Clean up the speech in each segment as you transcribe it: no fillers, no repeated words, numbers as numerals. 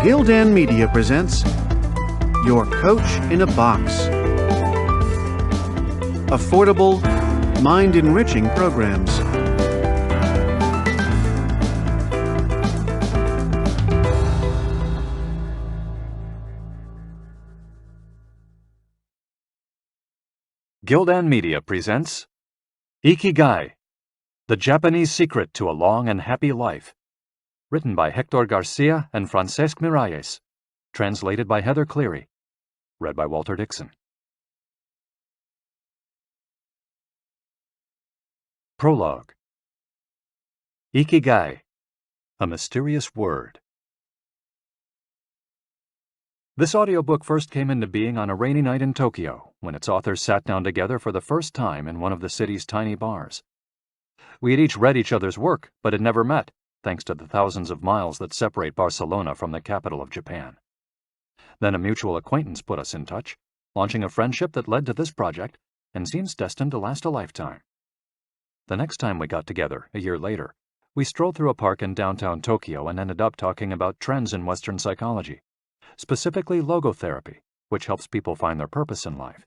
Gildan Media presents Your Coach in a Box. Affordable, mind-enriching programs. Gildan Media presents Ikigai, The Japanese Secret to a Long and Happy Life, written by Hector Garcia and Francesc Miralles, translated by Heather Cleary, read by Walter Dixon. Prologue. Ikigai, a mysterious word. This audiobook first came into being on a rainy night in Tokyo, when its authors sat down together for the first time in one of the city's tiny bars. We had each read each other's work, but had never met, thanks to the thousands of miles that separate Barcelona from the capital of Japan. Then a mutual acquaintance put us in touch, launching a friendship that led to this project and seems destined to last a lifetime. The next time we got together, a year later, we strolled through a park in downtown Tokyo and ended up talking about trends in Western psychology, specifically logotherapy, which helps people find their purpose in life.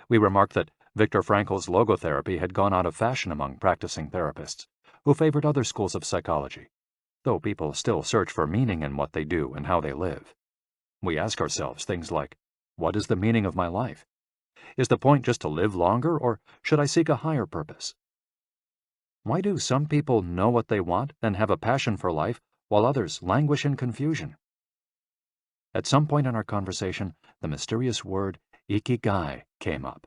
We remarked that Viktor Frankl's logotherapy had gone out of fashion among practicing therapists, who favored other schools of psychology, though people still search for meaning in what they do and how they live. We ask ourselves things like, what is the meaning of my life? Is the point just to live longer, or should I seek a higher purpose? Why do some people know what they want and have a passion for life, while others languish in confusion? At some point in our conversation, the mysterious word Ikigai came up.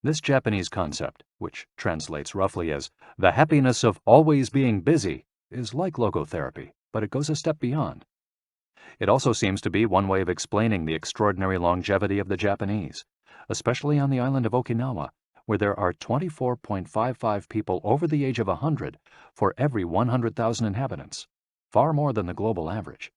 This Japanese concept, which translates roughly as the happiness of always being busy, is like logotherapy, but it goes a step beyond. It also seems to be one way of explaining the extraordinary longevity of the Japanese, especially on the island of Okinawa, where there are 24.55 people over the age of 100 for every 100,000 inhabitants, far more than the global average.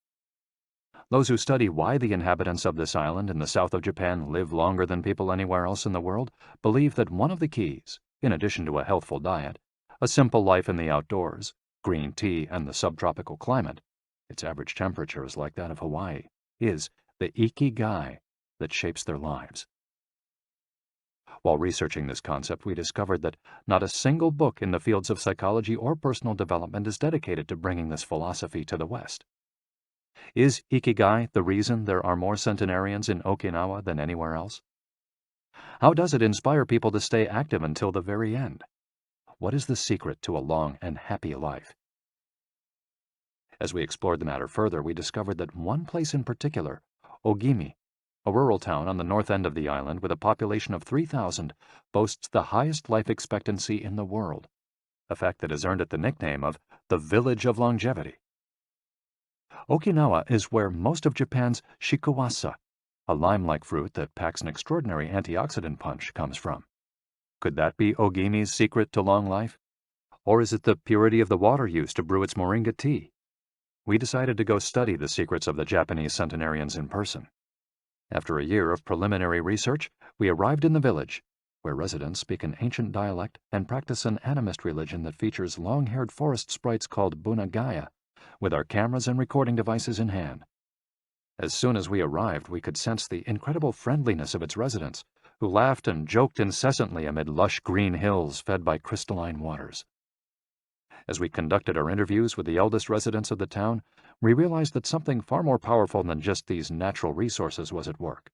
Those who study why the inhabitants of this island in the south of Japan live longer than people anywhere else in the world believe that one of the keys, in addition to a healthful diet, a simple life in the outdoors, green tea, and the subtropical climate, its average temperature is like that of Hawaii, is the Ikigai that shapes their lives. While researching this concept, we discovered that not a single book in the fields of psychology or personal development is dedicated to bringing this philosophy to the West. Is Ikigai the reason there are more centenarians in Okinawa than anywhere else? How does it inspire people to stay active until the very end? What is the secret to a long and happy life? As we explored the matter further, we discovered that one place in particular, Ogimi, a rural town on the north end of the island with a population of 3,000, boasts the highest life expectancy in the world, a fact that has earned it the nickname of the Village of Longevity. Okinawa is where most of Japan's shikuwasa, a lime-like fruit that packs an extraordinary antioxidant punch, comes from. Could that be Ogimi's secret to long life? Or is it the purity of the water used to brew its moringa tea? We decided to go study the secrets of the Japanese centenarians in person. After a year of preliminary research, we arrived in the village, where residents speak an ancient dialect and practice an animist religion that features long-haired forest sprites called bunagaya, with our cameras and recording devices in hand. As soon as we arrived, we could sense the incredible friendliness of its residents, who laughed and joked incessantly amid lush green hills fed by crystalline waters. As we conducted our interviews with the eldest residents of the town, we realized that something far more powerful than just these natural resources was at work.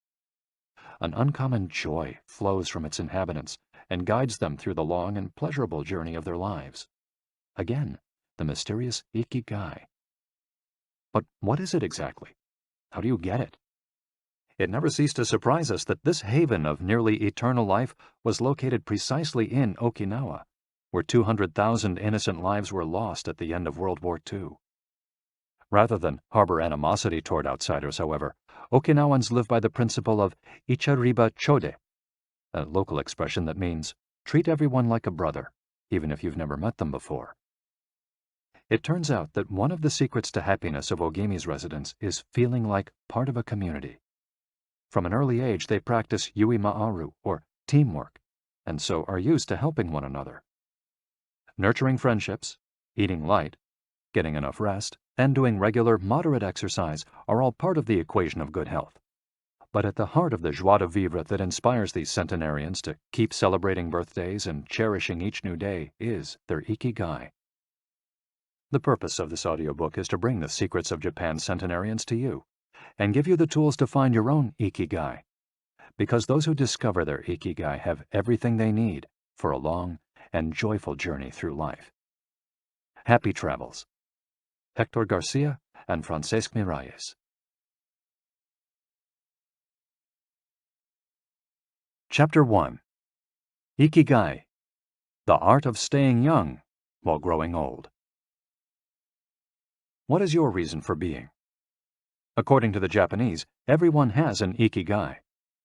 An uncommon joy flows from its inhabitants and guides them through the long and pleasurable journey of their lives. Again, the mysterious Ikigai. But what is it exactly? How do you get it? It never ceased to surprise us that this haven of nearly eternal life was located precisely in Okinawa, where 200,000 innocent lives were lost at the end of World War II. Rather than harbor animosity toward outsiders, however, Okinawans live by the principle of ichariba chode, a local expression that means treat everyone like a brother, even if you've never met them before. It turns out that one of the secrets to happiness of Ogimi's residents is feeling like part of a community. From an early age, they practice yui ma'aru, or teamwork, and so are used to helping one another. Nurturing friendships, eating light, getting enough rest, and doing regular, moderate exercise are all part of the equation of good health. But at the heart of the joie de vivre that inspires these centenarians to keep celebrating birthdays and cherishing each new day is their Ikigai. The purpose of this audiobook is to bring the secrets of Japan's centenarians to you and give you the tools to find your own Ikigai, because those who discover their Ikigai have everything they need for a long and joyful journey through life. Happy travels. Hector Garcia and Francesc Miralles. Chapter 1. Ikigai, the art of staying young while growing old. What is your reason for being? According to the Japanese, everyone has an Ikigai,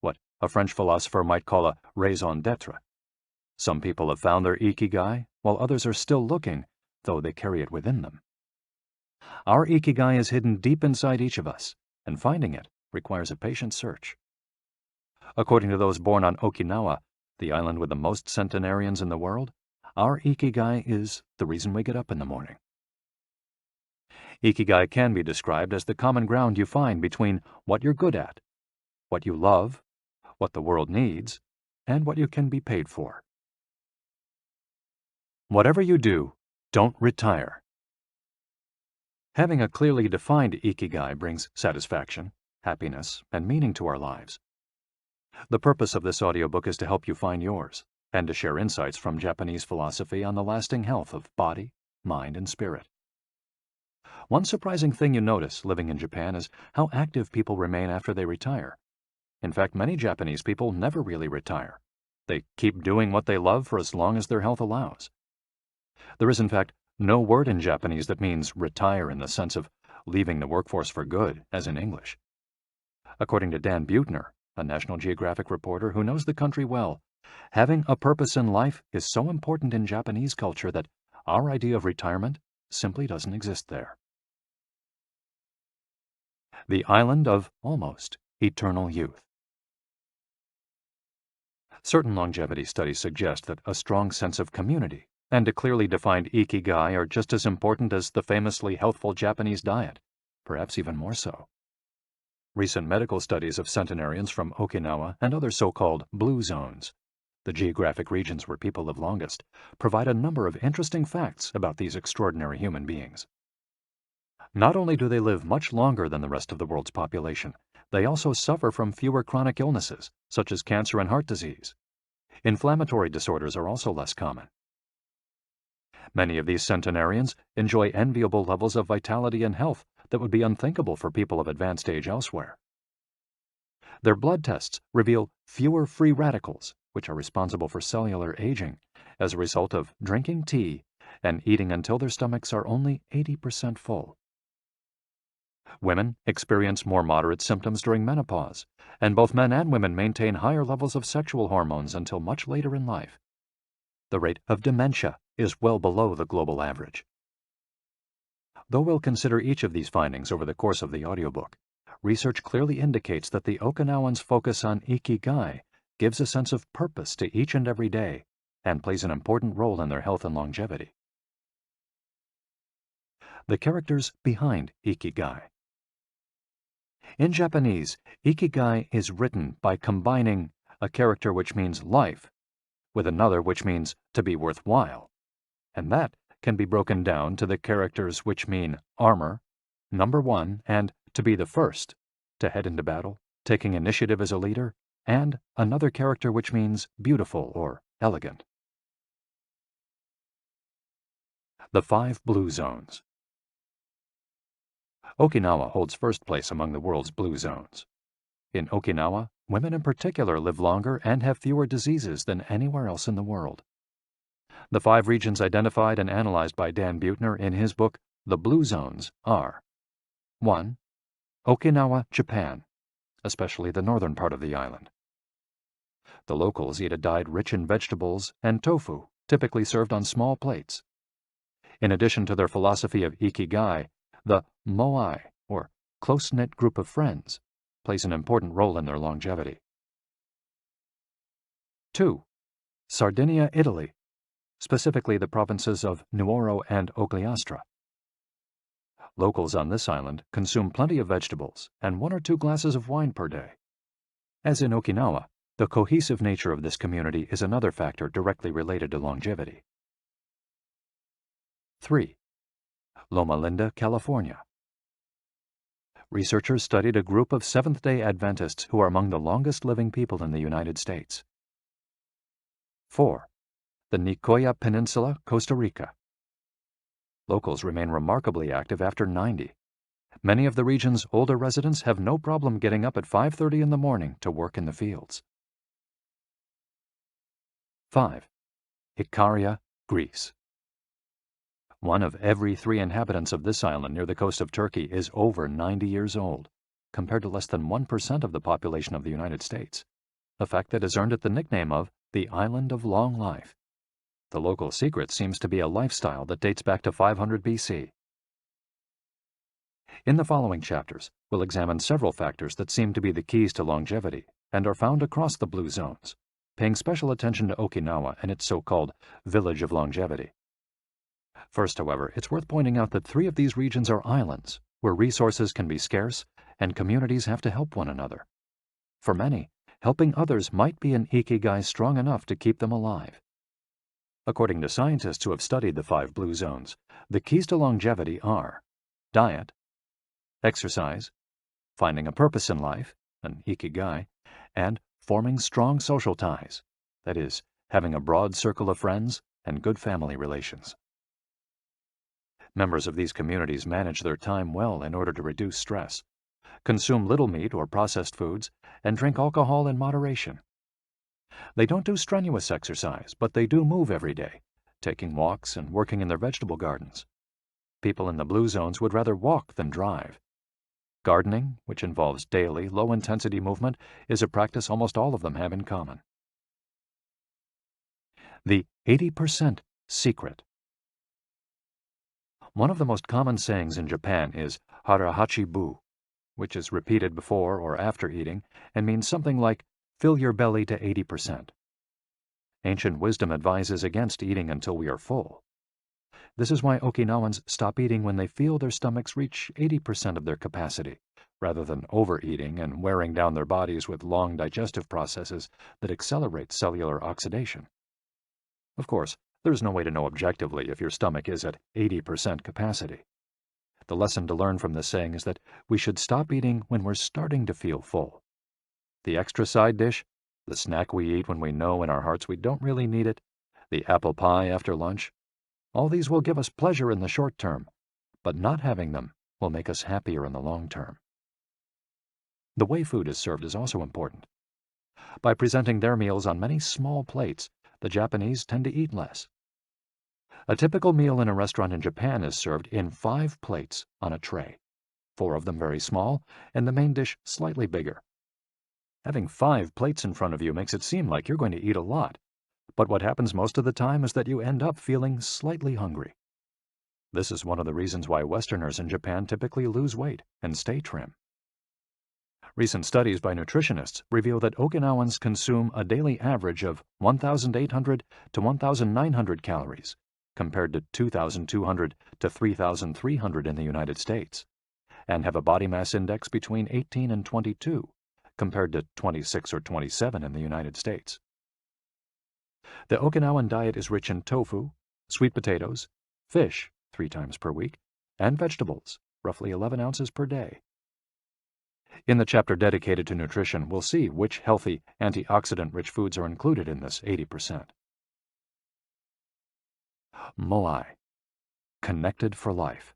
what a French philosopher might call a raison d'être. Some people have found their Ikigai, while others are still looking, though they carry it within them. Our Ikigai is hidden deep inside each of us, and finding it requires a patient search. According to those born on Okinawa, the island with the most centenarians in the world, our Ikigai is the reason we get up in the morning. Ikigai can be described as the common ground you find between what you're good at, what you love, what the world needs, and what you can be paid for. Whatever you do, don't retire. Having a clearly defined Ikigai brings satisfaction, happiness, and meaning to our lives. The purpose of this audiobook is to help you find yours, and to share insights from Japanese philosophy on the lasting health of body, mind, and spirit. One surprising thing you notice living in Japan is how active people remain after they retire. In fact, many Japanese people never really retire. They keep doing what they love for as long as their health allows. There is, in fact, no word in Japanese that means retire in the sense of leaving the workforce for good, as in English. According to Dan Buettner, a National Geographic reporter who knows the country well, having a purpose in life is so important in Japanese culture that our idea of retirement simply doesn't exist there. The island of almost eternal youth. Certain longevity studies suggest that a strong sense of community and a clearly defined Ikigai are just as important as the famously healthful Japanese diet, perhaps even more so. Recent medical studies of centenarians from Okinawa and other so-called blue zones, the geographic regions where people live longest, provide a number of interesting facts about these extraordinary human beings. Not only do they live much longer than the rest of the world's population, they also suffer from fewer chronic illnesses, such as cancer and heart disease. Inflammatory disorders are also less common. Many of these centenarians enjoy enviable levels of vitality and health that would be unthinkable for people of advanced age elsewhere. Their blood tests reveal fewer free radicals, which are responsible for cellular aging, as a result of drinking tea and eating until their stomachs are only 80% full. Women experience more moderate symptoms during menopause, and both men and women maintain higher levels of sexual hormones until much later in life. The rate of dementia is well below the global average. Though we'll consider each of these findings over the course of the audiobook, research clearly indicates that the Okinawans' focus on Ikigai gives a sense of purpose to each and every day and plays an important role in their health and longevity. The characters behind Ikigai. In Japanese, Ikigai is written by combining a character which means life with another which means to be worthwhile, and that can be broken down to the characters which mean armor, number one, and to be the first, to head into battle, taking initiative as a leader, and another character which means beautiful or elegant. The 5 blue zones. Okinawa holds first place among the world's blue zones. In Okinawa, women in particular live longer and have fewer diseases than anywhere else in the world. The 5 regions identified and analyzed by Dan Buettner in his book, The Blue Zones, are 1. Okinawa, Japan, especially the northern part of the island. The locals eat a diet rich in vegetables and tofu, typically served on small plates. In addition to their philosophy of Ikigai, the moai, or close-knit group of friends, plays an important role in their longevity. 2. Sardinia, Italy, specifically the provinces of Nuoro and Ogliastra. Locals on this island consume plenty of vegetables and 1 or 2 glasses of wine per day. As in Okinawa, the cohesive nature of this community is another factor directly related to longevity. 3. Loma Linda, California. Researchers studied a group of Seventh-day Adventists who are among the longest living people in the United States. 4. The Nicoya Peninsula, Costa Rica. Locals remain remarkably active after 90. Many of the region's older residents have no problem getting up at 5:30 in the morning to work in the fields. 5. Ikaria, Greece. 1 of every 3 inhabitants of this island near the coast of Turkey is over 90 years old, compared to less than 1% of the population of the United States, a fact that has earned it the nickname of the Island of Long Life. The local secret seems to be a lifestyle that dates back to 500 BC. In the following chapters, we'll examine several factors that seem to be the keys to longevity and are found across the blue zones, paying special attention to Okinawa and its so-called Village of Longevity. First, however, it's worth pointing out that 3 of these regions are islands, where resources can be scarce and communities have to help one another. For many, helping others might be an ikigai strong enough to keep them alive. According to scientists who have studied the 5 blue zones, the keys to longevity are diet, exercise, finding a purpose in life, an ikigai, and forming strong social ties, that is, having a broad circle of friends and good family relations. Members of these communities manage their time well in order to reduce stress, consume little meat or processed foods, and drink alcohol in moderation. They don't do strenuous exercise, but they do move every day, taking walks and working in their vegetable gardens. People in the blue zones would rather walk than drive. Gardening, which involves daily, low-intensity movement, is a practice almost all of them have in common. The 80% secret. One of the most common sayings in Japan is harahachi-bu, which is repeated before or after eating and means something like, fill your belly to 80%. Ancient wisdom advises against eating until we are full. This is why Okinawans stop eating when they feel their stomachs reach 80% of their capacity, rather than overeating and wearing down their bodies with long digestive processes that accelerate cellular oxidation. Of course, there's no way to know objectively if your stomach is at 80% capacity. The lesson to learn from this saying is that we should stop eating when we're starting to feel full. The extra side dish, the snack we eat when we know in our hearts we don't really need it, the apple pie after lunch, all these will give us pleasure in the short term, but not having them will make us happier in the long term. The way food is served is also important. By presenting their meals on many small plates, the Japanese tend to eat less. A typical meal in a restaurant in Japan is served in 5 plates on a tray, 4 of them very small, and the main dish slightly bigger. Having 5 plates in front of you makes it seem like you're going to eat a lot, but what happens most of the time is that you end up feeling slightly hungry. This is one of the reasons why Westerners in Japan typically lose weight and stay trim. Recent studies by nutritionists reveal that Okinawans consume a daily average of 1,800 to 1,900 calories, compared to 2,200 to 3,300 in the United States, and have a body mass index between 18 and 22, compared to 26 or 27 in the United States. The Okinawan diet is rich in tofu, sweet potatoes, fish 3 times per week, and vegetables, roughly 11 ounces per day. In the chapter dedicated to nutrition, we'll see which healthy, antioxidant-rich foods are included in this 80%. Moai, connected for life.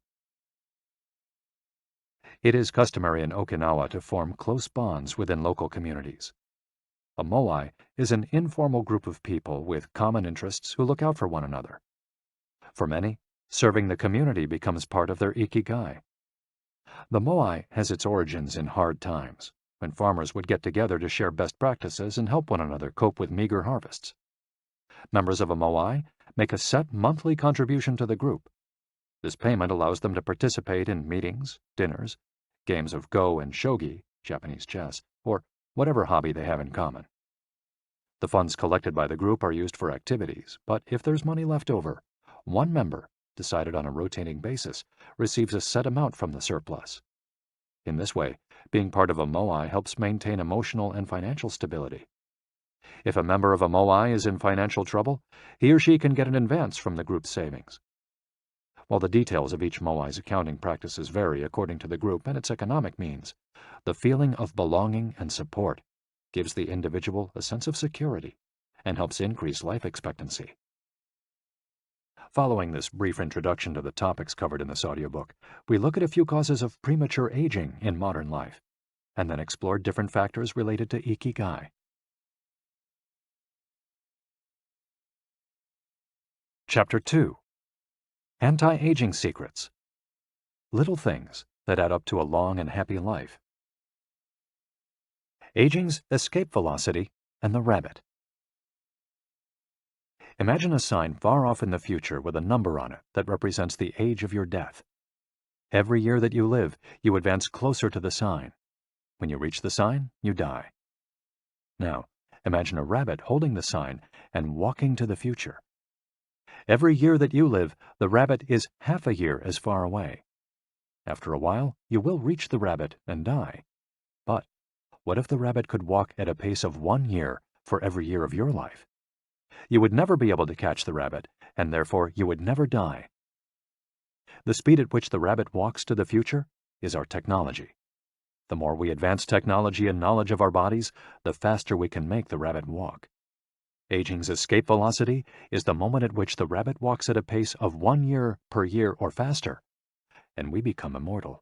It is customary in Okinawa to form close bonds within local communities. A moai is an informal group of people with common interests who look out for one another. For many, serving the community becomes part of their ikigai. The moai has its origins in hard times, when farmers would get together to share best practices and help one another cope with meager harvests. Members of a moai make a set monthly contribution to the group. This payment allows them to participate in meetings, dinners, games of go and shogi, Japanese chess, or whatever hobby they have in common. The funds collected by the group are used for activities, but if there's money left over, one member, decided on a rotating basis, receives a set amount from the surplus. In this way, being part of a moai helps maintain emotional and financial stability. If a member of a moai is in financial trouble, he or she can get an advance from the group's savings. While the details of each moai's accounting practices vary according to the group and its economic means, the feeling of belonging and support gives the individual a sense of security and helps increase life expectancy. Following this brief introduction to the topics covered in this audiobook, we look at a few causes of premature aging in modern life, and then explore different factors related to Ikigai. Chapter 2. Anti-Aging Secrets. Little things that add up to a long and happy life. Aging's escape velocity and the rabbit. Imagine a sign far off in the future with a number on it that represents the age of your death. Every year that you live, you advance closer to the sign. When you reach the sign, you die. Now, imagine a rabbit holding the sign and walking to the future. Every year that you live, the rabbit is half a year as far away. After a while, you will reach the rabbit and die. But what if the rabbit could walk at a pace of 1 year for every year of your life? You would never be able to catch the rabbit, and therefore you would never die. The speed at which the rabbit walks to the future is our technology. The more we advance technology and knowledge of our bodies, the faster we can make the rabbit walk. Aging's escape velocity is the moment at which the rabbit walks at a pace of 1 year per year or faster, and we become immortal.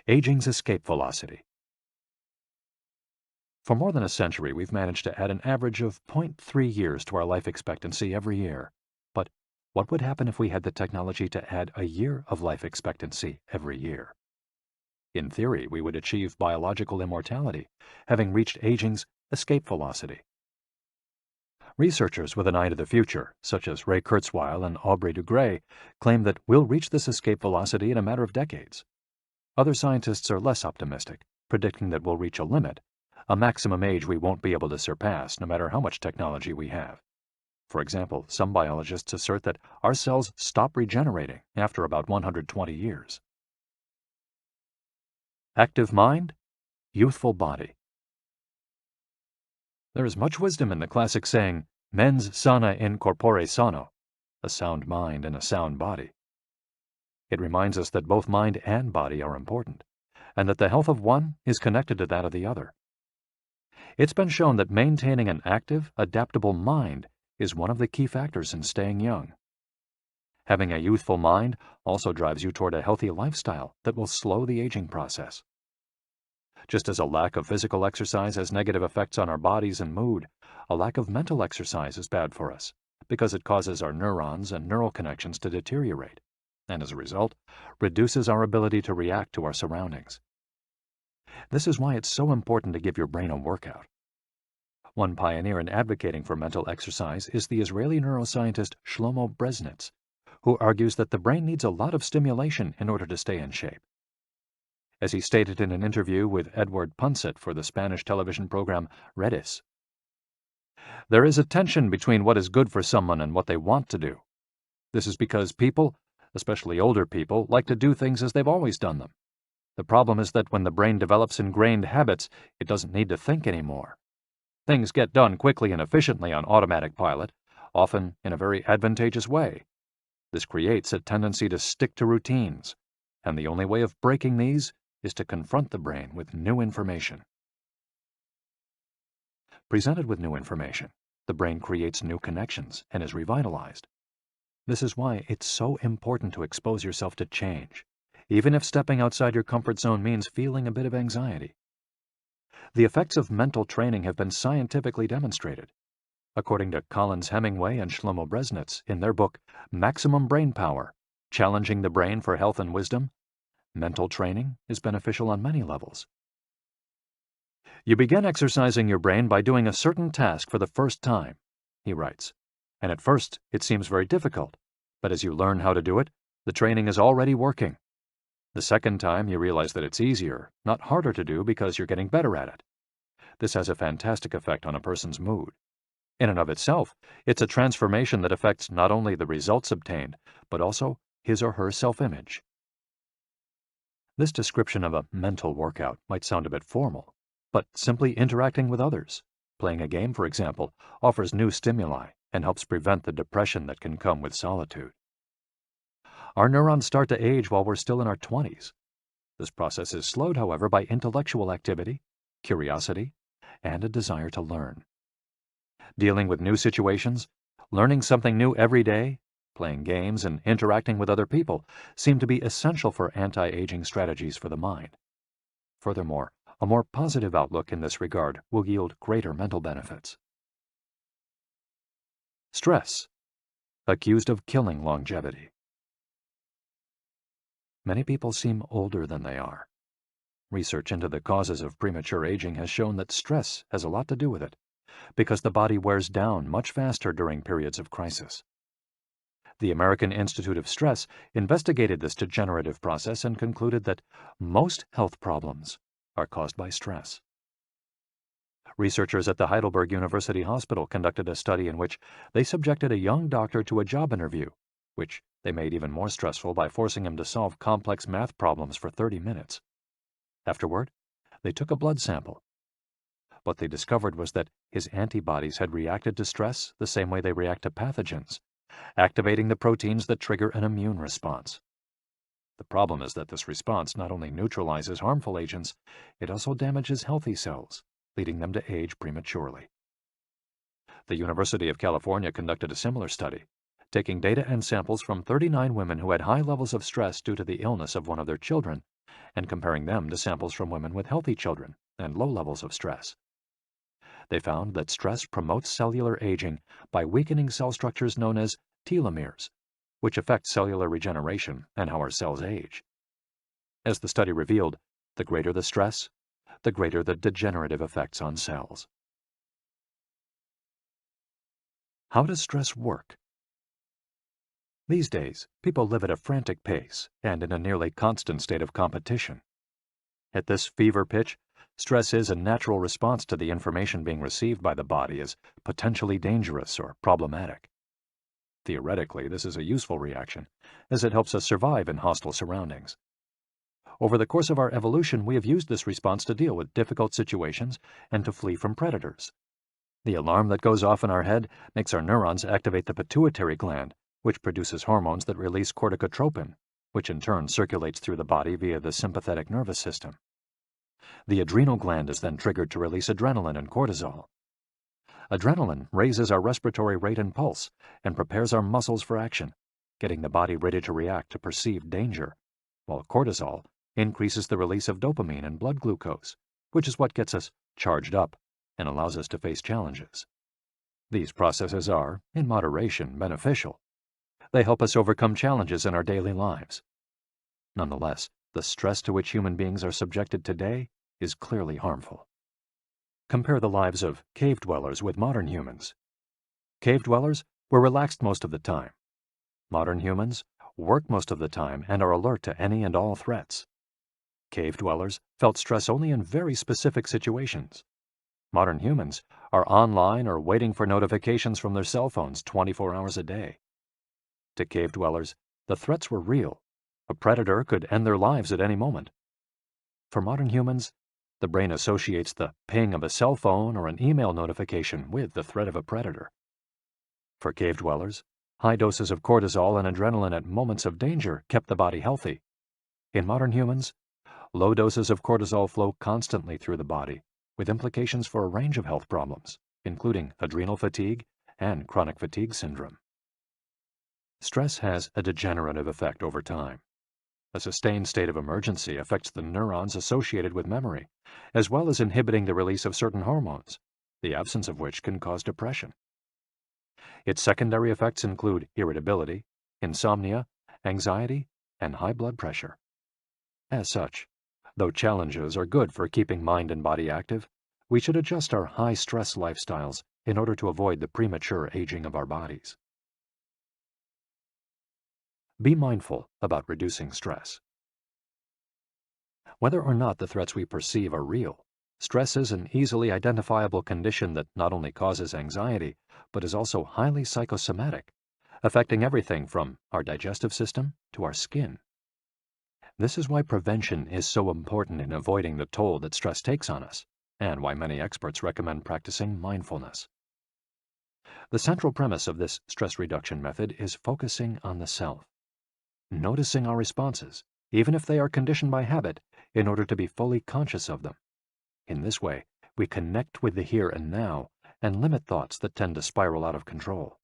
Aging's escape velocity. For more than a century, we've managed to add an average of 0.3 years to our life expectancy every year. But what would happen if we had the technology to add a year of life expectancy every year? In theory, we would achieve biological immortality, having reached aging's escape velocity. Researchers with an eye to the future, such as Ray Kurzweil and Aubrey de Grey, claim that we'll reach this escape velocity in a matter of decades. Other scientists are less optimistic, predicting that we'll reach a limit, a maximum age we won't be able to surpass no matter how much technology we have. For example, some biologists assert that our cells stop regenerating after about 120 years. Active mind, youthful body. There is much wisdom in the classic saying, mens sana in corpore sano, a sound mind and a sound body. It reminds us that both mind and body are important, and that the health of one is connected to that of the other. It's been shown that maintaining an active, adaptable mind is one of the key factors in staying young. Having a youthful mind also drives you toward a healthy lifestyle that will slow the aging process. Just as a lack of physical exercise has negative effects on our bodies and mood, a lack of mental exercise is bad for us because it causes our neurons and neural connections to deteriorate, and as a result, reduces our ability to react to our surroundings. This is why it's so important to give your brain a workout. One pioneer in advocating for mental exercise is the Israeli neuroscientist Shlomo Bresnitz, who argues that the brain needs a lot of stimulation in order to stay in shape. As he stated in an interview with Edward Punset for the Spanish television program Redis, there is a tension between what is good for someone and what they want to do. This is because people, especially older people, like to do things as they've always done them. The problem is that when the brain develops ingrained habits, it doesn't need to think anymore. Things get done quickly and efficiently on automatic pilot, often in a very advantageous way. This creates a tendency to stick to routines, and the only way of breaking these is to confront the brain with new information. Presented with new information, the brain creates new connections and is revitalized. This is why it's so important to expose yourself to change, even if stepping outside your comfort zone means feeling a bit of anxiety. The effects of mental training have been scientifically demonstrated. According to Collins Hemingway and Shlomo Bresnitz in their book Maximum Brain Power, Challenging the Brain for Health and Wisdom, mental training is beneficial on many levels. You begin exercising your brain by doing a certain task for the first time, he writes, and at first it seems very difficult, but as you learn how to do it, the training is already working. The second time you realize that it's easier, not harder to do because you're getting better at it. This has a fantastic effect on a person's mood. In and of itself, it's a transformation that affects not only the results obtained, but also his or her self-image. This description of a mental workout might sound a bit formal, but simply interacting with others, playing a game, for example, offers new stimuli and helps prevent the depression that can come with solitude. Our neurons start to age while we're still in our 20s. This process is slowed, however, by intellectual activity, curiosity, and a desire to learn. Dealing with new situations, learning something new every day, playing games, and interacting with other people seem to be essential for anti-aging strategies for the mind. Furthermore, a more positive outlook in this regard will yield greater mental benefits. Stress, accused of killing longevity. Many people seem older than they are. Research into the causes of premature aging has shown that stress has a lot to do with it, because the body wears down much faster during periods of crisis. The American Institute of Stress investigated this degenerative process and concluded that most health problems are caused by stress. Researchers at the Heidelberg University Hospital conducted a study in which they subjected a young doctor to a job interview, which they made even more stressful by forcing him to solve complex math problems for 30 minutes. Afterward, they took a blood sample. What they discovered was that his antibodies had reacted to stress the same way they react to pathogens, activating the proteins that trigger an immune response. The problem is that this response not only neutralizes harmful agents, it also damages healthy cells, leading them to age prematurely. The University of California conducted a similar study, taking data and samples from 39 women who had high levels of stress due to the illness of one of their children, and comparing them to samples from women with healthy children and low levels of stress. They found that stress promotes cellular aging by weakening cell structures known as telomeres, which affect cellular regeneration and how our cells age. As the study revealed, the greater the stress, the greater the degenerative effects on cells. How does stress work? These days, people live at a frantic pace and in a nearly constant state of competition. At this fever pitch, stress is a natural response to the information being received by the body as potentially dangerous or problematic. Theoretically, this is a useful reaction, as it helps us survive in hostile surroundings. Over the course of our evolution, we have used this response to deal with difficult situations and to flee from predators. The alarm that goes off in our head makes our neurons activate the pituitary gland, which produces hormones that release corticotropin, which in turn circulates through the body via the sympathetic nervous system. The adrenal gland is then triggered to release adrenaline and cortisol. Adrenaline raises our respiratory rate and pulse and prepares our muscles for action, getting the body ready to react to perceived danger, while cortisol increases the release of dopamine and blood glucose, which is what gets us charged up and allows us to face challenges. These processes are, in moderation, beneficial. They help us overcome challenges in our daily lives. Nonetheless, the stress to which human beings are subjected today is clearly harmful. Compare the lives of cave dwellers with modern humans. Cave dwellers were relaxed most of the time. Modern humans work most of the time and are alert to any and all threats. Cave dwellers felt stress only in very specific situations. Modern humans are online or waiting for notifications from their cell phones 24 hours a day. To cave dwellers, the threats were real. A predator could end their lives at any moment. For modern humans, the brain associates the ping of a cell phone or an email notification with the threat of a predator. For cave dwellers, high doses of cortisol and adrenaline at moments of danger kept the body healthy. In modern humans, low doses of cortisol flow constantly through the body, with implications for a range of health problems, including adrenal fatigue and chronic fatigue syndrome. Stress has a degenerative effect over time. A sustained state of emergency affects the neurons associated with memory, as well as inhibiting the release of certain hormones, the absence of which can cause depression. Its secondary effects include irritability, insomnia, anxiety, and high blood pressure. As such, though challenges are good for keeping mind and body active, we should adjust our high-stress lifestyles in order to avoid the premature aging of our bodies. Be mindful about reducing stress. Whether or not the threats we perceive are real, Stress is an easily identifiable condition that not only causes anxiety, but is also highly psychosomatic, affecting everything from our digestive system to our skin. This is why prevention is so important in avoiding the toll that stress takes on us, and why many experts recommend practicing mindfulness. The central premise of this stress reduction method is focusing on the self, noticing our responses, even if they are conditioned by habit, in order to be fully conscious of them. In this way, we connect with the here and now and limit thoughts that tend to spiral out of control.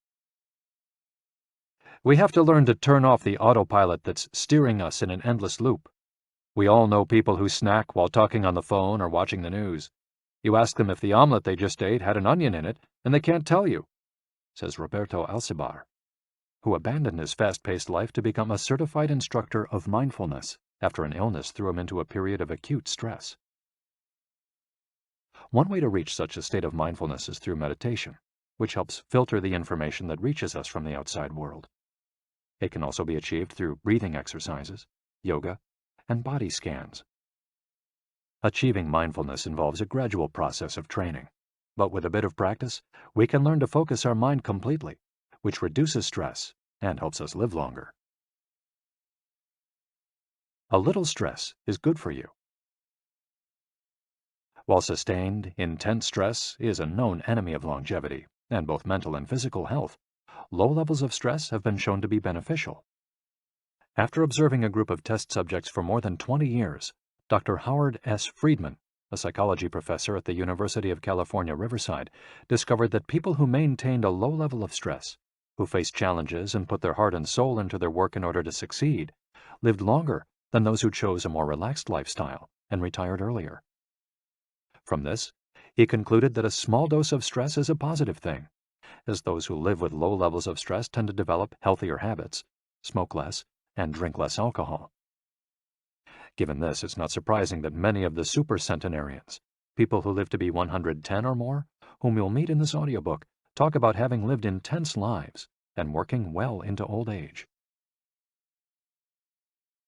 We have to learn to turn off the autopilot that's steering us in an endless loop. We all know people who snack while talking on the phone or watching the news. You ask them if the omelet they just ate had an onion in it, and they can't tell you, says Roberto Alcibar, who abandoned his fast-paced life to become a certified instructor of mindfulness after an illness threw him into a period of acute stress. One way to reach such a state of mindfulness is through meditation, which helps filter the information that reaches us from the outside world. It can also be achieved through breathing exercises, yoga, and body scans. Achieving mindfulness involves a gradual process of training, but with a bit of practice, we can learn to focus our mind completely, which reduces stress and helps us live longer. A little stress is good for you. While sustained, intense stress is a known enemy of longevity and both mental and physical health, low levels of stress have been shown to be beneficial. After observing a group of test subjects for more than 20 years, Dr. Howard S. Friedman, a psychology professor at the University of California, Riverside, discovered that people who maintained a low level of stress, who faced challenges and put their heart and soul into their work in order to succeed, lived longer than those who chose a more relaxed lifestyle and retired earlier. From this, he concluded that a small dose of stress is a positive thing, as those who live with low levels of stress tend to develop healthier habits, smoke less, and drink less alcohol. Given this, it's not surprising that many of the super centenarians, people who live to be 110 or more, whom you'll meet in this audiobook, talk about having lived intense lives and working well into old age.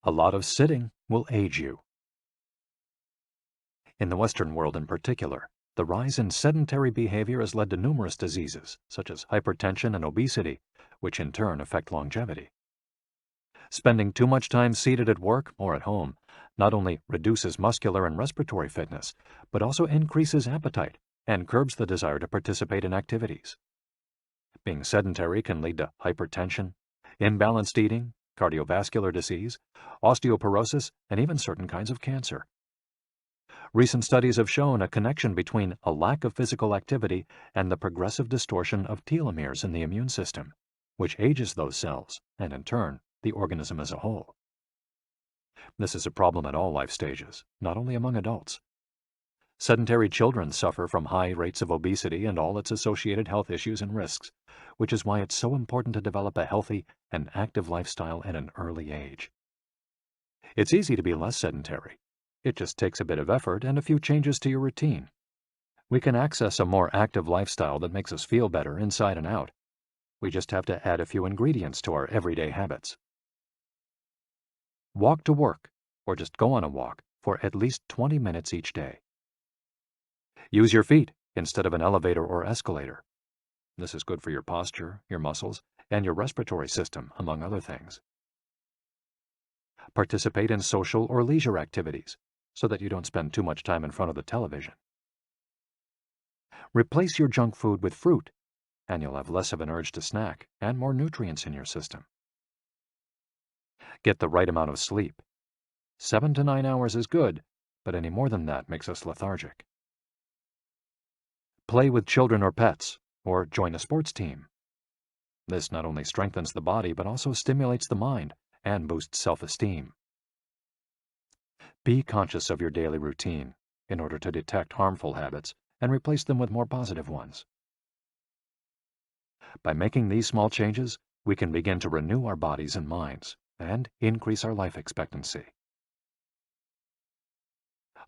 A lot of sitting will age you. In the Western world in particular, the rise in sedentary behavior has led to numerous diseases, such as hypertension and obesity, which in turn affect longevity. Spending too much time seated at work or at home not only reduces muscular and respiratory fitness, but also increases appetite and curbs the desire to participate in activities. Being sedentary can lead to hypertension, imbalanced eating, cardiovascular disease, osteoporosis, and even certain kinds of cancer. Recent studies have shown a connection between a lack of physical activity and the progressive distortion of telomeres in the immune system, which ages those cells and, in turn, the organism as a whole. This is a problem at all life stages, not only among adults. Sedentary children suffer from high rates of obesity and all its associated health issues and risks, which is why it's so important to develop a healthy and active lifestyle at an early age. It's easy to be less sedentary. It just takes a bit of effort and a few changes to your routine. We can access a more active lifestyle that makes us feel better inside and out. We just have to add a few ingredients to our everyday habits. Walk to work, or just go on a walk, for at least 20 minutes each day. Use your feet instead of an elevator or escalator. This is good for your posture, your muscles, and your respiratory system, among other things. Participate in social or leisure activities, so that you don't spend too much time in front of the television. Replace your junk food with fruit, and you'll have less of an urge to snack and more nutrients in your system. Get the right amount of sleep. 7 to 9 hours is good, but any more than that makes us lethargic. Play with children or pets, or join a sports team. This not only strengthens the body, but also stimulates the mind and boosts self-esteem. Be conscious of your daily routine in order to detect harmful habits and replace them with more positive ones. By making these small changes, we can begin to renew our bodies and minds and increase our life expectancy.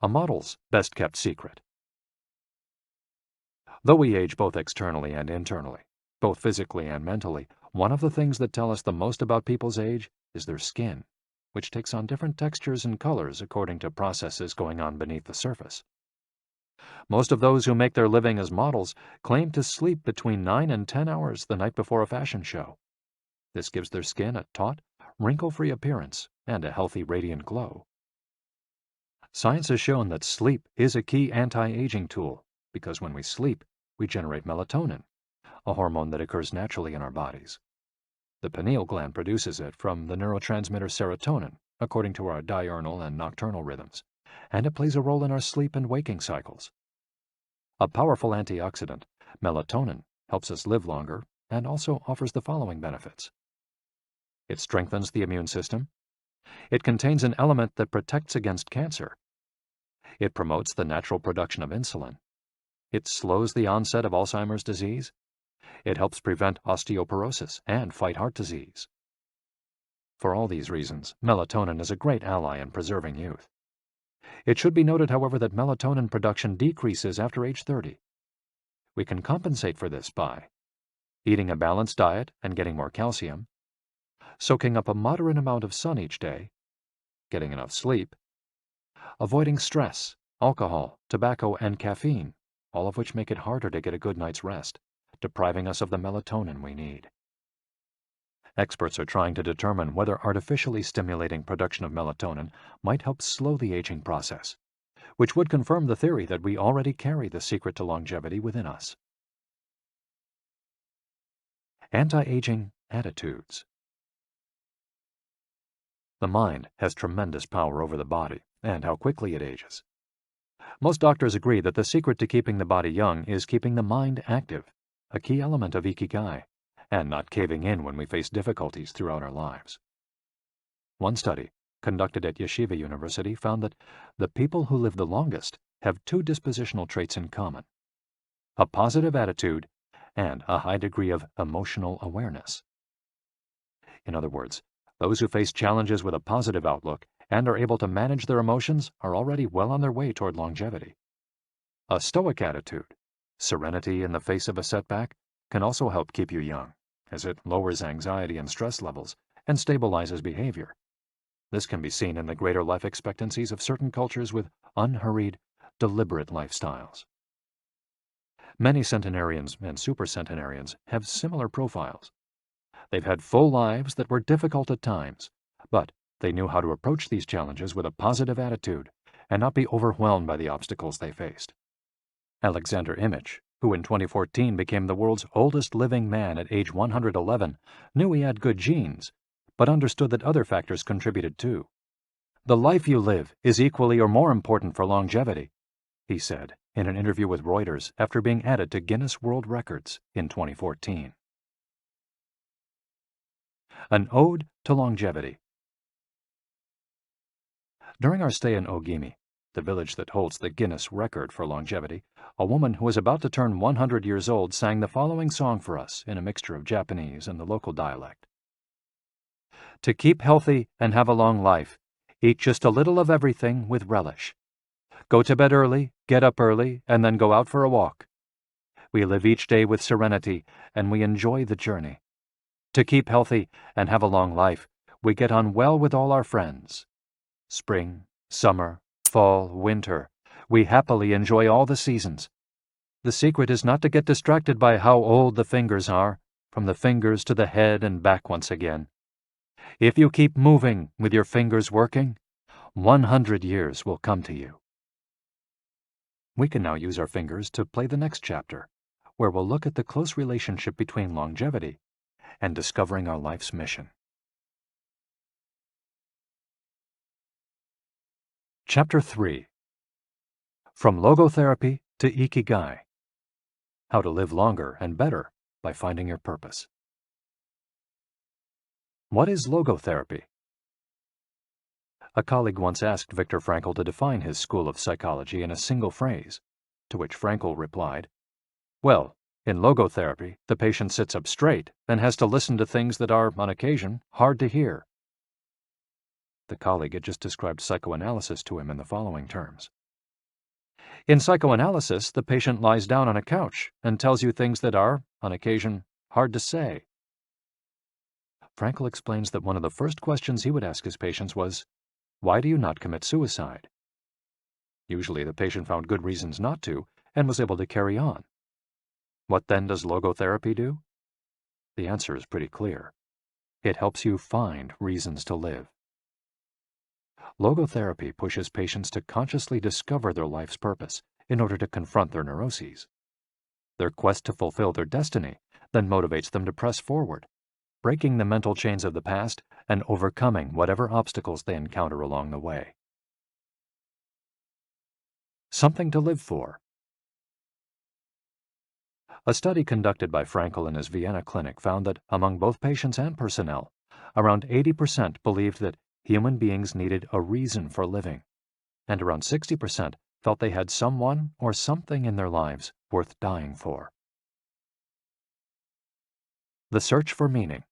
A model's best-kept secret. Though we age both externally and internally, both physically and mentally, one of the things that tell us the most about people's age is their skin, which takes on different textures and colors according to processes going on beneath the surface. Most of those who make their living as models claim to sleep between 9 and 10 hours the night before a fashion show. This gives their skin a taut, wrinkle-free appearance and a healthy, radiant glow. Science has shown that sleep is a key anti-aging tool because when we sleep, we generate melatonin, a hormone that occurs naturally in our bodies. The pineal gland produces it from the neurotransmitter serotonin, according to our diurnal and nocturnal rhythms, and it plays a role in our sleep and waking cycles. A powerful antioxidant, melatonin, helps us live longer and also offers the following benefits. It strengthens the immune system. It contains an element that protects against cancer. It promotes the natural production of insulin. It slows the onset of Alzheimer's disease. It helps prevent osteoporosis and fight heart disease. For all these reasons, melatonin is a great ally in preserving youth. It should be noted, however, that melatonin production decreases after age 30. We can compensate for this by eating a balanced diet and getting more calcium, soaking up a moderate amount of sun each day, getting enough sleep, avoiding stress, alcohol, tobacco, and caffeine, all of which make it harder to get a good night's rest, depriving us of the melatonin we need. Experts are trying to determine whether artificially stimulating production of melatonin might help slow the aging process, which would confirm the theory that we already carry the secret to longevity within us. Anti-aging attitudes. The mind has tremendous power over the body and how quickly it ages. Most doctors agree that the secret to keeping the body young is keeping the mind active, a key element of Ikigai, and not caving in when we face difficulties throughout our lives. One study, conducted at Yeshiva University, found that the people who live the longest have two dispositional traits in common: a positive attitude and a high degree of emotional awareness. In other words, those who face challenges with a positive outlook and are able to manage their emotions are already well on their way toward longevity. A stoic attitude, serenity in the face of a setback, can also help keep you young, as it lowers anxiety and stress levels and stabilizes behavior. This can be seen in the greater life expectancies of certain cultures with unhurried, deliberate lifestyles. Many centenarians and supercentenarians have similar profiles. They've had full lives that were difficult at times, but they knew how to approach these challenges with a positive attitude and not be overwhelmed by the obstacles they faced. Alexander Imich, who in 2014 became the world's oldest living man at age 111, knew he had good genes, but understood that other factors contributed too. "The life you live is equally or more important for longevity," he said in an interview with Reuters after being added to Guinness World Records in 2014. An Ode to Longevity. During our stay in Ogimi, the village that holds the Guinness record for longevity, a woman who was about to turn 100 years old sang the following song for us in a mixture of Japanese and the local dialect. "To keep healthy and have a long life, eat just a little of everything with relish. Go to bed early, get up early, and then go out for a walk. We live each day with serenity, and we enjoy the journey. To keep healthy and have a long life, we get on well with all our friends. Spring, summer, fall, winter, we happily enjoy all the seasons. The secret is not to get distracted by how old the fingers are, from the fingers to the head and back once again. If you keep moving with your fingers working, 100 years will come to you." We can now use our fingers to play the next chapter, where we'll look at the close relationship between longevity and discovering our life's mission. Chapter 3. From Logotherapy to Ikigai. How to live longer and better by finding your purpose. What is logotherapy? A colleague once asked Viktor Frankl to define his school of psychology in a single phrase, to which Frankl replied, "Well, in logotherapy, the patient sits up straight and has to listen to things that are, on occasion, hard to hear." The colleague had just described psychoanalysis to him in the following terms. "In psychoanalysis, the patient lies down on a couch and tells you things that are, on occasion, hard to say." Frankl explains that one of the first questions he would ask his patients was, "Why do you not commit suicide?" Usually the patient found good reasons not to and was able to carry on. What then does logotherapy do? The answer is pretty clear. It helps you find reasons to live. Logotherapy pushes patients to consciously discover their life's purpose in order to confront their neuroses. Their quest to fulfill their destiny then motivates them to press forward, breaking the mental chains of the past and overcoming whatever obstacles they encounter along the way. Something to live for. A study conducted by Frankl in his Vienna clinic found that among both patients and personnel, around 80% believed that human beings needed a reason for living, and around 60% felt they had someone or something in their lives worth dying for. The search for meaning.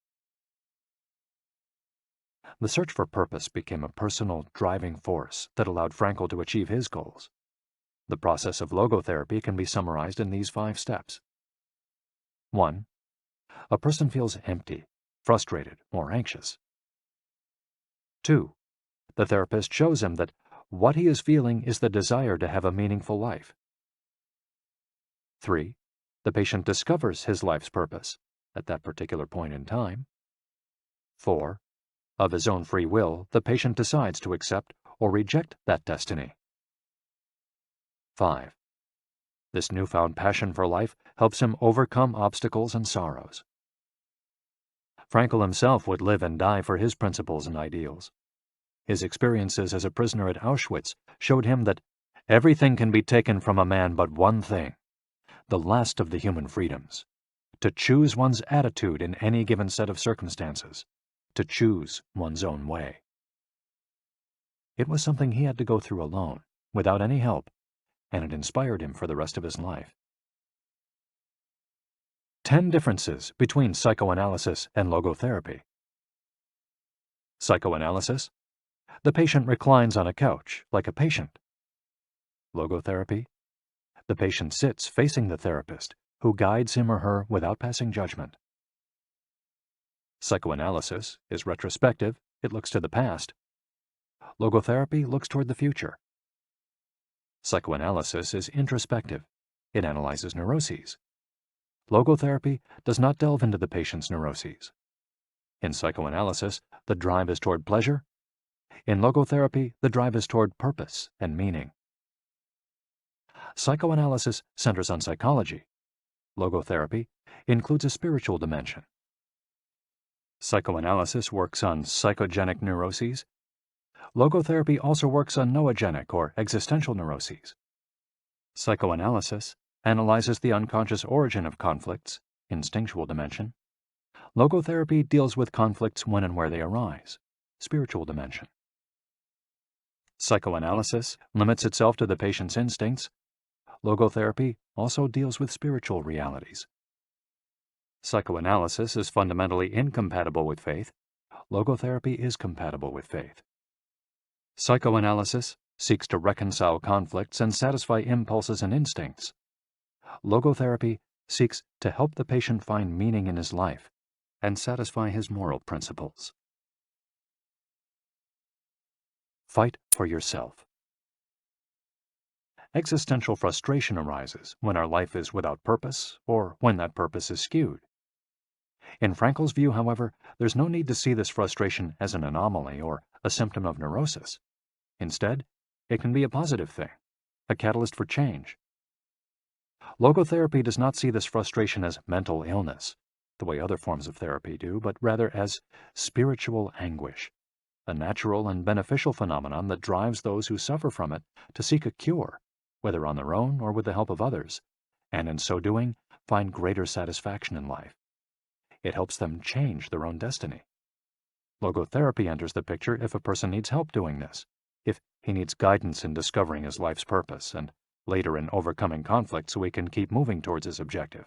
The search for purpose became a personal driving force that allowed Frankl to achieve his goals. The process of logotherapy can be summarized in these 5 steps. 1. A person feels empty, frustrated, or anxious. 2. The therapist shows him that what he is feeling is the desire to have a meaningful life. 3. The patient discovers his life's purpose at that particular point in time. 4. Of his own free will, the patient decides to accept or reject that destiny. 5. This newfound passion for life helps him overcome obstacles and sorrows. Frankl himself would live and die for his principles and ideals. His experiences as a prisoner at Auschwitz showed him that everything can be taken from a man but one thing, the last of the human freedoms: to choose one's attitude in any given set of circumstances, to choose one's own way. It was something he had to go through alone, without any help, and it inspired him for the rest of his life. 10 differences between psychoanalysis and logotherapy. Psychoanalysis: the patient reclines on a couch like a patient. Logotherapy: the patient sits facing the therapist, who guides him or her without passing judgment. Psychoanalysis is retrospective, it looks to the past. Logotherapy looks toward the future. Psychoanalysis is introspective, it analyzes neuroses. Logotherapy does not delve into the patient's neuroses. In psychoanalysis, the drive is toward pleasure. In logotherapy, the drive is toward purpose and meaning. Psychoanalysis centers on psychology. Logotherapy includes a spiritual dimension. Psychoanalysis works on psychogenic neuroses. Logotherapy also works on noogenic or existential neuroses. Psychoanalysis analyzes the unconscious origin of conflicts, instinctual dimension. Logotherapy deals with conflicts when and where they arise, spiritual dimension. Psychoanalysis limits itself to the patient's instincts. Logotherapy also deals with spiritual realities. Psychoanalysis is fundamentally incompatible with faith. Logotherapy is compatible with faith. Psychoanalysis seeks to reconcile conflicts and satisfy impulses and instincts. Logotherapy seeks to help the patient find meaning in his life and satisfy his moral principles. Fight for yourself. Existential frustration arises when our life is without purpose or when that purpose is skewed. In Frankl's view, however, there's no need to see this frustration as an anomaly or a symptom of neurosis. Instead, it can be a positive thing, a catalyst for change. Logotherapy does not see this frustration as mental illness, the way other forms of therapy do, but rather as spiritual anguish, a natural and beneficial phenomenon that drives those who suffer from it to seek a cure, whether on their own or with the help of others, and in so doing, find greater satisfaction in life. It helps them change their own destiny. Logotherapy enters the picture if a person needs help doing this, if he needs guidance in discovering his life's purpose, and later in overcoming conflict so he can keep moving towards his objective.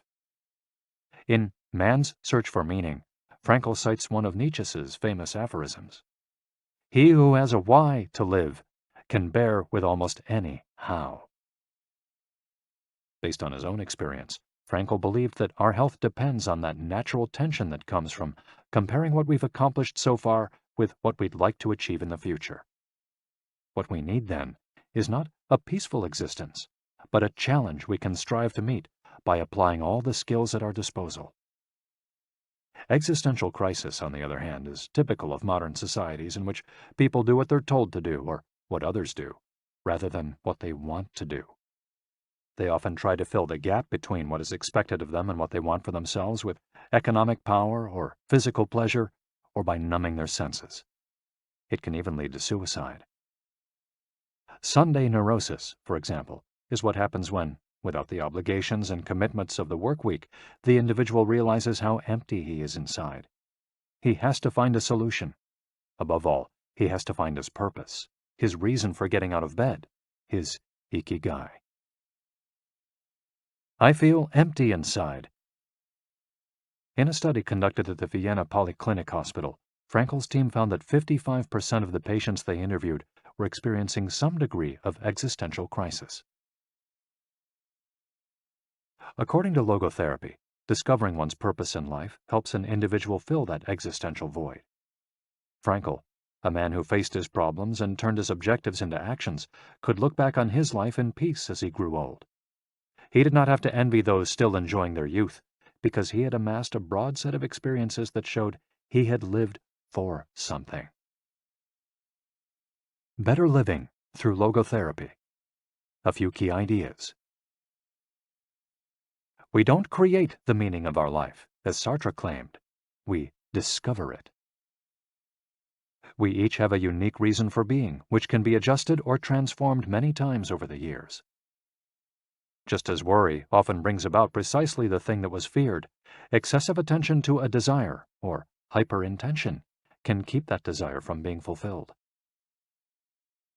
In Man's Search for Meaning, Frankl cites one of Nietzsche's famous aphorisms: "He who has a why to live can bear with almost any how." Based on his own experience, Frankl believed that our health depends on that natural tension that comes from comparing what we've accomplished so far with what we'd like to achieve in the future. What we need, then, is not a peaceful existence, but a challenge we can strive to meet by applying all the skills at our disposal. Existential crisis, on the other hand, is typical of modern societies in which people do what they're told to do or what others do, rather than what they want to do. They often try to fill the gap between what is expected of them and what they want for themselves with economic power or physical pleasure, or by numbing their senses. It can even lead to suicide. Sunday neurosis, for example, is what happens when, without the obligations and commitments of the work week, the individual realizes how empty he is inside. He has to find a solution. Above all, he has to find his purpose, his reason for getting out of bed, his Ikigai. I feel empty inside. In a study conducted at the Vienna Polyclinic Hospital, Frankel's team found that 55% of the patients they interviewed were experiencing some degree of existential crisis. According to Logotherapy, discovering one's purpose in life helps an individual fill that existential void. Frankel, a man who faced his problems and turned his objectives into actions, could look back on his life in peace as he grew old. He did not have to envy those still enjoying their youth, because he had amassed a broad set of experiences that showed he had lived for something. Better living through logotherapy. A few key ideas. We don't create the meaning of our life, as Sartre claimed. We discover it. We each have a unique reason for being, which can be adjusted or transformed many times over the years. Just as worry often brings about precisely the thing that was feared, excessive attention to a desire, or hyperintention, can keep that desire from being fulfilled.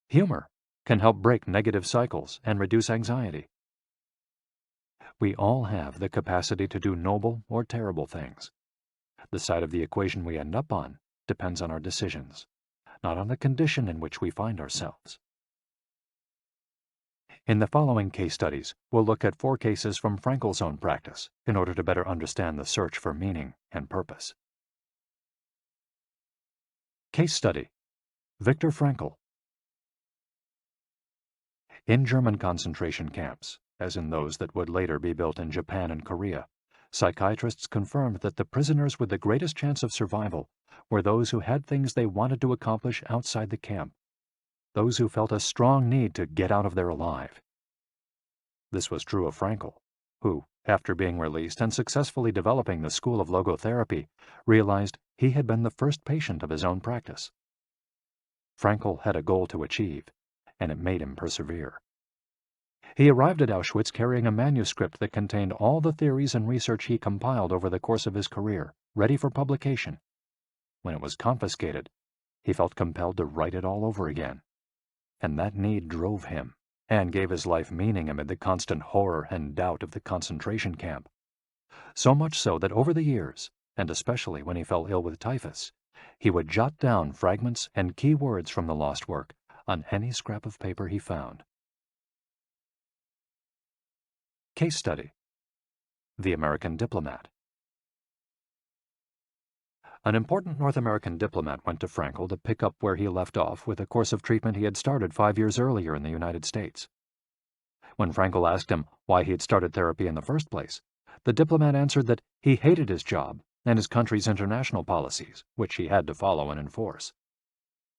Humor can help break negative cycles and reduce anxiety. We all have the capacity to do noble or terrible things. The side of the equation we end up on depends on our decisions, not on the condition in which we find ourselves. In the following case studies, we'll look at 4 cases from Frankel's own practice in order to better understand the search for meaning and purpose. Case study: Viktor Frankl. In German concentration camps, as in those that would later be built in Japan and Korea, psychiatrists confirmed that the prisoners with the greatest chance of survival were those who had things they wanted to accomplish outside the camp, those who felt a strong need to get out of there alive. This was true of Frankl, who, after being released and successfully developing the school of logotherapy, realized he had been the first patient of his own practice. Frankl had a goal to achieve, and it made him persevere. He arrived at Auschwitz carrying a manuscript that contained all the theories and research he compiled over the course of his career, ready for publication. When it was confiscated, he felt compelled to write it all over again. And that need drove him, and gave his life meaning amid the constant horror and doubt of the concentration camp. So much so that over the years, and especially when he fell ill with typhus, he would jot down fragments and key words from the lost work on any scrap of paper he found. Case study: The American Diplomat. An important North American diplomat went to Frankl to pick up where he left off with a course of treatment he had started 5 years earlier in the United States. When Frankl asked him why he had started therapy in the first place, the diplomat answered that he hated his job and his country's international policies, which he had to follow and enforce.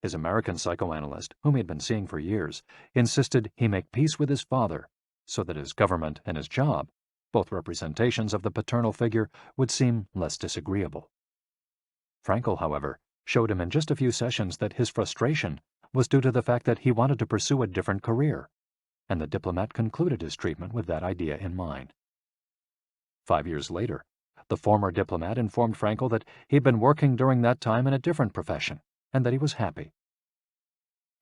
His American psychoanalyst, whom he had been seeing for years, insisted he make peace with his father so that his government and his job, both representations of the paternal figure, would seem less disagreeable. Frankl, however, showed him in just a few sessions that his frustration was due to the fact that he wanted to pursue a different career, and the diplomat concluded his treatment with that idea in mind. 5 years later, the former diplomat informed Frankl that he had been working during that time in a different profession, and that he was happy.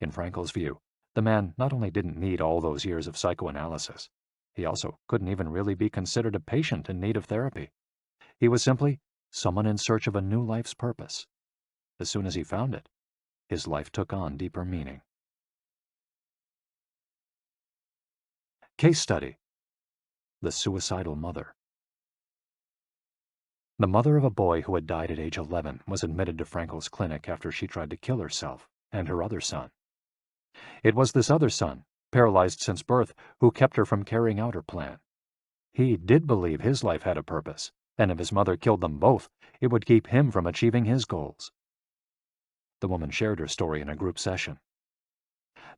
In Frankl's view, the man not only didn't need all those years of psychoanalysis, he also couldn't even really be considered a patient in need of therapy. He was simply someone in search of a new life's purpose. As soon as he found it, his life took on deeper meaning. Case study: The Suicidal Mother. The mother of a boy who had died at age 11 was admitted to Frankl's clinic after she tried to kill herself and her other son. It was this other son, paralyzed since birth, who kept her from carrying out her plan. He did believe his life had a purpose, and if his mother killed them both, it would keep him from achieving his goals. The woman shared her story in a group session.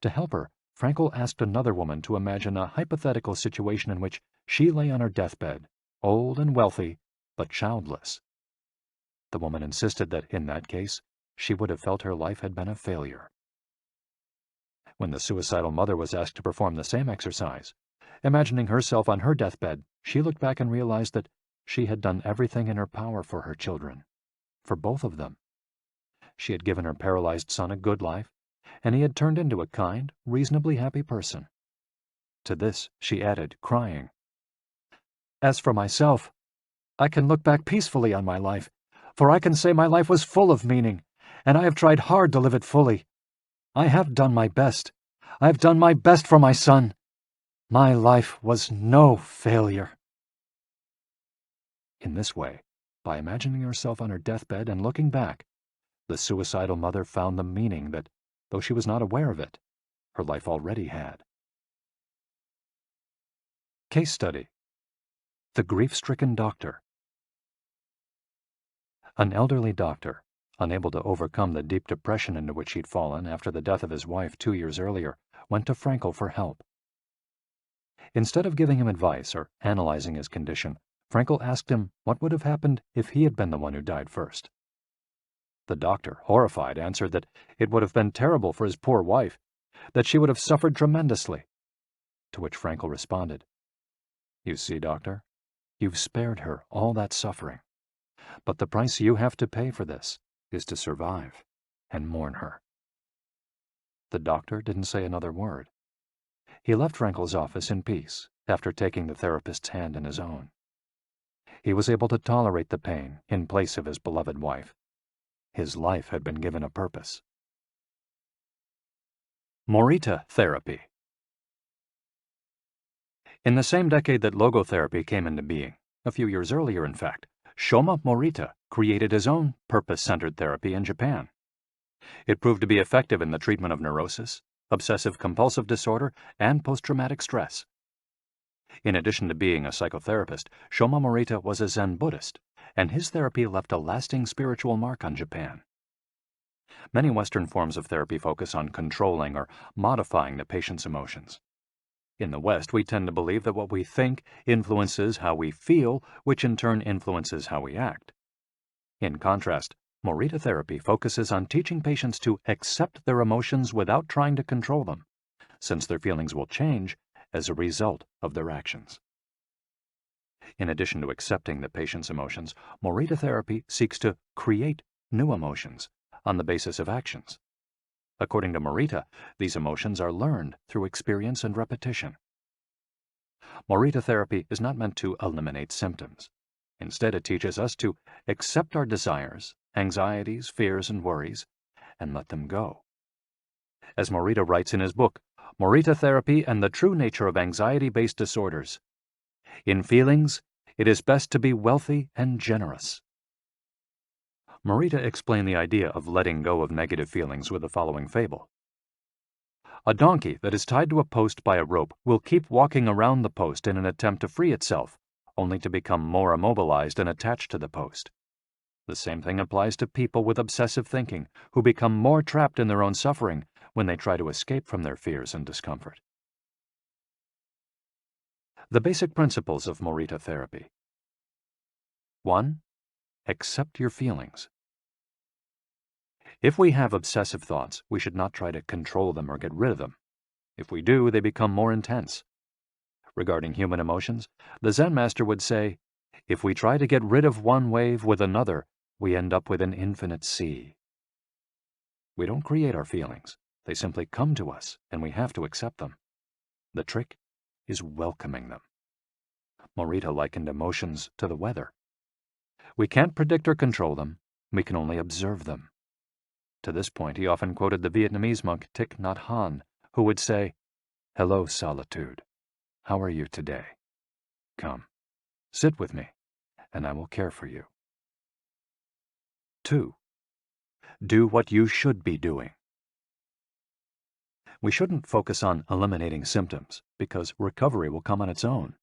To help her, Frankel asked another woman to imagine a hypothetical situation in which she lay on her deathbed, old and wealthy, but childless. The woman insisted that, in that case, she would have felt her life had been a failure. When the suicidal mother was asked to perform the same exercise, imagining herself on her deathbed, she looked back and realized that she had done everything in her power for her children, for both of them. She had given her paralyzed son a good life, and he had turned into a kind, reasonably happy person. To this she added, crying, "As for myself, I can look back peacefully on my life, for I can say my life was full of meaning, and I have tried hard to live it fully. I have done my best. I have done my best for my son. My life was no failure." In this way, by imagining herself on her deathbed and looking back, the suicidal mother found the meaning that, though she was not aware of it, her life already had. Case Study: The Grief-Stricken Doctor. An elderly doctor, unable to overcome the deep depression into which he'd fallen after the death of his wife 2 years earlier, went to Frankel for help. Instead of giving him advice or analyzing his condition, Frankel asked him what would have happened if he had been the one who died first. The doctor, horrified, answered that it would have been terrible for his poor wife, that she would have suffered tremendously. To which Frankel responded, "You see, doctor, you've spared her all that suffering, but the price you have to pay for this is to survive and mourn her." The doctor didn't say another word. He left Frankel's office in peace after taking the therapist's hand in his own. He was able to tolerate the pain in place of his beloved wife. His life had been given a purpose. Morita Therapy. In the same decade that logotherapy came into being, a few years earlier in fact, Shoma Morita created his own purpose-centered therapy in Japan. It proved to be effective in the treatment of neurosis, obsessive-compulsive disorder, and post-traumatic stress. In addition to being a psychotherapist, Shoma Morita was a Zen Buddhist, and his therapy left a lasting spiritual mark on Japan. Many Western forms of therapy focus on controlling or modifying the patient's emotions. In the West, we tend to believe that what we think influences how we feel, which in turn influences how we act. In contrast, Morita therapy focuses on teaching patients to accept their emotions without trying to control them, since their feelings will change as a result of their actions. In addition to accepting the patient's emotions, Morita therapy seeks to create new emotions on the basis of actions. According to Morita, these emotions are learned through experience and repetition. Morita therapy is not meant to eliminate symptoms. Instead, it teaches us to accept our desires, anxieties, fears, and worries, and let them go. As Morita writes in his book, Morita Therapy and the True Nature of Anxiety-Based Disorders, "In feelings, it is best to be wealthy and generous." Morita explained the idea of letting go of negative feelings with the following fable. A donkey that is tied to a post by a rope will keep walking around the post in an attempt to free itself, only to become more immobilized and attached to the post. The same thing applies to people with obsessive thinking, who become more trapped in their own suffering when they try to escape from their fears and discomfort. The basic principles of Morita therapy. 1. Accept your feelings. If we have obsessive thoughts, we should not try to control them or get rid of them. If we do, they become more intense. Regarding human emotions, the Zen master would say, if we try to get rid of one wave with another, we end up with an infinite sea. We don't create our feelings. They simply come to us, and we have to accept them. The trick is welcoming them. Morita likened emotions to the weather. We can't predict or control them. We can only observe them. To this point, he often quoted the Vietnamese monk Thich Nhat Hanh, who would say, "Hello, solitude. How are you today? Come, sit with me, and I will care for you." 2. Do what you should be doing. We shouldn't focus on eliminating symptoms, because recovery will come on its own.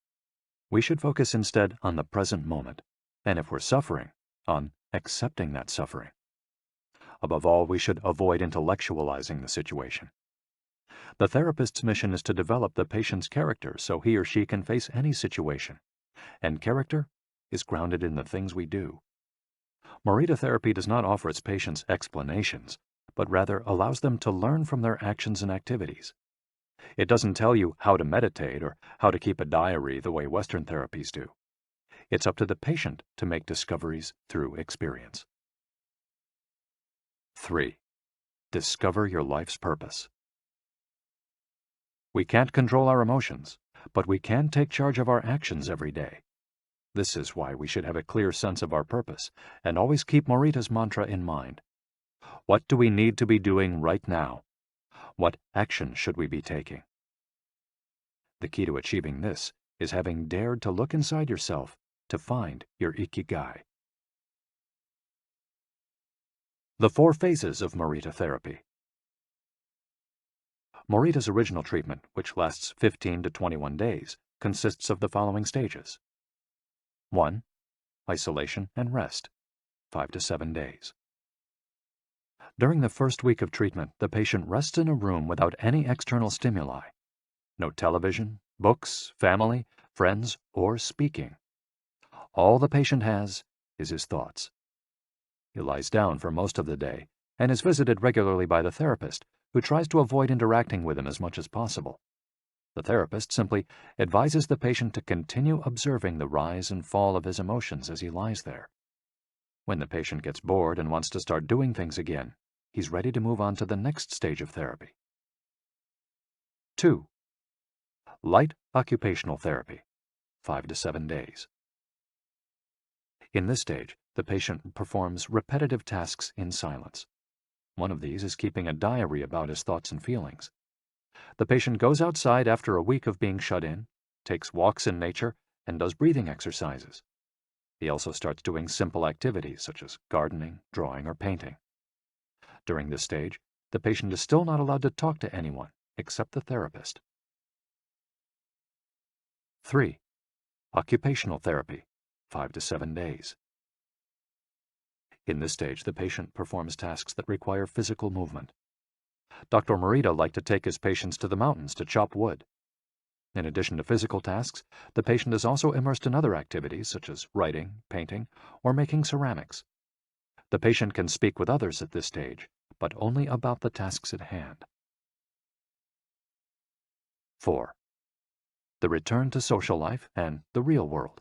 We should focus instead on the present moment, and if we're suffering, on accepting that suffering. Above all, we should avoid intellectualizing the situation. The therapist's mission is to develop the patient's character so he or she can face any situation, and character is grounded in the things we do. Morita therapy does not offer its patients explanations, but rather allows them to learn from their actions and activities. It doesn't tell you how to meditate or how to keep a diary the way Western therapies do. It's up to the patient to make discoveries through experience. 3. Discover your life's purpose. We can't control our emotions, but we can take charge of our actions every day. This is why we should have a clear sense of our purpose and always keep Morita's mantra in mind. What do we need to be doing right now? What action should we be taking? The key to achieving this is having dared to look inside yourself to find your Ikigai. The 4 phases of Morita therapy. Morita's original treatment, which lasts 15 to 21 days, consists of the following stages. 1. Isolation and rest, 5 to 7 days. During the first week of treatment, the patient rests in a room without any external stimuli. No television, books, family, friends, or speaking. All the patient has is his thoughts. He lies down for most of the day and is visited regularly by the therapist, who tries to avoid interacting with him as much as possible. The therapist simply advises the patient to continue observing the rise and fall of his emotions as he lies there. When the patient gets bored and wants to start doing things again, he's ready to move on to the next stage of therapy. 2. Light occupational therapy, 5 to 7 days. In this stage, the patient performs repetitive tasks in silence. One of these is keeping a diary about his thoughts and feelings. The patient goes outside after a week of being shut in, takes walks in nature, and does breathing exercises. He also starts doing simple activities such as gardening, drawing, or painting. During this stage, the patient is still not allowed to talk to anyone except the therapist. 3. Occupational therapy, 5 to 7 days. In this stage, the patient performs tasks that require physical movement. Dr. Morita liked to take his patients to the mountains to chop wood. In addition to physical tasks, the patient is also immersed in other activities such as writing, painting, or making ceramics. The patient can speak with others at this stage, but only about the tasks at hand. 4. The return to social life and the real world.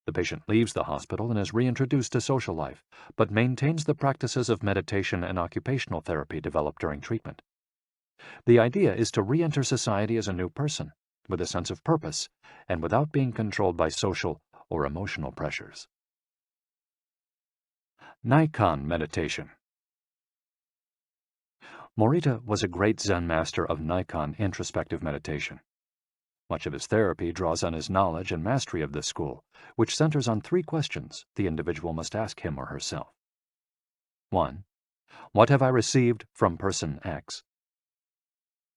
The patient leaves the hospital and is reintroduced to social life, but maintains the practices of meditation and occupational therapy developed during treatment. The idea is to re-enter society as a new person, with a sense of purpose, and without being controlled by social or emotional pressures. Nikon meditation. Morita was a great Zen master of Nikon introspective meditation. Much of his therapy draws on his knowledge and mastery of this school, which centers on 3 questions the individual must ask him or herself. 1. What have I received from person X?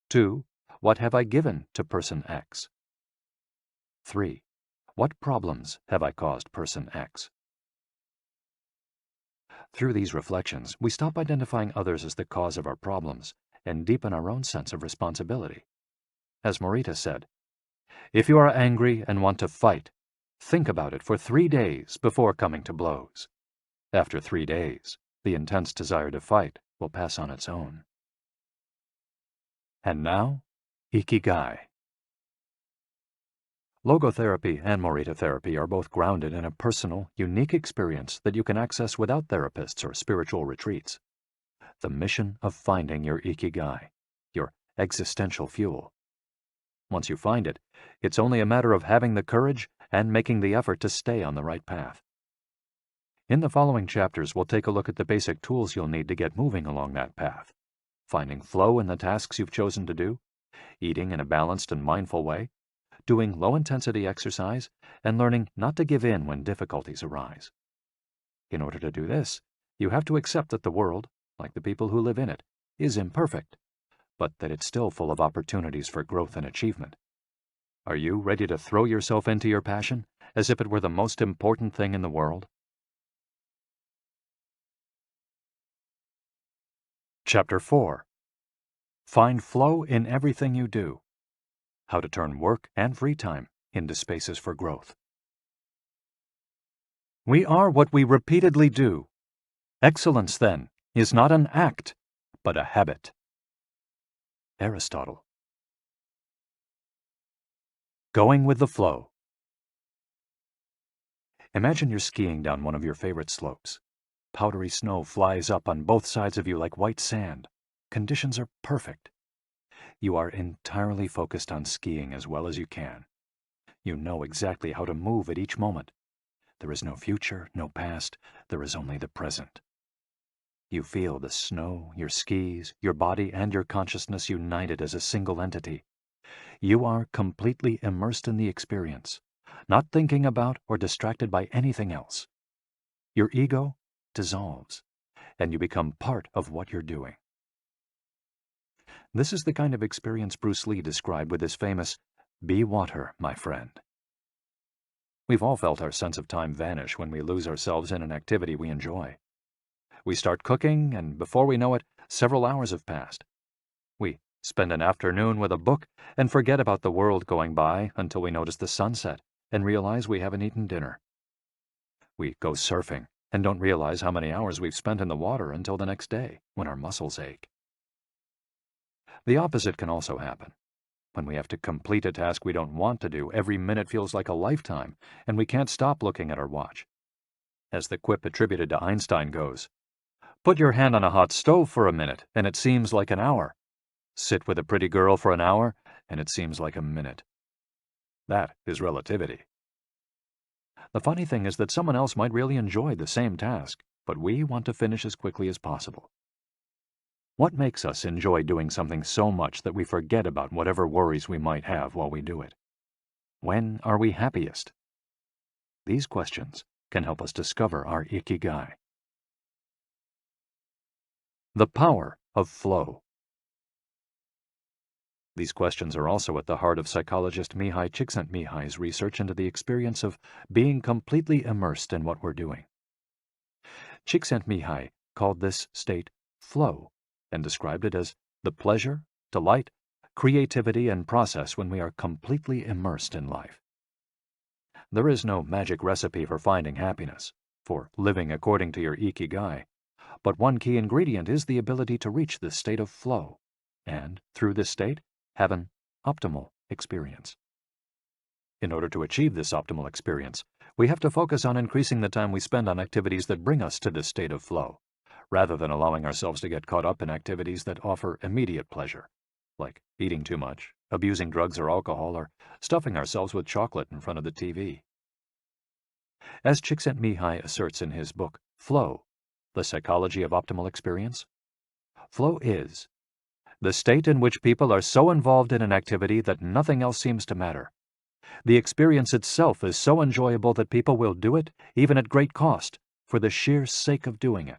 2. What have I given to person X? 3. What problems have I caused person X? Through these reflections, we stop identifying others as the cause of our problems and deepen our own sense of responsibility. As Morita said, if you are angry and want to fight, think about it for 3 days before coming to blows. After 3 days, the intense desire to fight will pass on its own. And now, Ikigai. Logotherapy and Morita therapy are both grounded in a personal, unique experience that you can access without therapists or spiritual retreats. The mission of finding your Ikigai, your existential fuel. Once you find it, it's only a matter of having the courage and making the effort to stay on the right path. In the following chapters, we'll take a look at the basic tools you'll need to get moving along that path. Finding flow in the tasks you've chosen to do, eating in a balanced and mindful way, doing low-intensity exercise, and learning not to give in when difficulties arise. In order to do this, you have to accept that the world, like the people who live in it, is imperfect. but that it's still full of opportunities for growth and achievement. Are you ready to throw yourself into your passion as if it were the most important thing in the world? Chapter 4. Find flow in everything you do. How to turn work and free time into spaces for growth. We are what we repeatedly do. Excellence, then, is not an act, but a habit. Aristotle. Going with the flow. Imagine you're skiing down one of your favorite slopes. Powdery snow flies up on both sides of you like white sand. Conditions are perfect. You are entirely focused on skiing as well as you can. You know exactly how to move at each moment. There is no future, no past, there is only the present. You feel the snow, your skis, your body, and your consciousness united as a single entity. You are completely immersed in the experience, not thinking about or distracted by anything else. Your ego dissolves, and you become part of what you're doing. This is the kind of experience Bruce Lee described with his famous, "Be water, my friend." We've all felt our sense of time vanish when we lose ourselves in an activity we enjoy. We start cooking, and before we know it, several hours have passed. We spend an afternoon with a book and forget about the world going by until we notice the sunset and realize we haven't eaten dinner. We go surfing and don't realize how many hours we've spent in the water until the next day when our muscles ache. The opposite can also happen. When we have to complete a task we don't want to do, every minute feels like a lifetime, and we can't stop looking at our watch. As the quip attributed to Einstein goes, "Put your hand on a hot stove for a minute, and it seems like an hour. Sit with a pretty girl for an hour, and it seems like a minute." That is relativity. The funny thing is that someone else might really enjoy the same task, but we want to finish as quickly as possible. What makes us enjoy doing something so much that we forget about whatever worries we might have while we do it? When are we happiest? These questions can help us discover our Ikigai. The power of flow. These questions are also at the heart of psychologist Mihai Csikszentmihalyi's research into the experience of being completely immersed in what we're doing. Csikszentmihalyi called this state flow and described it as the pleasure, delight, creativity, and process when we are completely immersed in life. There is no magic recipe for finding happiness, for living according to your Ikigai, but one key ingredient is the ability to reach this state of flow, and, through this state, have an optimal experience. In order to achieve this optimal experience, we have to focus on increasing the time we spend on activities that bring us to this state of flow, rather than allowing ourselves to get caught up in activities that offer immediate pleasure, like eating too much, abusing drugs or alcohol, or stuffing ourselves with chocolate in front of the TV. As Csikszentmihalyi asserts in his book, Flow, The Psychology of Optimal Experience, flow is the state in which people are so involved in an activity that nothing else seems to matter. The experience itself is so enjoyable that people will do it, even at great cost, for the sheer sake of doing it.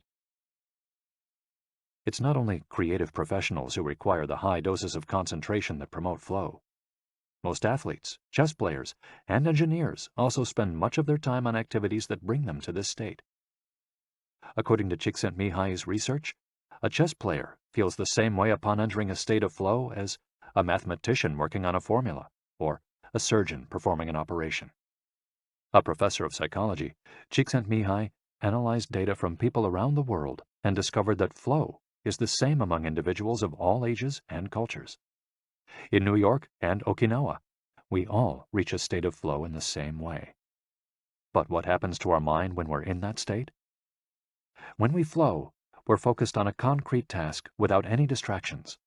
It's not only creative professionals who require the high doses of concentration that promote flow. Most athletes, chess players, and engineers also spend much of their time on activities that bring them to this state. According to Csikszentmihalyi's research, a chess player feels the same way upon entering a state of flow as a mathematician working on a formula, or a surgeon performing an operation. A professor of psychology, Csikszentmihalyi analyzed data from people around the world and discovered that flow is the same among individuals of all ages and cultures. In New York and Okinawa, we all reach a state of flow in the same way. But what happens to our mind when we're in that state? When we flow, we're focused on a concrete task without any distractions.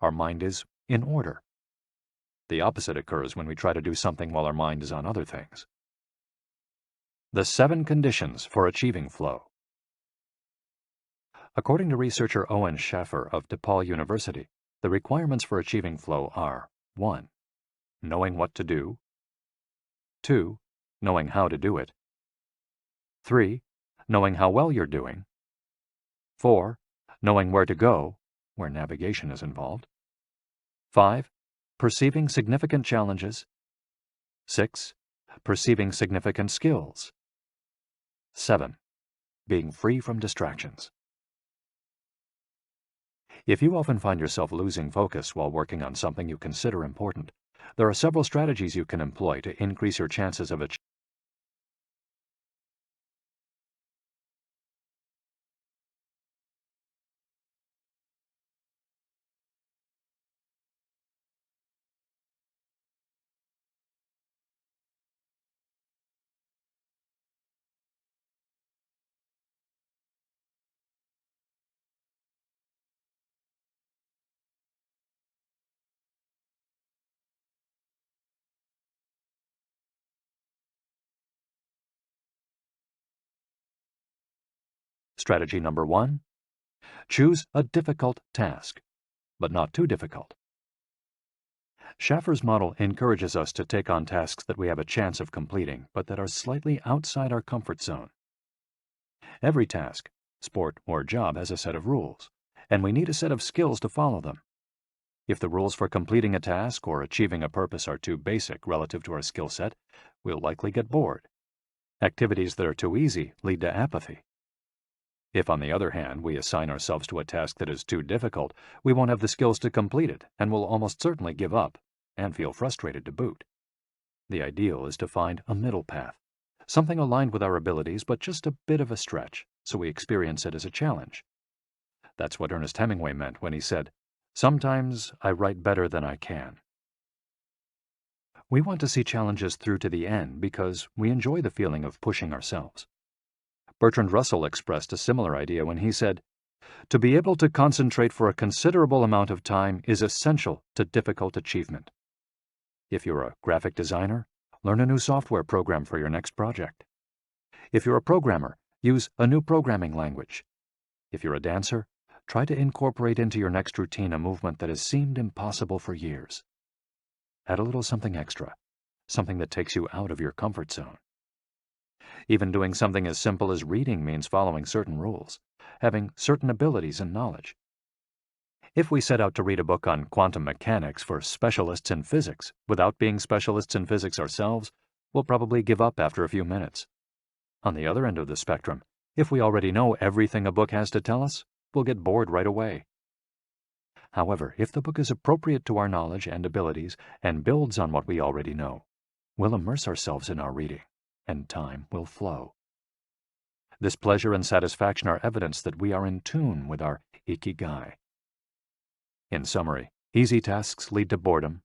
Our mind is in order. The opposite occurs when we try to do something while our mind is on other things. The 7 conditions for achieving flow. According to researcher Owen Schaffer of DePaul University, the requirements for achieving flow are 1. Knowing what to do. 2. Knowing how to do it. 3. Knowing how well you're doing. 4. Knowing where to go, where navigation is involved. 5. Perceiving significant challenges. 6. Perceiving significant skills. 7. Being free from distractions. If you often find yourself losing focus while working on something you consider important, there are several strategies you can employ to increase your chances of achieving. Strategy number 1. Choose a difficult task, but not too difficult. Schaffer's model encourages us to take on tasks that we have a chance of completing, but that are slightly outside our comfort zone. Every task, sport or job, has a set of rules, and we need a set of skills to follow them. If the rules for completing a task or achieving a purpose are too basic relative to our skill set, we'll likely get bored. Activities that are too easy lead to apathy. If, on the other hand, we assign ourselves to a task that is too difficult, we won't have the skills to complete it and will almost certainly give up and feel frustrated to boot. The ideal is to find a middle path, something aligned with our abilities but just a bit of a stretch, so we experience it as a challenge. That's what Ernest Hemingway meant when he said, "Sometimes I write better than I can." We want to see challenges through to the end because we enjoy the feeling of pushing ourselves. Bertrand Russell expressed a similar idea when he said, "To be able to concentrate for a considerable amount of time is essential to difficult achievement." If you're a graphic designer, learn a new software program for your next project. If you're a programmer, use a new programming language. If you're a dancer, try to incorporate into your next routine a movement that has seemed impossible for years. Add a little something extra, something that takes you out of your comfort zone. Even doing something as simple as reading means following certain rules, having certain abilities and knowledge. If we set out to read a book on quantum mechanics for specialists in physics without being specialists in physics ourselves, we'll probably give up after a few minutes. On the other end of the spectrum, if we already know everything a book has to tell us, we'll get bored right away. However, if the book is appropriate to our knowledge and abilities and builds on what we already know, we'll immerse ourselves in our reading, and time will flow. This pleasure and satisfaction are evidence that we are in tune with our Ikigai. In summary, easy tasks lead to boredom,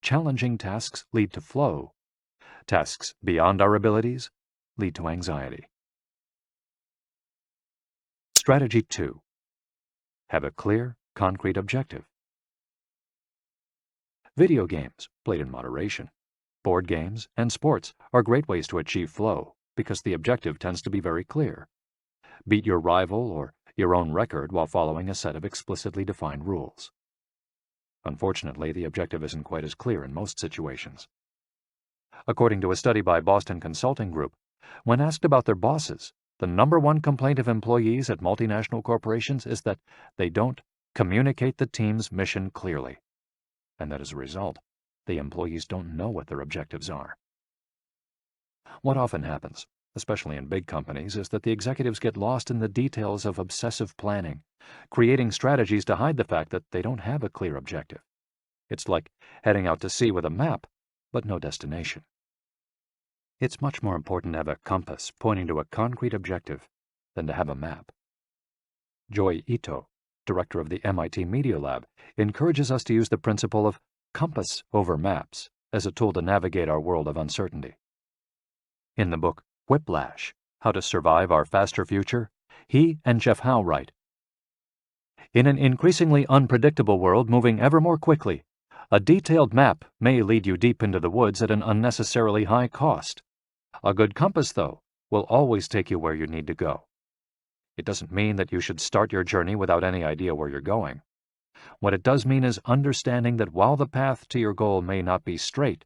challenging tasks lead to flow, tasks beyond our abilities lead to anxiety. Strategy 2. Have a clear, concrete objective. Video games, played in moderation, board games, and sports are great ways to achieve flow because the objective tends to be very clear. Beat your rival or your own record while following a set of explicitly defined rules. Unfortunately, the objective isn't quite as clear in most situations. According to a study by Boston Consulting Group, when asked about their bosses, the #1 complaint of employees at multinational corporations is that they don't communicate the team's mission clearly, and that as a result, the employees don't know what their objectives are. What often happens, especially in big companies, is that the executives get lost in the details of obsessive planning, creating strategies to hide the fact that they don't have a clear objective. It's like heading out to sea with a map, but no destination. It's much more important to have a compass pointing to a concrete objective than to have a map. Joy Ito, director of the MIT Media Lab, encourages us to use the principle of compass over maps as a tool to navigate our world of uncertainty. In the book Whiplash, How to Survive Our Faster Future, he and Jeff Howe write, "In an increasingly unpredictable world moving ever more quickly, a detailed map may lead you deep into the woods at an unnecessarily high cost. A good compass, though, will always take you where you need to go. It doesn't mean that you should start your journey without any idea where you're going. What it does mean is understanding that while the path to your goal may not be straight,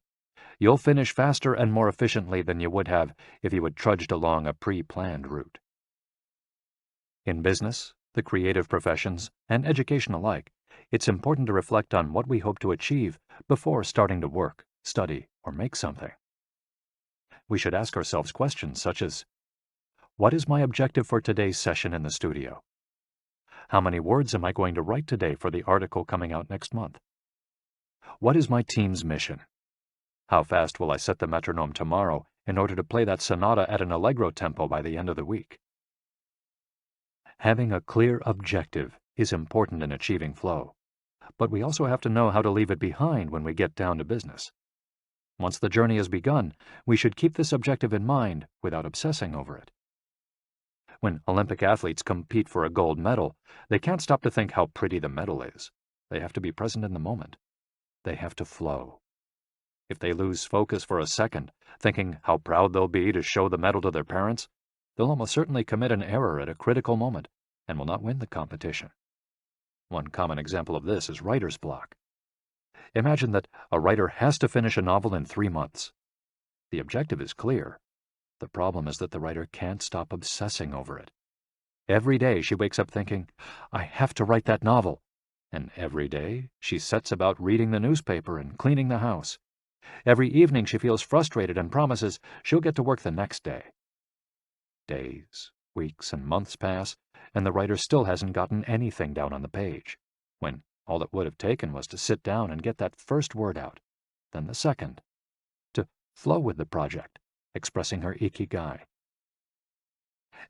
you'll finish faster and more efficiently than you would have if you had trudged along a pre-planned route." In business, the creative professions, and education alike, it's important to reflect on what we hope to achieve before starting to work, study, or make something. We should ask ourselves questions such as, what is my objective for today's session in the studio? How many words am I going to write today for the article coming out next month? What is my team's mission? How fast will I set the metronome tomorrow in order to play that sonata at an allegro tempo by the end of the week? Having a clear objective is important in achieving flow, but we also have to know how to leave it behind when we get down to business. Once the journey has begun, we should keep this objective in mind without obsessing over it. When Olympic athletes compete for a gold medal, they can't stop to think how pretty the medal is. They have to be present in the moment. They have to flow. If they lose focus for a second, thinking how proud they'll be to show the medal to their parents, they'll almost certainly commit an error at a critical moment and will not win the competition. One common example of this is writer's block. Imagine that a writer has to finish a novel in 3 months. The objective is clear. The problem is that the writer can't stop obsessing over it. Every day she wakes up thinking, I have to write that novel. And every day she sets about reading the newspaper and cleaning the house. Every evening she feels frustrated and promises she'll get to work the next day. Days, weeks, and months pass, and the writer still hasn't gotten anything down on the page, when all it would have taken was to sit down and get that first word out, then the second, to flow with the project, expressing her Ikigai.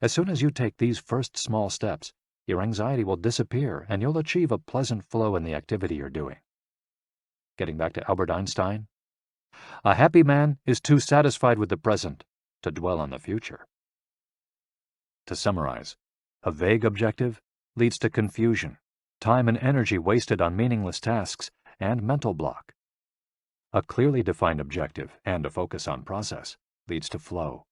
As soon as you take these first small steps, your anxiety will disappear and you'll achieve a pleasant flow in the activity you're doing. Getting back to Albert Einstein, a happy man is too satisfied with the present to dwell on the future. To summarize, a vague objective leads to confusion, time and energy wasted on meaningless tasks, and mental block. A clearly defined objective and a focus on process leads to flow.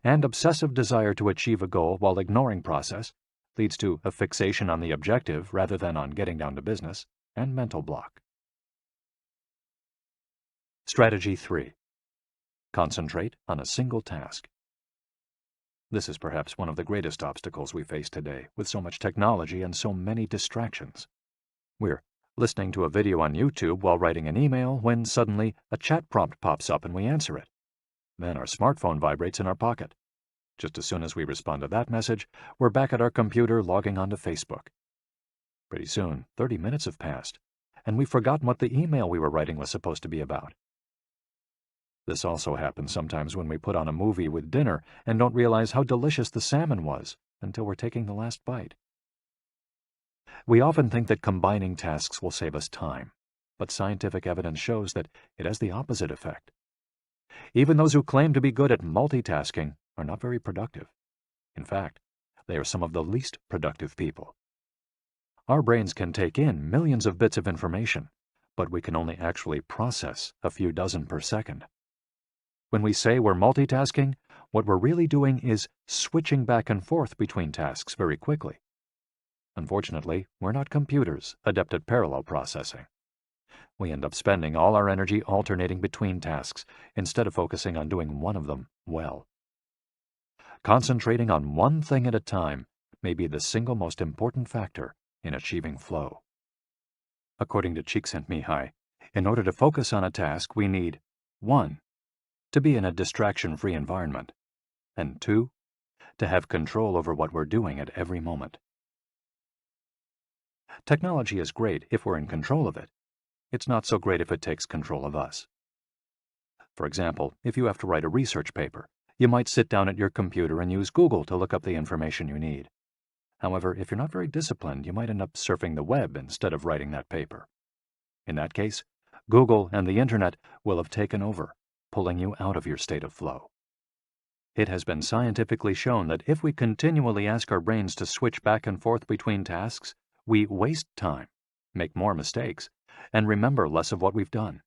And obsessive desire to achieve a goal while ignoring process leads to a fixation on the objective rather than on getting down to business, and mental block. Strategy 3. Concentrate on a single task. This is perhaps one of the greatest obstacles we face today, with so much technology and so many distractions. We're listening to a video on YouTube while writing an email when suddenly a chat prompt pops up and we answer it. Then our smartphone vibrates in our pocket. Just as soon as we respond to that message, we're back at our computer logging onto Facebook. Pretty soon, 30 minutes have passed, and we've forgotten what the email we were writing was supposed to be about. This also happens sometimes when we put on a movie with dinner and don't realize how delicious the salmon was until we're taking the last bite. We often think that combining tasks will save us time, but scientific evidence shows that it has the opposite effect. Even those who claim to be good at multitasking are not very productive. In fact, they are some of the least productive people. Our brains can take in millions of bits of information, but we can only actually process a few dozen per second. When we say we're multitasking, what we're really doing is switching back and forth between tasks very quickly. Unfortunately, we're not computers adept at parallel processing. We end up spending all our energy alternating between tasks instead of focusing on doing one of them well. Concentrating on one thing at a time may be the single most important factor in achieving flow. According to Csikszentmihalyi, in order to focus on a task, we need 1. To be in a distraction-free environment, and 2. To have control over what we're doing at every moment. Technology is great if we're in control of it. It's not so great if it takes control of us. For example, if you have to write a research paper, you might sit down at your computer and use Google to look up the information you need. However, if you're not very disciplined, you might end up surfing the web instead of writing that paper. In that case, Google and the Internet will have taken over, pulling you out of your state of flow. It has been scientifically shown that if we continually ask our brains to switch back and forth between tasks, we waste time, make more mistakes, and remember less of what we've done.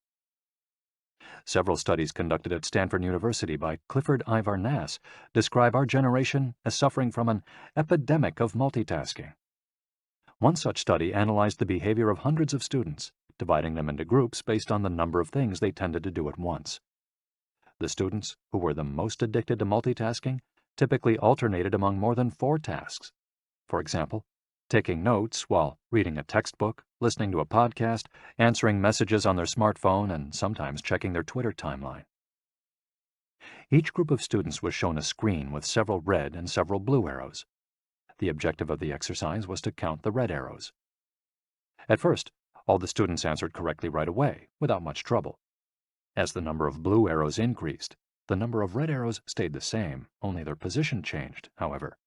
Several studies conducted at Stanford University by Clifford Ivar Nass describe our generation as suffering from an epidemic of multitasking. One such study analyzed the behavior of hundreds of students, dividing them into groups based on the number of things they tended to do at once. The students who were the most addicted to multitasking typically alternated among more than 4 tasks. For example, taking notes while reading a textbook listening to a podcast, answering messages on their smartphone, and sometimes checking their Twitter timeline. Each group of students was shown a screen with several red and several blue arrows. The objective of the exercise was to count the red arrows. At first, all the students answered correctly right away, without much trouble. As the number of blue arrows increased, the number of red arrows stayed the same, only their position changed, however.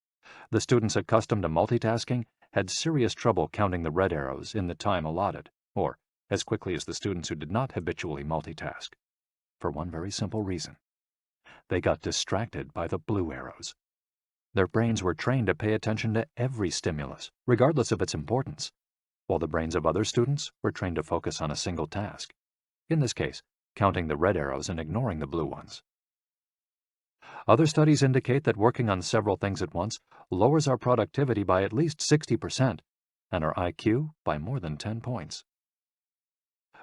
The students accustomed to multitasking had serious trouble counting the red arrows in the time allotted, or as quickly as the students who did not habitually multitask, for one very simple reason. They got distracted by the blue arrows. Their brains were trained to pay attention to every stimulus, regardless of its importance, while the brains of other students were trained to focus on a single task, in this case, counting the red arrows and ignoring the blue ones. Other studies indicate that working on several things at once lowers our productivity by at least 60% and our IQ by more than 10 points.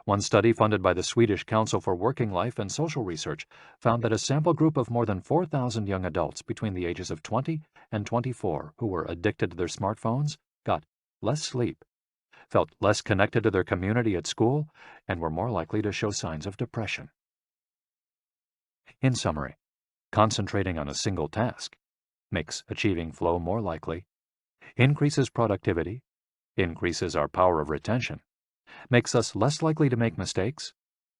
One study funded by the Swedish Council for Working Life and Social Research found that a sample group of more than 4,000 young adults between the ages of 20 and 24 who were addicted to their smartphones got less sleep, felt less connected to their community at school, and were more likely to show signs of depression. In summary, concentrating on a single task makes achieving flow more likely, increases productivity, increases our power of retention, makes us less likely to make mistakes,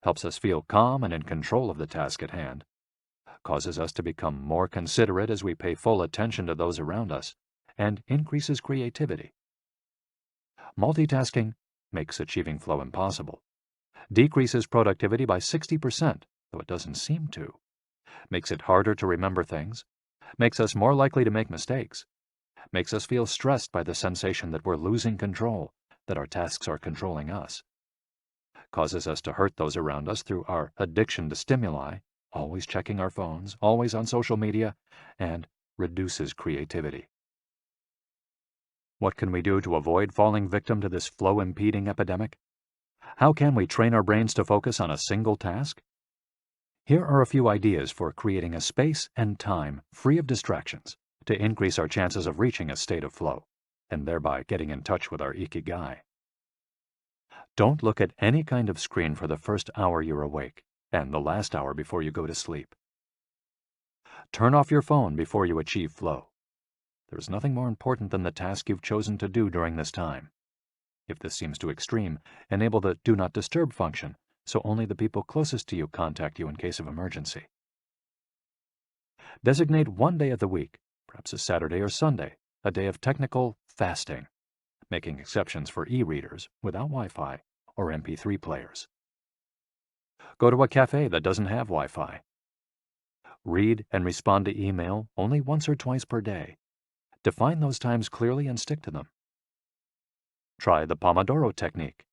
helps us feel calm and in control of the task at hand, causes us to become more considerate as we pay full attention to those around us, and increases creativity. Multitasking makes achieving flow impossible, decreases productivity by 60%, though it doesn't seem to, makes it harder to remember things, makes us more likely to make mistakes, makes us feel stressed by the sensation that we're losing control, that our tasks are controlling us, causes us to hurt those around us through our addiction to stimuli, always checking our phones, always on social media, and reduces creativity. What can we do to avoid falling victim to this flow-impeding epidemic? How can we train our brains to focus on a single task? Here are a few ideas for creating a space and time free of distractions to increase our chances of reaching a state of flow, and thereby getting in touch with our Ikigai. Don't look at any kind of screen for the first hour you're awake, and the last hour before you go to sleep. Turn off your phone before you achieve flow. There is nothing more important than the task you've chosen to do during this time. If this seems too extreme, enable the Do Not Disturb function, so only the people closest to you contact you in case of emergency. Designate one day of the week, perhaps a Saturday or Sunday, a day of technical fasting, making exceptions for e-readers without Wi-Fi or MP3 players. Go to a cafe that doesn't have Wi-Fi. Read and respond to email only once or twice per day. Define those times clearly and stick to them. Try the Pomodoro technique.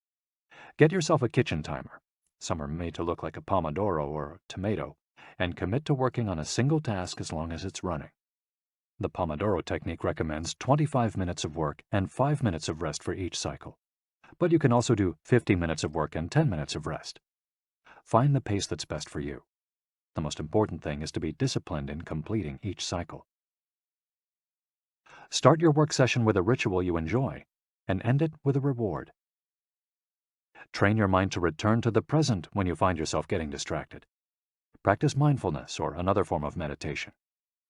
Get yourself a kitchen timer. Some are made to look like a pomodoro or a tomato, and commit to working on a single task as long as it's running. The Pomodoro technique recommends 25 minutes of work and 5 minutes of rest for each cycle, but you can also do 50 minutes of work and 10 minutes of rest. Find the pace that's best for you. The most important thing is to be disciplined in completing each cycle. Start your work session with a ritual you enjoy, and end it with a reward. Train your mind to return to the present when you find yourself getting distracted. Practice mindfulness or another form of meditation.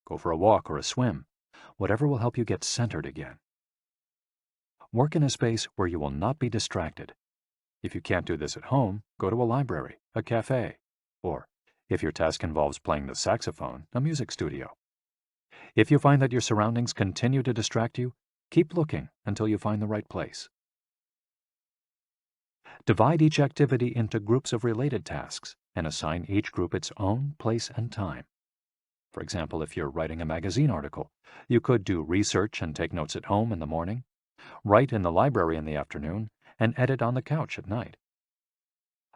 Go for a walk or a swim, whatever will help you get centered again. Work in a space where you will not be distracted. If you can't do this at home, go to a library, a cafe, or, if your task involves playing the saxophone, a music studio. If you find that your surroundings continue to distract you, keep looking until you find the right place. Divide each activity into groups of related tasks and assign each group its own place and time. For example, if you're writing a magazine article, you could do research and take notes at home in the morning, write in the library in the afternoon, and edit on the couch at night.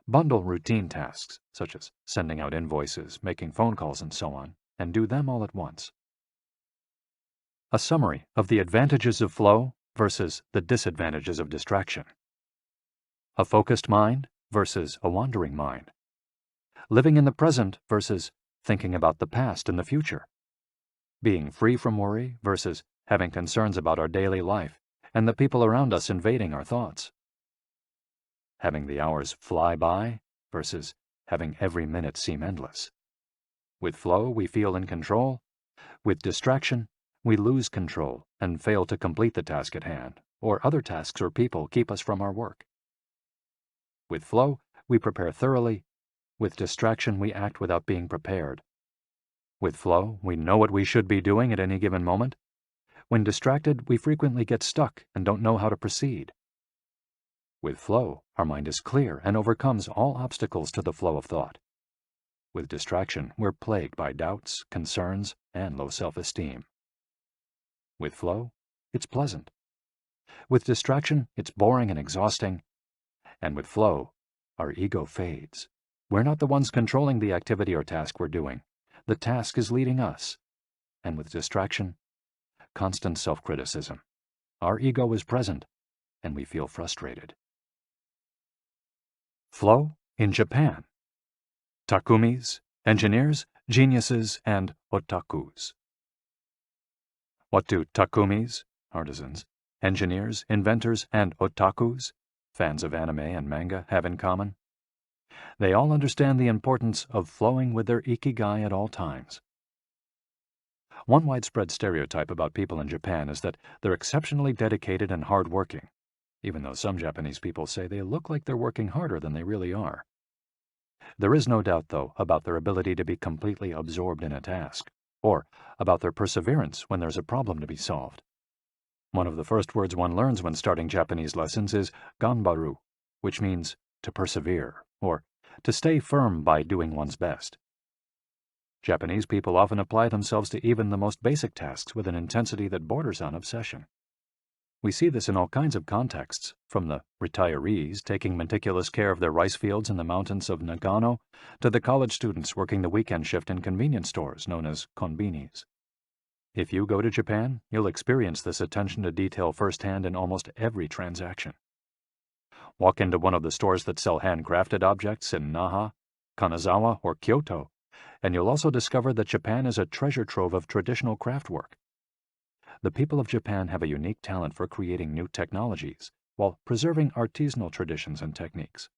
Bundle routine tasks, such as sending out invoices, making phone calls, and so on, and do them all at once. A summary of the advantages of flow versus the disadvantages of distraction. A focused mind versus a wandering mind. Living in the present versus thinking about the past and the future. Being free from worry versus having concerns about our daily life and the people around us invading our thoughts. having the hours fly by versus having every minute seem endless. With flow, we feel in control. With distraction, we lose control and fail to complete the task at hand, or other tasks or people keep us from our work. With flow, we prepare thoroughly. With distraction, we act without being prepared. With flow, we know what we should be doing at any given moment. When distracted, we frequently get stuck and don't know how to proceed. With flow, our mind is clear and overcomes all obstacles to the flow of thought. With distraction, we're plagued by doubts, concerns, and low self-esteem. With flow, it's pleasant. With distraction, it's boring and exhausting. And with flow, our ego fades. We're not the ones controlling the activity or task we're doing. The task is leading us. And with distraction, constant self-criticism. Our ego is present, and we feel frustrated. Flow in Japan. Takumis, engineers, geniuses, and otakus. What do takumis, artisans, engineers, inventors, and otakus, fans of anime and manga, have in common? They all understand the importance of flowing with their ikigai at all times. One widespread stereotype about people in Japan is that they're exceptionally dedicated and hard-working, even though some Japanese people say they look like they're working harder than they really are. There is no doubt, though, about their ability to be completely absorbed in a task, or about their perseverance when there's a problem to be solved. One of the first words one learns when starting Japanese lessons is ganbaru, which means to persevere, or to stay firm by doing one's best. Japanese people often apply themselves to even the most basic tasks with an intensity that borders on obsession. We see this in all kinds of contexts, from the retirees taking meticulous care of their rice fields in the mountains of Nagano to the college students working the weekend shift in convenience stores known as konbinis. If you go to Japan, you'll experience this attention to detail firsthand in almost every transaction. Walk into one of the stores that sell handcrafted objects in Naha, Kanazawa, or Kyoto, and you'll also discover that Japan is a treasure trove of traditional craft work. The people of Japan have a unique talent for creating new technologies while preserving artisanal traditions and techniques.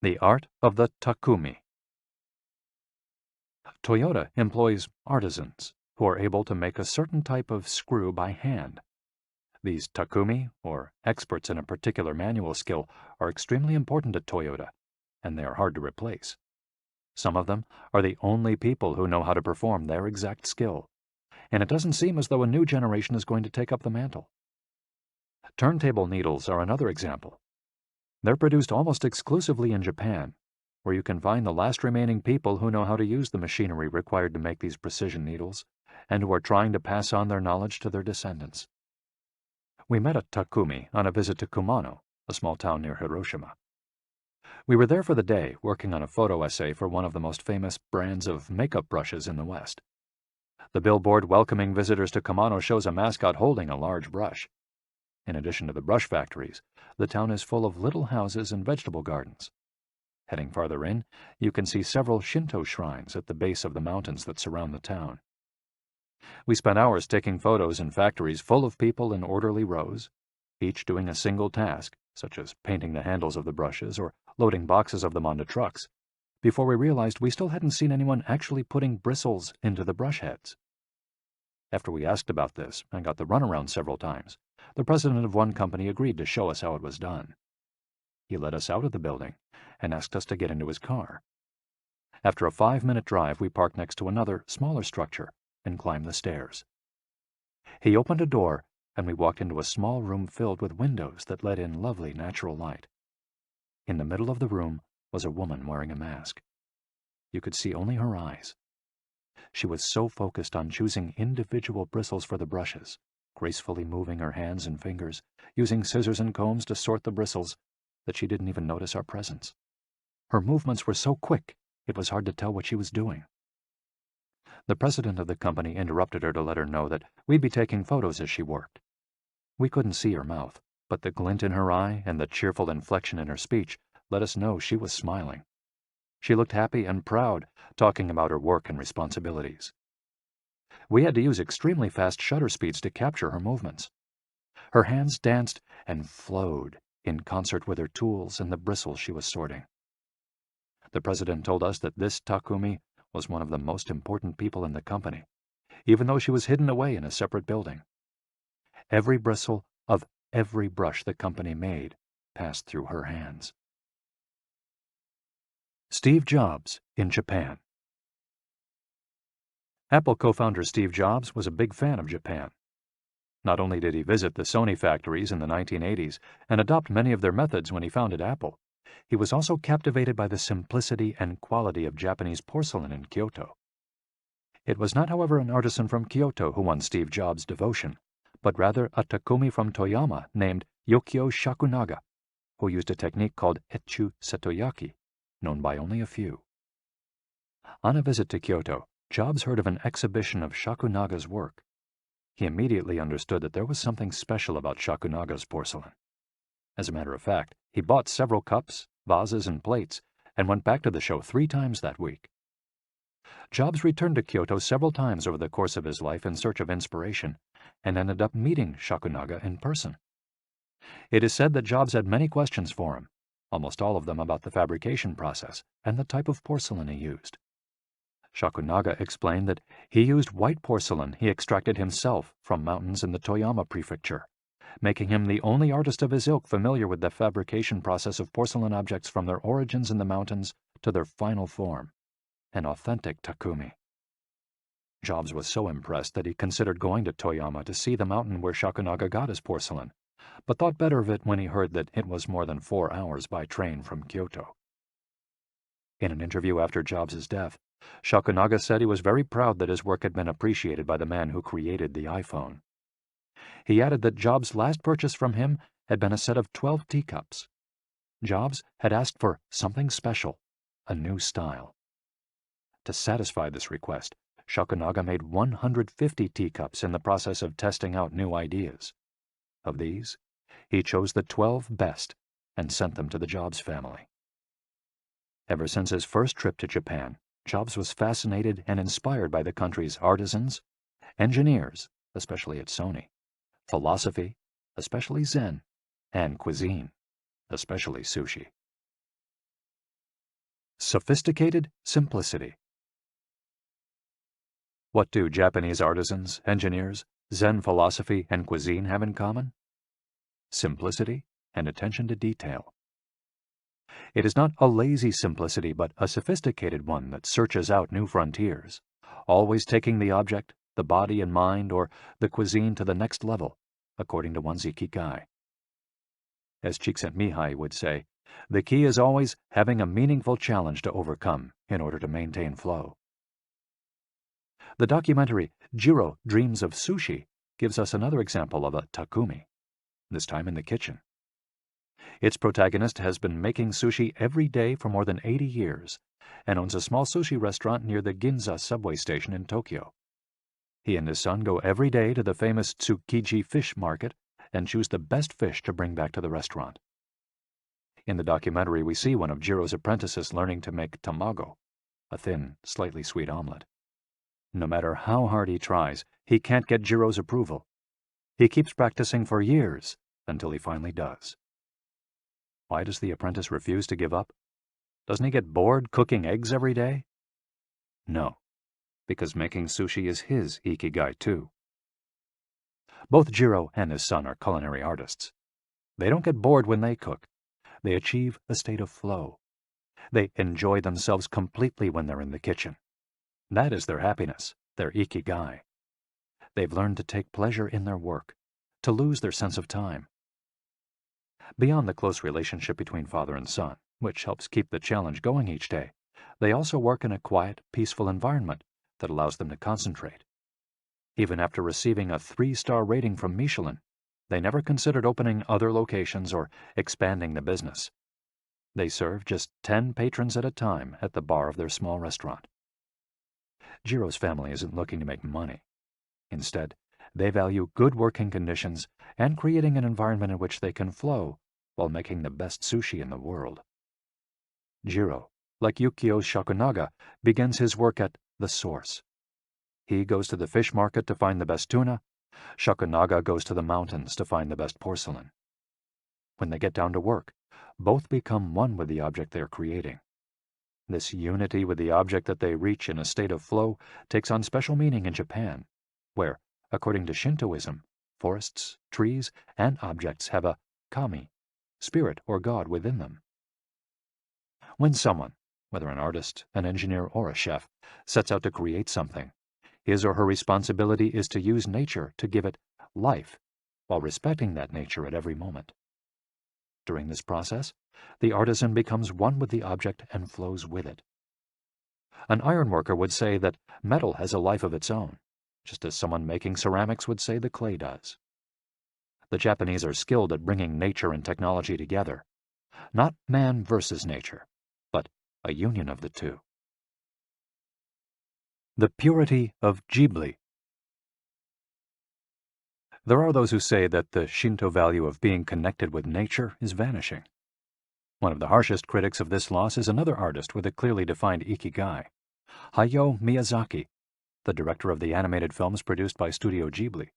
The art of the takumi. Toyota employs artisans who are able to make a certain type of screw by hand. These takumi, or experts in a particular manual skill, are extremely important at Toyota, and they are hard to replace. Some of them are the only people who know how to perform their exact skill, and it doesn't seem as though a new generation is going to take up the mantle. Turntable needles are another example. They're produced almost exclusively in Japan, where you can find the last remaining people who know how to use the machinery required to make these precision needles, and who are trying to pass on their knowledge to their descendants. We met a takumi on a visit to Kumano, a small town near Hiroshima. We were there for the day, working on a photo essay for one of the most famous brands of makeup brushes in the West. The billboard welcoming visitors to Kumano shows a mascot holding a large brush. In addition to the brush factories, the town is full of little houses and vegetable gardens. Heading farther in, you can see several Shinto shrines at the base of the mountains that surround the town. We spent hours taking photos in factories full of people in orderly rows, each doing a single task, such as painting the handles of the brushes or loading boxes of them onto trucks, before we realized we still hadn't seen anyone actually putting bristles into the brush heads. After we asked about this and got the runaround several times, the president of one company agreed to show us how it was done. He led us out of the building and asked us to get into his car. After a 5-minute drive, we parked next to another, smaller structure and climbed the stairs. He opened a door, and we walked into a small room filled with windows that let in lovely natural light. In the middle of the room was a woman wearing a mask. You could see only her eyes. She was so focused on choosing individual bristles for the brushes, gracefully moving her hands and fingers, using scissors and combs to sort the bristles, that she didn't even notice our presence. Her movements were so quick, it was hard to tell what she was doing. The president of the company interrupted her to let her know that we'd be taking photos as she worked. We couldn't see her mouth, but the glint in her eye and the cheerful inflection in her speech let us know she was smiling. She looked happy and proud, talking about her work and responsibilities. We had to use extremely fast shutter speeds to capture her movements. Her hands danced and flowed in concert with her tools and the bristles she was sorting. The president told us that this Takumi was one of the most important people in the company, even though she was hidden away in a separate building. Every bristle of every brush the company made passed through her hands. Steve Jobs in Japan. Apple co-founder Steve Jobs was a big fan of Japan. Not only did he visit the Sony factories in the 1980s and adopt many of their methods when he founded Apple, he was also captivated by the simplicity and quality of Japanese porcelain in Kyoto. It was not, however, an artisan from Kyoto who won Steve Jobs' devotion, but rather a Takumi from Toyama named Yokio Shakunaga, who used a technique called Echu Setoyaki, known by only a few. On a visit to Kyoto, Jobs heard of an exhibition of Shakunaga's work. He immediately understood that there was something special about Shakunaga's porcelain. As a matter of fact, he bought several cups, vases, and plates, and went back to the show 3 times that week. Jobs returned to Kyoto several times over the course of his life in search of inspiration, and ended up meeting Shakunaga in person. It is said that Jobs had many questions for him, almost all of them about the fabrication process and the type of porcelain he used. Shakunaga explained that he used white porcelain he extracted himself from mountains in the Toyama prefecture, making him the only artist of his ilk familiar with the fabrication process of porcelain objects from their origins in the mountains to their final form, an authentic Takumi. Jobs was so impressed that he considered going to Toyama to see the mountain where Shakunaga got his porcelain, but thought better of it when he heard that it was more than 4 hours by train from Kyoto. In an interview after Jobs' death, Shakunaga said he was very proud that his work had been appreciated by the man who created the iPhone. He added that Jobs' last purchase from him had been a set of 12 teacups. Jobs had asked for something special, a new style. To satisfy this request, Shakunaga made 150 teacups in the process of testing out new ideas. Of these, he chose the 12 best and sent them to the Jobs family. Ever since his first trip to Japan, Jobs was fascinated and inspired by the country's artisans, engineers, especially at Sony, philosophy, especially Zen, and cuisine, especially sushi. Sophisticated simplicity. What do Japanese artisans, engineers, Zen philosophy, and cuisine have in common? Simplicity and attention to detail. It is not a lazy simplicity, but a sophisticated one that searches out new frontiers, always taking the object, the body and mind, or the cuisine to the next level, according to one's Ikigai. As Csikszentmihalyi would say, the key is always having a meaningful challenge to overcome in order to maintain flow. The documentary Jiro Dreams of Sushi gives us another example of a Takumi, this time in the kitchen. Its protagonist has been making sushi every day for more than 80 years and owns a small sushi restaurant near the Ginza subway station in Tokyo. He and his son go every day to the famous Tsukiji fish market and choose the best fish to bring back to the restaurant. In the documentary, we see one of Jiro's apprentices learning to make tamago, a thin, slightly sweet omelet. No matter how hard he tries, he can't get Jiro's approval. He keeps practicing for years until he finally does. Why does the apprentice refuse to give up? Doesn't he get bored cooking eggs every day? No, because making sushi is his Ikigai too. Both Jiro and his son are culinary artists. They don't get bored when they cook. They achieve a state of flow. They enjoy themselves completely when they're in the kitchen. That is their happiness, their Ikigai. They've learned to take pleasure in their work, to lose their sense of time. Beyond the close relationship between father and son, which helps keep the challenge going each day, they also work in a quiet, peaceful environment that allows them to concentrate. Even after receiving a 3-star rating from Michelin, they never considered opening other locations or expanding the business. They serve just 10 patrons at a time at the bar of their small restaurant. Jiro's family isn't looking to make money. Instead, they value good working conditions and creating an environment in which they can flow while making the best sushi in the world. Jiro, like Yukio Shakunaga, begins his work at the source. He goes to the fish market to find the best tuna. Shakunaga goes to the mountains to find the best porcelain. When they get down to work, both become one with the object they are creating. This unity with the object that they reach in a state of flow takes on special meaning in Japan, where, according to Shintoism, forests, trees, and objects have a kami, spirit or god within them. When someone, whether an artist, an engineer, or a chef, sets out to create something, his or her responsibility is to use nature to give it life, while respecting that nature at every moment. During this process, the artisan becomes one with the object and flows with it. An ironworker would say that metal has a life of its own, just as someone making ceramics would say the clay does. The Japanese are skilled at bringing nature and technology together, not man versus nature, but a union of the two. The purity of Ghibli. There are those who say that the Shinto value of being connected with nature is vanishing. One of the harshest critics of this loss is another artist with a clearly defined ikigai, Hayao Miyazaki, the director of the animated films produced by Studio Ghibli.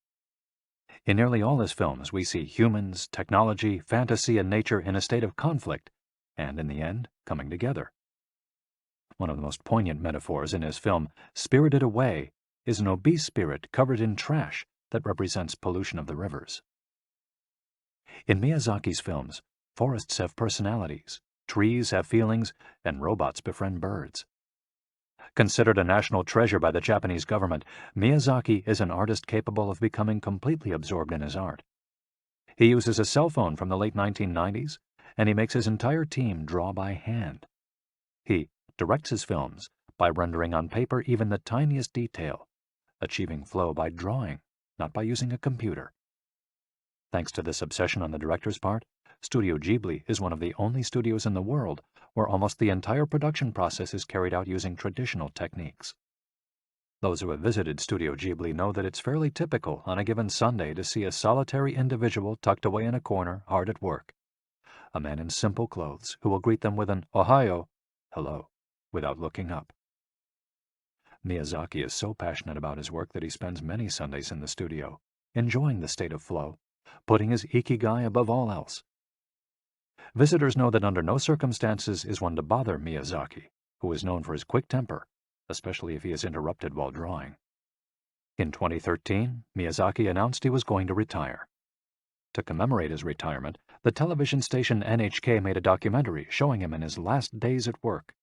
In nearly all his films, we see humans, technology, fantasy, and nature in a state of conflict, and in the end, coming together. One of the most poignant metaphors in his film, Spirited Away, is an obese spirit covered in trash that represents pollution of the rivers. In Miyazaki's films, forests have personalities, trees have feelings, and robots befriend birds. Considered a national treasure by the Japanese government, Miyazaki is an artist capable of becoming completely absorbed in his art. He uses a cell phone from the late 1990s, and he makes his entire team draw by hand. He directs his films by rendering on paper even the tiniest detail, achieving flow by drawing, not by using a computer. Thanks to this obsession on the director's part, Studio Ghibli is one of the only studios in the world where almost the entire production process is carried out using traditional techniques. Those who have visited Studio Ghibli know that it's fairly typical on a given Sunday to see a solitary individual tucked away in a corner, hard at work. A man in simple clothes who will greet them with an "Ohayo," hello, without looking up. Miyazaki is so passionate about his work that he spends many Sundays in the studio, enjoying the state of flow, putting his ikigai above all else. Visitors know that under no circumstances is one to bother Miyazaki, who is known for his quick temper, especially if he is interrupted while drawing. In 2013, Miyazaki announced he was going to retire. To commemorate his retirement, the television station NHK made a documentary showing him in his last days at work.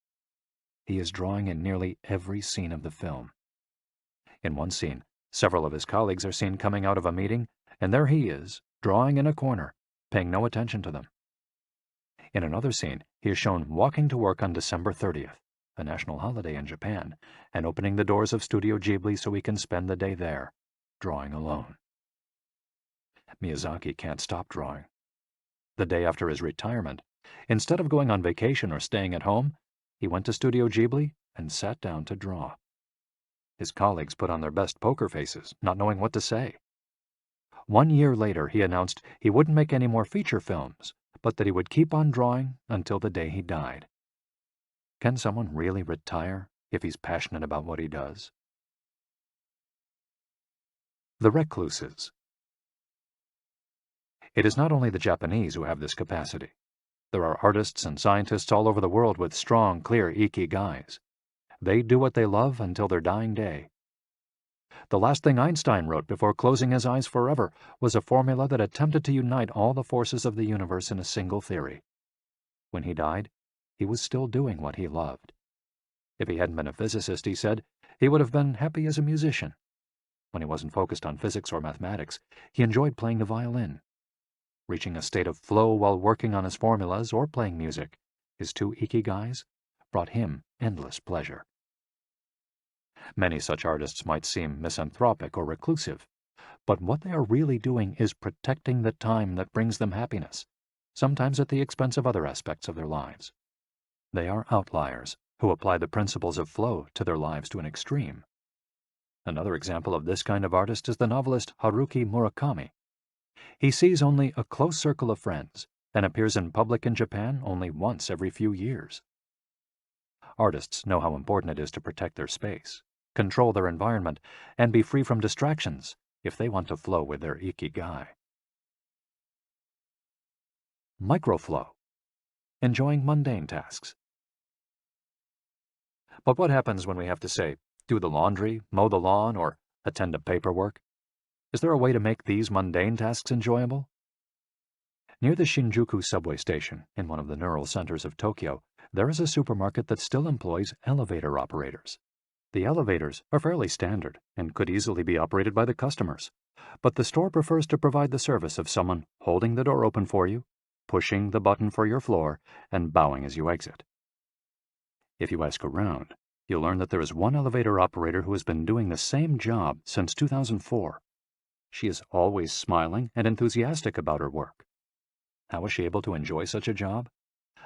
He is drawing in nearly every scene of the film. In one scene, several of his colleagues are seen coming out of a meeting, and there he is, drawing in a corner, paying no attention to them. In another scene, he is shown walking to work on December 30th, a national holiday in Japan, and opening the doors of Studio Ghibli so he can spend the day there, drawing alone. Miyazaki can't stop drawing. The day after his retirement, instead of going on vacation or staying at home, he went to Studio Ghibli and sat down to draw. His colleagues put on their best poker faces, not knowing what to say. 1 year later, he announced he wouldn't make any more feature films, but that he would keep on drawing until the day he died. Can someone really retire if he's passionate about what he does? The recluses. It is not only the Japanese who have this capacity. There are artists and scientists all over the world with strong, clear ikigais. They do what they love until their dying day. The last thing Einstein wrote before closing his eyes forever was a formula that attempted to unite all the forces of the universe in a single theory. When he died, he was still doing what he loved. If he hadn't been a physicist, he said, he would have been happy as a musician. When he wasn't focused on physics or mathematics, he enjoyed playing the violin. Reaching a state of flow while working on his formulas or playing music, his two ikigais, brought him endless pleasure. Many such artists might seem misanthropic or reclusive, but what they are really doing is protecting the time that brings them happiness, sometimes at the expense of other aspects of their lives. They are outliers who apply the principles of flow to their lives to an extreme. Another example of this kind of artist is the novelist Haruki Murakami. He sees only a close circle of friends and appears in public in Japan only once every few years. Artists know how important it is to protect their space, control their environment, and be free from distractions if they want to flow with their ikigai. microflow, enjoying mundane tasks. But what happens when we have to, say, do the laundry, mow the lawn, or attend to paperwork? Is there a way to make these mundane tasks enjoyable? Near the Shinjuku subway station, in one of the neural centers of Tokyo, there is a supermarket that still employs elevator operators. The elevators are fairly standard and could easily be operated by the customers, but the store prefers to provide the service of someone holding the door open for you, pushing the button for your floor, and bowing as you exit. If you ask around, you'll learn that there is one elevator operator who has been doing the same job since 2004. She is always smiling and enthusiastic about her work. How is she able to enjoy such a job?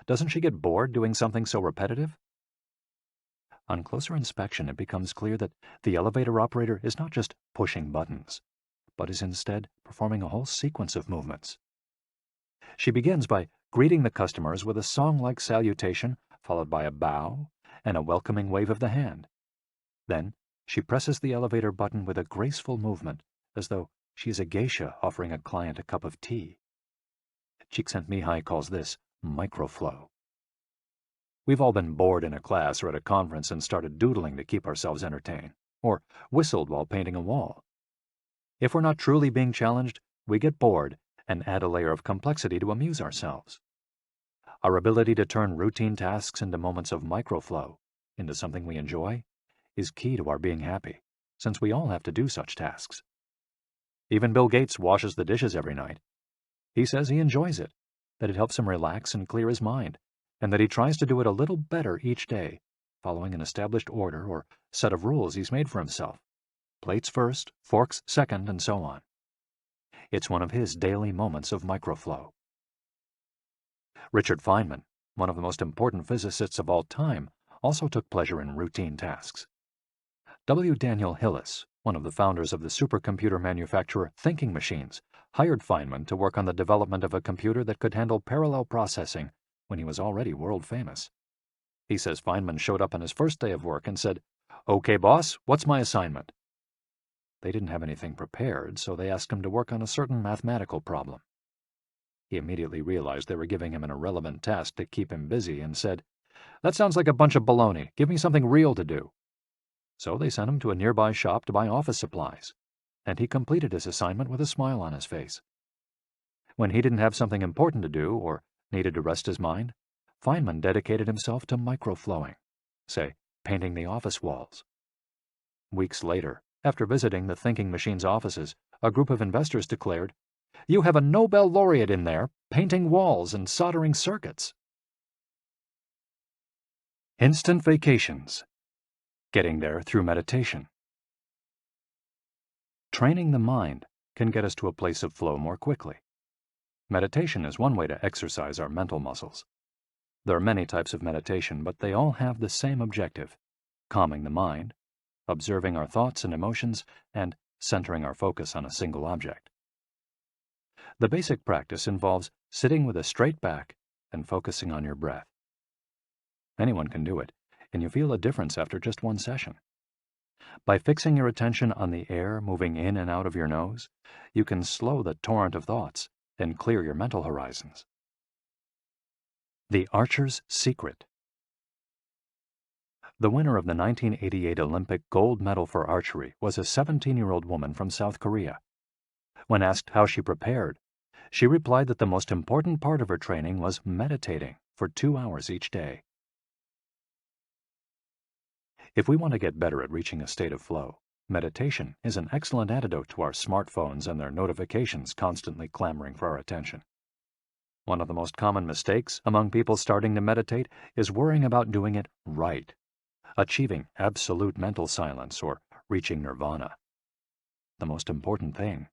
Doesn't she get bored doing something so repetitive? On closer inspection, it becomes clear that the elevator operator is not just pushing buttons, but is instead performing a whole sequence of movements. She begins by greeting the customers with a song-like salutation, followed by a bow and a welcoming wave of the hand. Then she presses the elevator button with a graceful movement, as though she is a geisha offering a client a cup of tea. Csikszentmihalyi calls this microflow. We've all been bored in a class or at a conference and started doodling to keep ourselves entertained, or whistled while painting a wall. If we're not truly being challenged, we get bored and add a layer of complexity to amuse ourselves. Our ability to turn routine tasks into moments of microflow, into something we enjoy, is key to our being happy, since we all have to do such tasks. Even Bill Gates washes the dishes every night. He says he enjoys it, that it helps him relax and clear his mind, and that he tries to do it a little better each day, following an established order or set of rules he's made for himself. Plates first, forks second, and so on. It's one of his daily moments of microflow. Richard Feynman, one of the most important physicists of all time, also took pleasure in routine tasks. W. Daniel Hillis, one of the founders of the supercomputer manufacturer Thinking Machines, hired Feynman to work on the development of a computer that could handle parallel processing when he was already world famous. He says Feynman showed up on his first day of work and said, "Okay, boss, what's my assignment?" They didn't have anything prepared, so they asked him to work on a certain mathematical problem. He immediately realized they were giving him an irrelevant task to keep him busy and said, "That sounds like a bunch of baloney. Give me something real to do." So they sent him to a nearby shop to buy office supplies, and he completed his assignment with a smile on his face. When he didn't have something important to do or needed to rest his mind, Feynman dedicated himself to microflowing, say, painting the office walls. Weeks later, after visiting the Thinking Machines offices, a group of investors declared, "You have a Nobel laureate in there, painting walls and soldering circuits." Instant vacations. Getting there through meditation. Training the mind can get us to a place of flow more quickly. Meditation is one way to exercise our mental muscles. There are many types of meditation, but they all have the same objective: calming the mind, observing our thoughts and emotions, and centering our focus on a single object. The basic practice involves sitting with a straight back and focusing on your breath. Anyone can do it, and you feel a difference after just one session. By fixing your attention on the air moving in and out of your nose, you can slow the torrent of thoughts and clear your mental horizons. The Archer's Secret. The winner of the 1988 Olympic gold medal for archery was a 17-year-old woman from South Korea. When asked how she prepared, she replied that the most important part of her training was meditating for 2 hours each day. If we want to get better at reaching a state of flow, meditation is an excellent antidote to our smartphones and their notifications constantly clamoring for our attention. One of the most common mistakes among people starting to meditate is worrying about doing it right, achieving absolute mental silence or reaching nirvana. The most important thing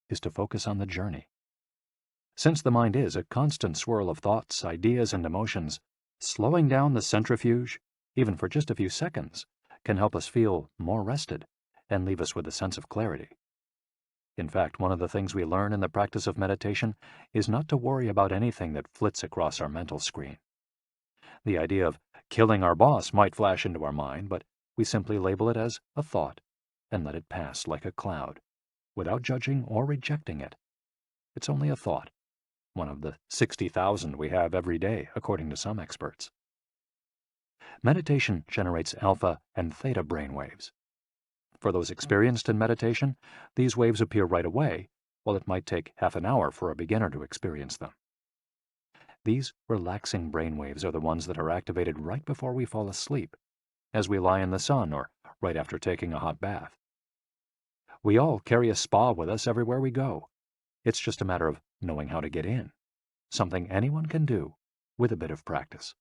is to focus on the journey. Since the mind is a constant swirl of thoughts, ideas, and emotions, slowing down the centrifuge, even for just a few seconds, can help us feel more rested and leave us with a sense of clarity. In fact, one of the things we learn in the practice of meditation is not to worry about anything that flits across our mental screen. The idea of killing our boss might flash into our mind, but we simply label it as a thought and let it pass like a cloud, without judging or rejecting it. It's only a thought. one of the 60,000 we have every day, according to some experts. Meditation generates alpha and theta brainwaves. For those experienced in meditation, these waves appear right away, while it might take half an hour for a beginner to experience them. These relaxing brainwaves are the ones that are activated right before we fall asleep, as we lie in the sun or right after taking a hot bath. We all carry a spa with us everywhere we go. It's just a matter of knowing how to get in, something anyone can do with a bit of practice.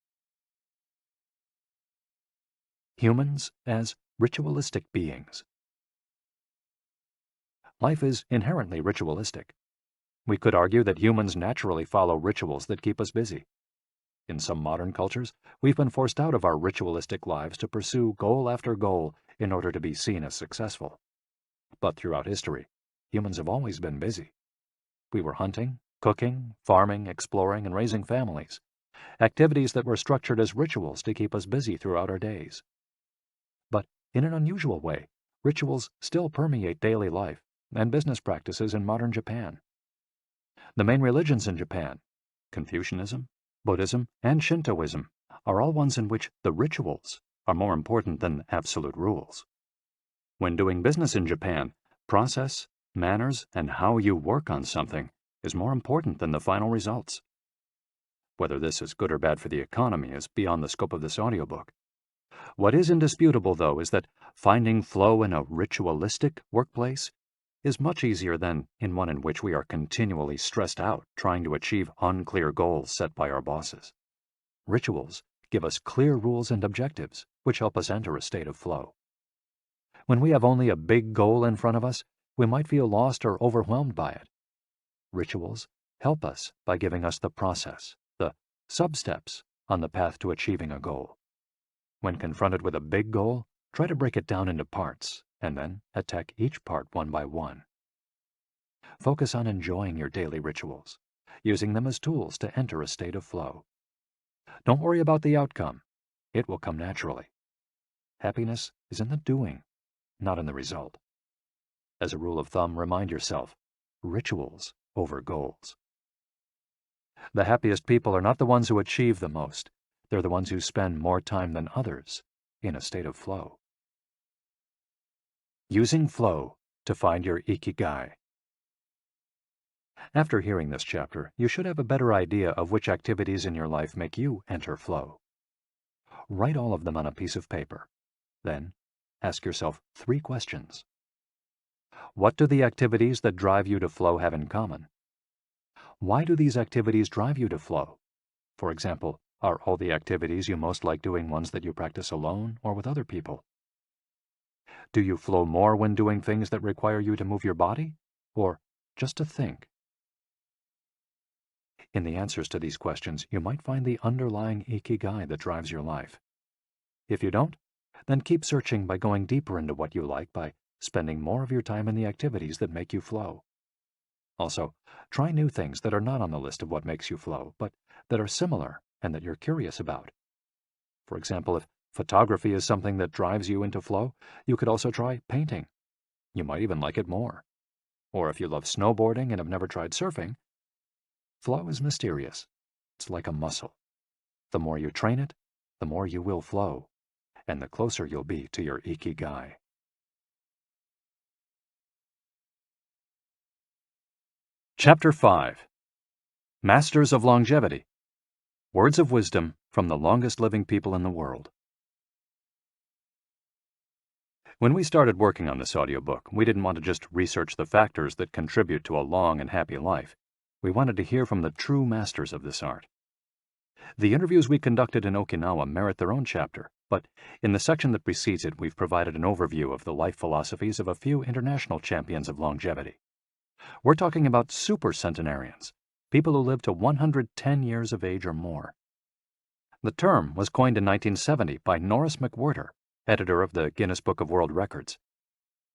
Humans as ritualistic beings. Life is inherently ritualistic. We could argue that humans naturally follow rituals that keep us busy. In some modern cultures, we've been forced out of our ritualistic lives to pursue goal after goal in order to be seen as successful. But throughout history, humans have always been busy. We were hunting, cooking, farming, exploring, and raising families, activities that were structured as rituals to keep us busy throughout our days. But in an unusual way, rituals still permeate daily life and business practices in modern Japan. The main religions in Japan, Confucianism, Buddhism, and Shintoism, are all ones in which the rituals are more important than absolute rules. When doing business in Japan, process, manners, and how you work on something is more important than the final results. Whether this is good or bad for the economy is beyond the scope of this audiobook. What is indisputable, though, is that finding flow in a ritualistic workplace is much easier than in one in which we are continually stressed out trying to achieve unclear goals set by our bosses. Rituals give us clear rules and objectives, which help us enter a state of flow. When we have only a big goal in front of us, we might feel lost or overwhelmed by it. Rituals help us by giving us the process, the sub-steps on the path to achieving a goal. When confronted with a big goal, try to break it down into parts, and then attack each part one by one. Focus on enjoying your daily rituals, using them as tools to enter a state of flow. Don't worry about the outcome. It will come naturally. Happiness is in the doing, not in the result. As a rule of thumb, remind yourself, rituals over goals. The happiest people are not the ones who achieve the most. They're the ones who spend more time than others in a state of flow. Using flow to find your Ikigai. After hearing this chapter, you should have a better idea of which activities in your life make you enter flow. Write all of them on a piece of paper. Then, ask yourself 3 questions. What do the activities that drive you to flow have in common? Why do these activities drive you to flow? For example, are all the activities you most like doing ones that you practice alone or with other people? Do you flow more when doing things that require you to move your body, or just to think? In the answers to these questions, you might find the underlying Ikigai that drives your life. If you don't, then keep searching by going deeper into what you like by spending more of your time in the activities that make you flow. Also, try new things that are not on the list of what makes you flow, but that are similar and that you're curious about. For example, if photography is something that drives you into flow, you could also try painting. You might even like it more. Or if you love snowboarding and have never tried surfing, flow is mysterious. It's like a muscle. The more you train it, the more you will flow, and the closer you'll be to your Ikigai. Chapter 5. Masters of Longevity. Words of wisdom from the longest living people in the world. When we started working on this audiobook, we didn't want to just research the factors that contribute to a long and happy life. We wanted to hear from the true masters of this art. The interviews we conducted in Okinawa merit their own chapter, but in the section that precedes it, we've provided an overview of the life philosophies of a few international champions of longevity. We're talking about super centenarians, people who live to 110 years of age or more. The term was coined in 1970 by Norris McWhirter, editor of the Guinness Book of World Records.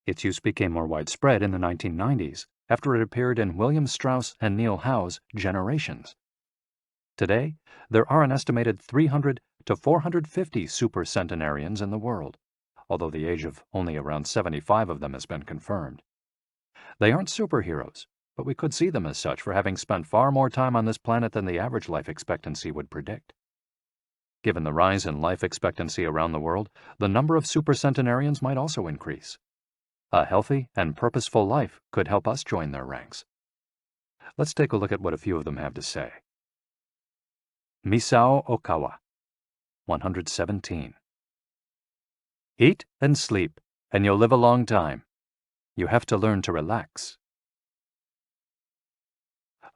Its use became more widespread in the 1990s after it appeared in William Strauss and Neil Howe's Generations. Today, there are an estimated 300 to 450 super centenarians in the world, although the age of only around 75 of them has been confirmed. They aren't superheroes, but we could see them as such for having spent far more time on this planet than the average life expectancy would predict. Given the rise in life expectancy around the world, the number of supercentenarians might also increase. A healthy and purposeful life could help us join their ranks. Let's take a look at what a few of them have to say. Misao Okawa, 117. Eat and sleep, and you'll live a long time. You have to learn to relax.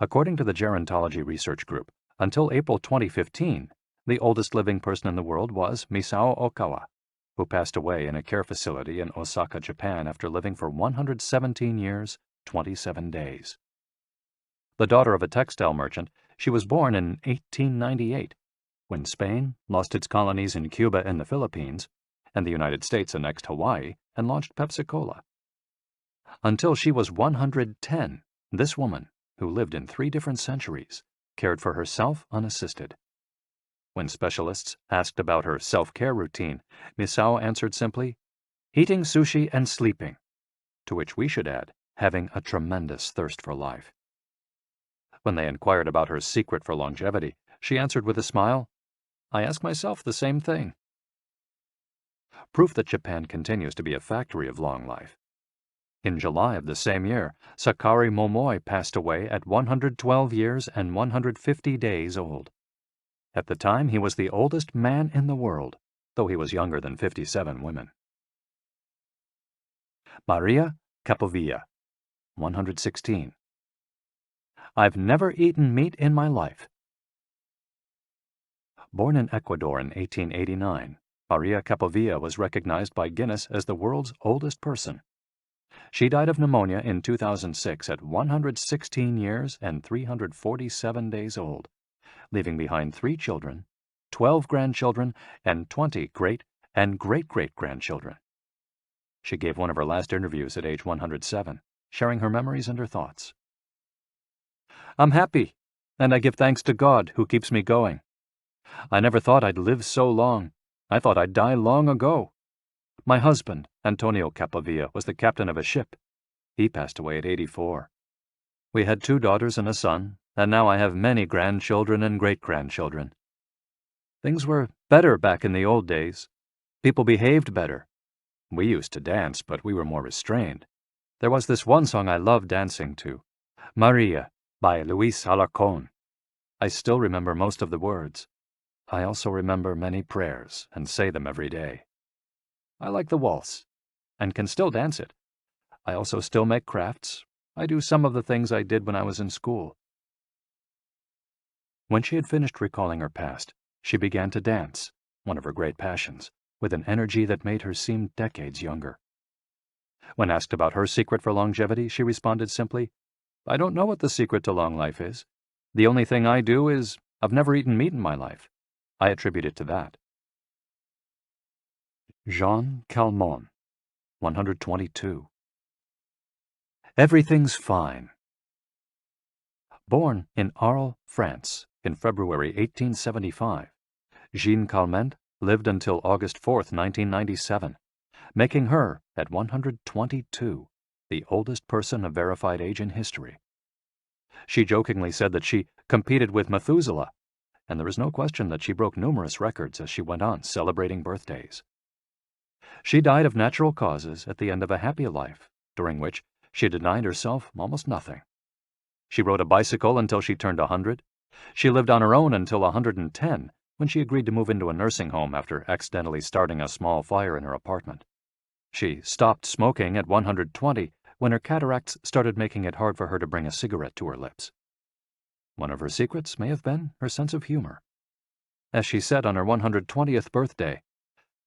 According to the Gerontology Research Group, until April 2015, the oldest living person in the world was Misao Okawa, who passed away in a care facility in Osaka, Japan after living for 117 years, 27 days. The daughter of a textile merchant, she was born in 1898, when Spain lost its colonies in Cuba and the Philippines, and the United States annexed Hawaii and launched Pepsi-Cola. Until she was 110, this woman, who lived in 3 different centuries, cared for herself unassisted. When specialists asked about her self-care routine, Misao answered simply, eating sushi and sleeping, to which we should add, having a tremendous thirst for life. When they inquired about her secret for longevity, she answered with a smile, I ask myself the same thing. Proof that Japan continues to be a factory of long life. In July of the same year, Sakari Momoi passed away at 112 years and 150 days old. At the time, he was the oldest man in the world, though he was younger than 57 women. Maria Capovilla, 116. I've never eaten meat in my life. Born in Ecuador in 1889, Maria Capovilla was recognized by Guinness as the world's oldest person. She died of pneumonia in 2006 at 116 years and 347 days old, leaving behind 3 children, 12 grandchildren, and 20 great and great-great-grandchildren. She gave one of her last interviews at age 107, sharing her memories and her thoughts. I'm happy, and I give thanks to God who keeps me going. I never thought I'd live so long. I thought I'd die long ago. My husband, Antonio Capovilla, was the captain of a ship. He passed away at 84. We had 2 daughters and a son, and now I have many grandchildren and great-grandchildren. Things were better back in the old days. People behaved better. We used to dance, but we were more restrained. There was this one song I loved dancing to, Maria by Luis Alarcón. I still remember most of the words. I also remember many prayers and say them every day. I like the waltz, and can still dance it. I also still make crafts. I do some of the things I did when I was in school. When she had finished recalling her past, she began to dance, one of her great passions, with an energy that made her seem decades younger. When asked about her secret for longevity, she responded simply, I don't know what the secret to long life is. The only thing I do is I've never eaten meat in my life. I attribute it to that. Jean Calment, 122. Everything's fine. Born in Arles, France, in February 1875, Jean Calment lived until August 4, 1997, making her, at 122, the oldest person of verified age in history. She jokingly said that she competed with Methuselah, and there is no question that she broke numerous records as she went on celebrating birthdays. She died of natural causes at the end of a happy life, during which she denied herself almost nothing. She rode a bicycle until she turned 100. She lived on her own until 110, when she agreed to move into a nursing home after accidentally starting a small fire in her apartment. She stopped smoking at 120, when her cataracts started making it hard for her to bring a cigarette to her lips. One of her secrets may have been her sense of humor. As she said on her 120th birthday,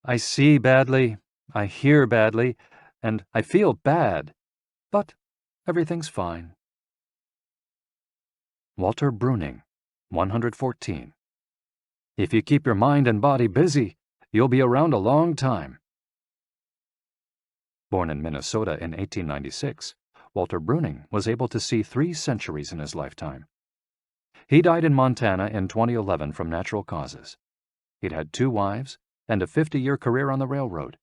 I see badly, I hear badly, and I feel bad, but everything's fine. Walter Bruning, 114. If you keep your mind and body busy, you'll be around a long time. Born in Minnesota in 1896, Walter Bruning was able to see 3 centuries in his lifetime. He died in Montana in 2011 from natural causes. He'd had 2 wives and a 50-year career on the railroad.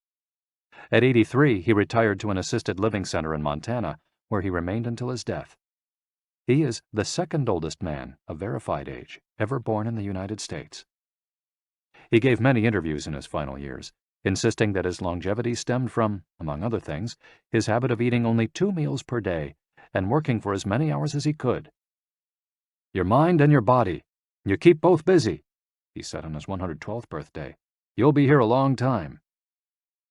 At 83, he retired to an assisted living center in Montana, where he remained until his death. He is the second oldest man of verified age ever born in the United States. He gave many interviews in his final years, insisting that his longevity stemmed from, among other things, his habit of eating only 2 meals per day and working for as many hours as he could. "Your mind and your body, you keep both busy," he said on his 112th birthday. "You'll be here a long time."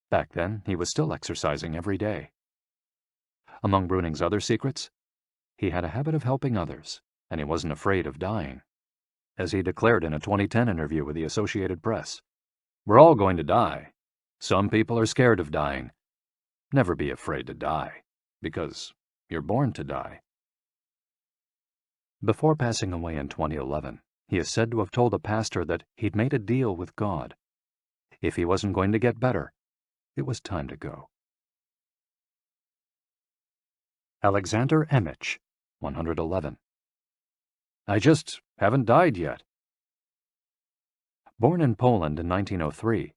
Back then, he was still exercising every day. Among Bruning's other secrets, he had a habit of helping others, and he wasn't afraid of dying. As he declared in a 2010 interview with the Associated Press, "We're all going to die. Some people are scared of dying. Never be afraid to die, because you're born to die." Before passing away in 2011, he is said to have told a pastor that he'd made a deal with God. If he wasn't going to get better, it was time to go. Alexander Emich, 111. "I just haven't died yet." Born in Poland in 1903,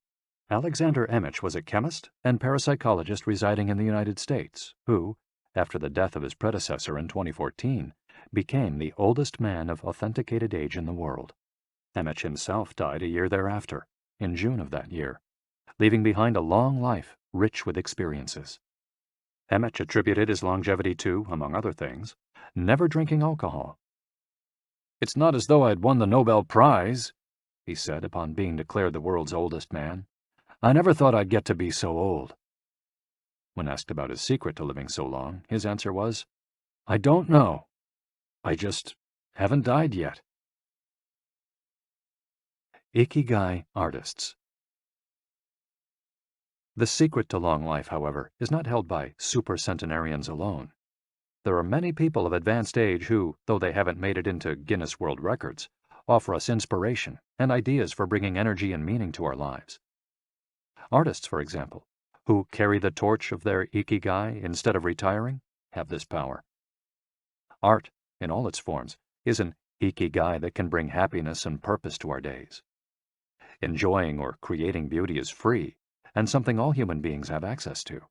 Alexander Emich was a chemist and parapsychologist residing in the United States, who, after the death of his predecessor in 2014, became the oldest man of authenticated age in the world. Emich himself died a year thereafter, in June of that year, leaving behind a long life rich with experiences. Emich attributed his longevity to, among other things, never drinking alcohol. "It's not as though I'd won the Nobel Prize," he said upon being declared the world's oldest man. "I never thought I'd get to be so old." When asked about his secret to living so long, his answer was, "I don't know. I just haven't died yet." Ikigai artists. The secret to long life, however, is not held by super centenarians alone. There are many people of advanced age who, though they haven't made it into Guinness World Records, offer us inspiration and ideas for bringing energy and meaning to our lives. Artists, for example, who carry the torch of their Ikigai instead of retiring, have this power. Art, in all its forms, is an Ikigai that can bring happiness and purpose to our days. Enjoying or creating beauty is free, and something all human beings have access to.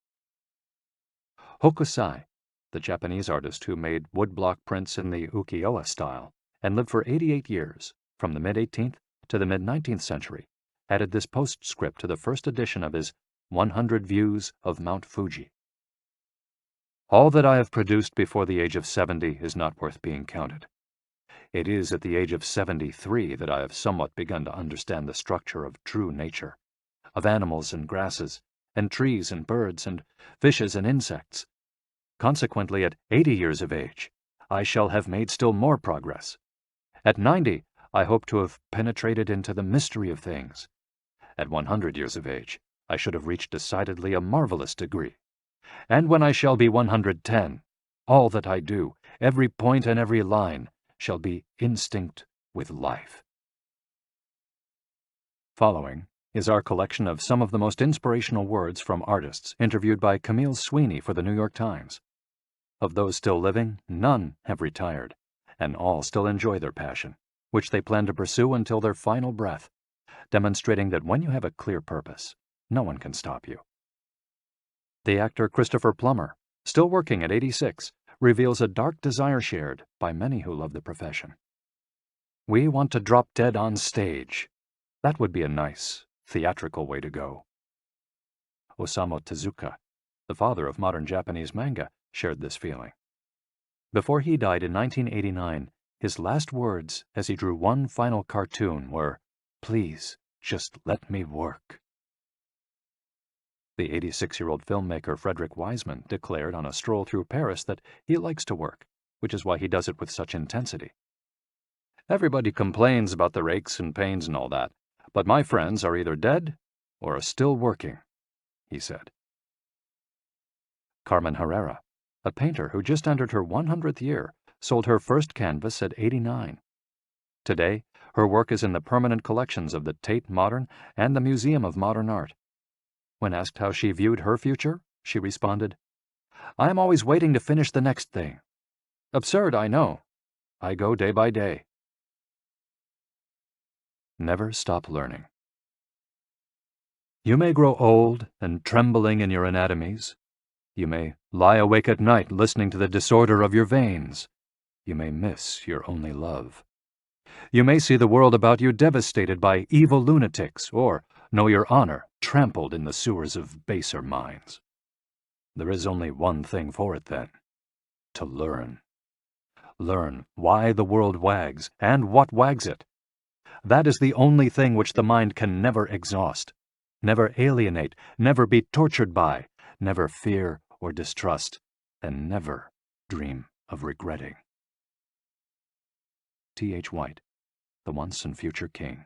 Hokusai, the Japanese artist who made woodblock prints in the ukiyo-e style and lived for 88 years, from the mid-18th to the mid-19th century, added this postscript to the first edition of his 100 Views of Mount Fuji. "All that I have produced before the age of 70 is not worth being counted. It is at the age of 73 that I have somewhat begun to understand the structure of true nature, of animals and grasses, and trees and birds, and fishes and insects. Consequently, at 80 years of age, I shall have made still more progress. At 90, I hope to have penetrated into the mystery of things. At 100 years of age, I should have reached decidedly a marvelous degree. And when I shall be 110, all that I do, every point and every line, shall be instinct with life." Following is our collection of some of the most inspirational words from artists interviewed by Camille Sweeney for the New York Times. Of those still living, none have retired, and all still enjoy their passion, which they plan to pursue until their final breath, demonstrating that when you have a clear purpose, no one can stop you. The actor Christopher Plummer, still working at 86, reveals a dark desire shared by many who love the profession. "We want to drop dead on stage. That would be a nice, theatrical way to go." Osamu Tezuka, the father of modern Japanese manga, shared this feeling. Before he died in 1989, his last words as he drew one final cartoon were, "Please, just let me work." The 86-year-old filmmaker Frederick Wiseman declared on a stroll through Paris that he likes to work, which is why he does it with such intensity. "Everybody complains about the aches and pains and all that, but my friends are either dead or are still working," he said. Carmen Herrera, a painter who just entered her 100th year, sold her first canvas at 89. Today, her work is in the permanent collections of the Tate Modern and the Museum of Modern Art. When asked how she viewed her future, she responded, "I am always waiting to finish the next thing. Absurd, I know. I go day by day." Never stop learning. You may grow old and trembling in your anatomies. You may lie awake at night listening to the disorder of your veins. you may miss your only love. You may see the world about you devastated by evil lunatics, or know your honor trampled in the sewers of baser minds. There is only one thing for it, then: to learn. Learn why the world wags, and what wags it. That is the only thing which the mind can never exhaust, never alienate, never be tortured by, never fear or distrust, and never dream of regretting. T.H. White, the once and future king.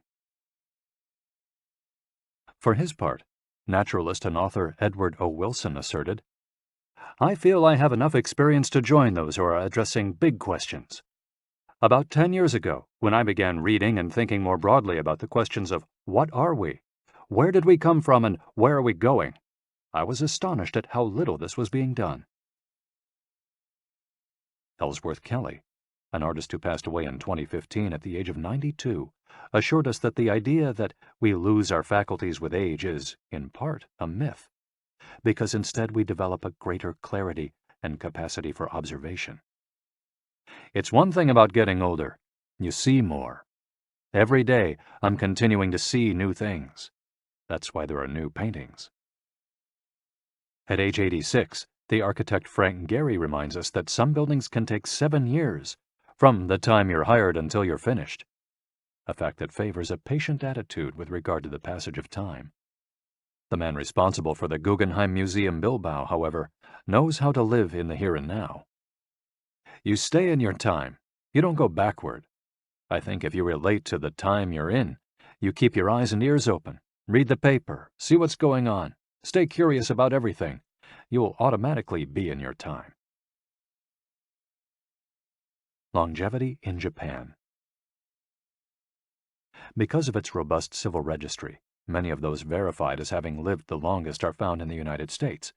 For his part, naturalist and author Edward O. Wilson asserted, "I feel I have enough experience to join those who are addressing big questions. About 10 years ago, when I began reading and thinking more broadly about the questions of what are we, where did we come from, and where are we going, I was astonished at how little this was being done." Ellsworth Kelly, an artist who passed away in 2015 at the age of 92, assured us that the idea that we lose our faculties with age is, in part, a myth, because instead we develop a greater clarity and capacity for observation. It's one thing about getting older: you see more. Every day, I'm continuing to see new things. That's why there are new paintings. At age 86, the architect Frank Gehry reminds us that some buildings can take 7 years, from the time you're hired until you're finished, a fact that favors a patient attitude with regard to the passage of time. The man responsible for the Guggenheim Museum Bilbao, however, knows how to live in the here and now. You stay in your time. You don't go backward. I think if you relate to the time you're in, you keep your eyes and ears open, read the paper, see what's going on, stay curious about everything, you will automatically be in your time. Longevity in Japan. Because of its robust civil registry, many of those verified as having lived the longest are found in the United States.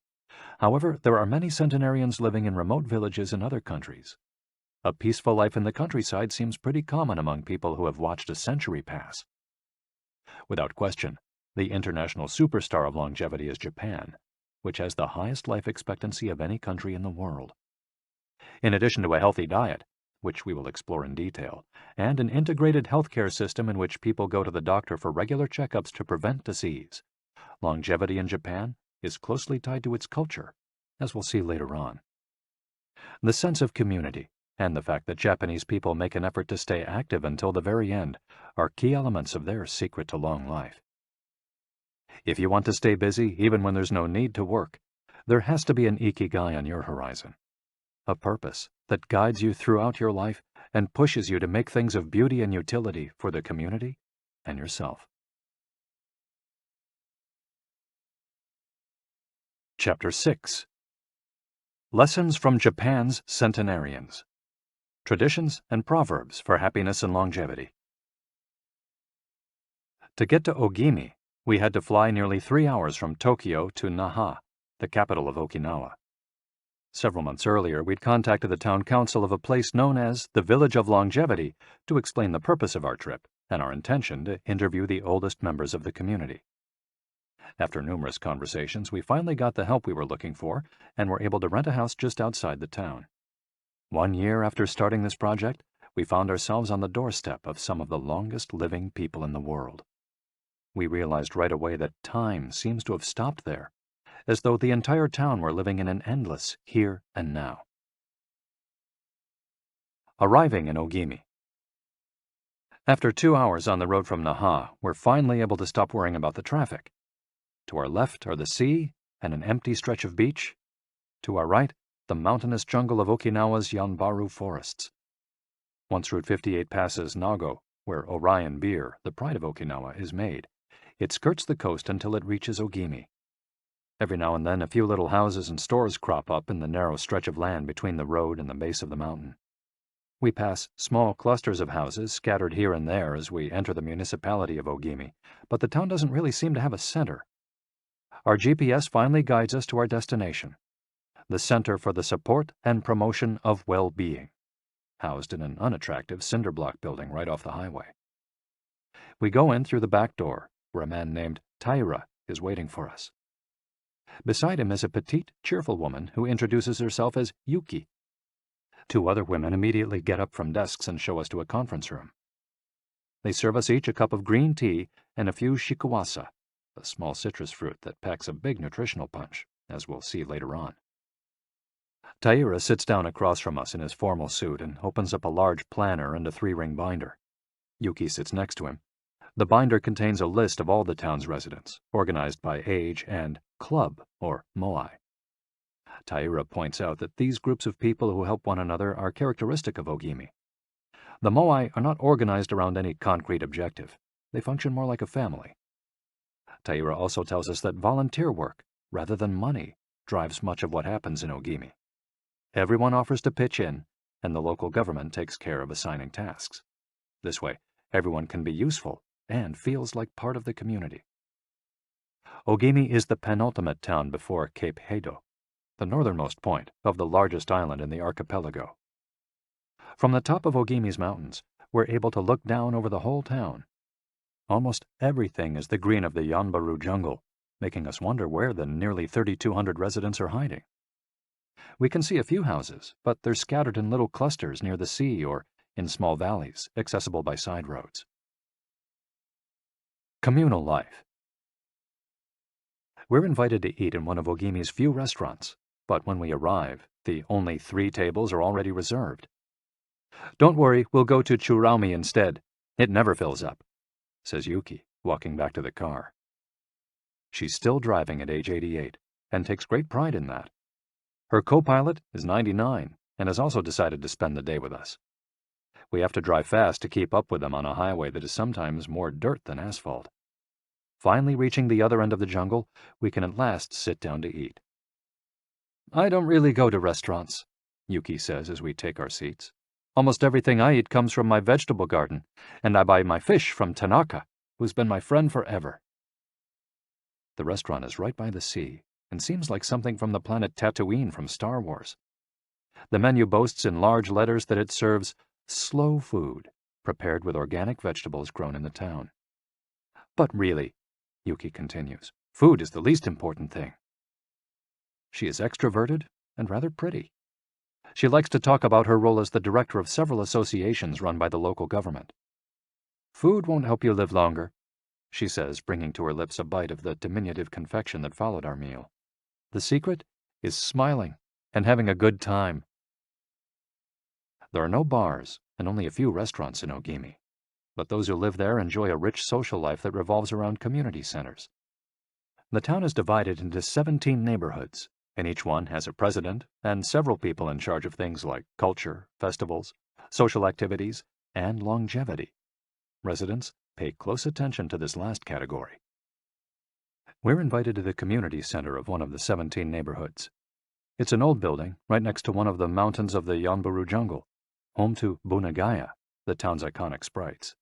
However, there are many centenarians living in remote villages in other countries. A peaceful life in the countryside seems pretty common among people who have watched a century pass. Without question, the international superstar of longevity is Japan, which has the highest life expectancy of any country in the world. In addition to a healthy diet, which we will explore in detail, and an integrated healthcare system in which people go to the doctor for regular checkups to prevent disease, longevity in Japan is closely tied to its culture, as we'll see later on. The sense of community and the fact that Japanese people make an effort to stay active until the very end are key elements of their secret to long life. If you want to stay busy even when there's no need to work, there has to be an Ikigai on your horizon, a purpose that guides you throughout your life and pushes you to make things of beauty and utility for the community and yourself. Chapter 6. Lessons from Japan's Centenarians. Traditions and Proverbs for Happiness and Longevity. To get to Ogimi, we had to fly nearly 3 hours from Tokyo to Naha, the capital of Okinawa. Several months earlier, we'd contacted the town council of a place known as the Village of Longevity to explain the purpose of our trip and our intention to interview the oldest members of the community. After numerous conversations, we finally got the help we were looking for and were able to rent a house just outside the town. 1 year after starting this project, we found ourselves on the doorstep of some of the longest living people in the world. We realized right away that time seems to have stopped there, as though the entire town were living in an endless here and now. Arriving in Ogimi. After 2 hours on the road from Naha, we're finally able to stop worrying about the traffic. To our left are the sea and an empty stretch of beach. To our right, the mountainous jungle of Okinawa's Yanbaru forests. Once Route 58 passes Nago, where Orion beer, the pride of Okinawa, is made, it skirts the coast until it reaches Ogimi. Every now and then a few little houses and stores crop up in the narrow stretch of land between the road and the base of the mountain. We pass small clusters of houses scattered here and there as we enter the municipality of Ogimi, but the town doesn't really seem to have a center. Our GPS finally guides us to our destination, the Center for the Support and Promotion of Well-Being, housed in an unattractive cinder block building right off the highway. We go in through the back door, where a man named Taira is waiting for us. Beside him is a petite, cheerful woman who introduces herself as Yuki. 2 other women immediately get up from desks and show us to a conference room. They serve us each a cup of green tea and a few shikuwasa, a small citrus fruit that packs a big nutritional punch, as we'll see later on. Taira sits down across from us in his formal suit and opens up a large planner and a 3-ring binder. Yuki sits next to him. The binder contains a list of all the town's residents, organized by age and club, or moai. Taira points out that these groups of people who help one another are characteristic of Ogimi. The moai are not organized around any concrete objective. They function more like a family. Taira also tells us that volunteer work, rather than money, drives much of what happens in Ogimi. Everyone offers to pitch in, and the local government takes care of assigning tasks. This way, everyone can be useful and feels like part of the community. Ogimi is the penultimate town before Cape Heido, the northernmost point of the largest island in the archipelago. From the top of Ogimi's mountains, we're able to look down over the whole town. Almost everything is the green of the Yanbaru jungle, making us wonder where the nearly 3,200 residents are hiding. We can see a few houses, but they're scattered in little clusters near the sea or in small valleys, accessible by side roads. Communal life. We're invited to eat in one of Ogimi's few restaurants, but when we arrive, the only 3 tables are already reserved. "Don't worry, we'll go to Churaumi instead. It never fills up," says Yuki, walking back to the car. She's still driving at age 88, and takes great pride in that. Her co-pilot is 99, and has also decided to spend the day with us. We have to drive fast to keep up with them on a highway that is sometimes more dirt than asphalt. Finally reaching the other end of the jungle, we can at last sit down to eat. "I don't really go to restaurants," Yuki says as we take our seats. "Almost everything I eat comes from my vegetable garden, and I buy my fish from Tanaka, who's been my friend forever." The restaurant is right by the sea, and seems like something from the planet Tatooine from Star Wars. The menu boasts in large letters that it serves slow food, prepared with organic vegetables grown in the town. "But really," Yuki continues, "food is the least important thing." She is extroverted and rather pretty. She likes to talk about her role as the director of several associations run by the local government. "Food won't help you live longer," she says, bringing to her lips a bite of the diminutive confection that followed our meal. "The secret is smiling and having a good time." There are no bars and only a few restaurants in Ogimi, but those who live there enjoy a rich social life that revolves around community centers. The town is divided into 17 neighborhoods, and each one has a president and several people in charge of things like culture, festivals, social activities, and longevity. Residents pay close attention to this last category. We're invited to the community center of one of the 17 neighborhoods. It's an old building right next to one of the mountains of the Yanbaru jungle, home to Bunagaya, the town's iconic sprites.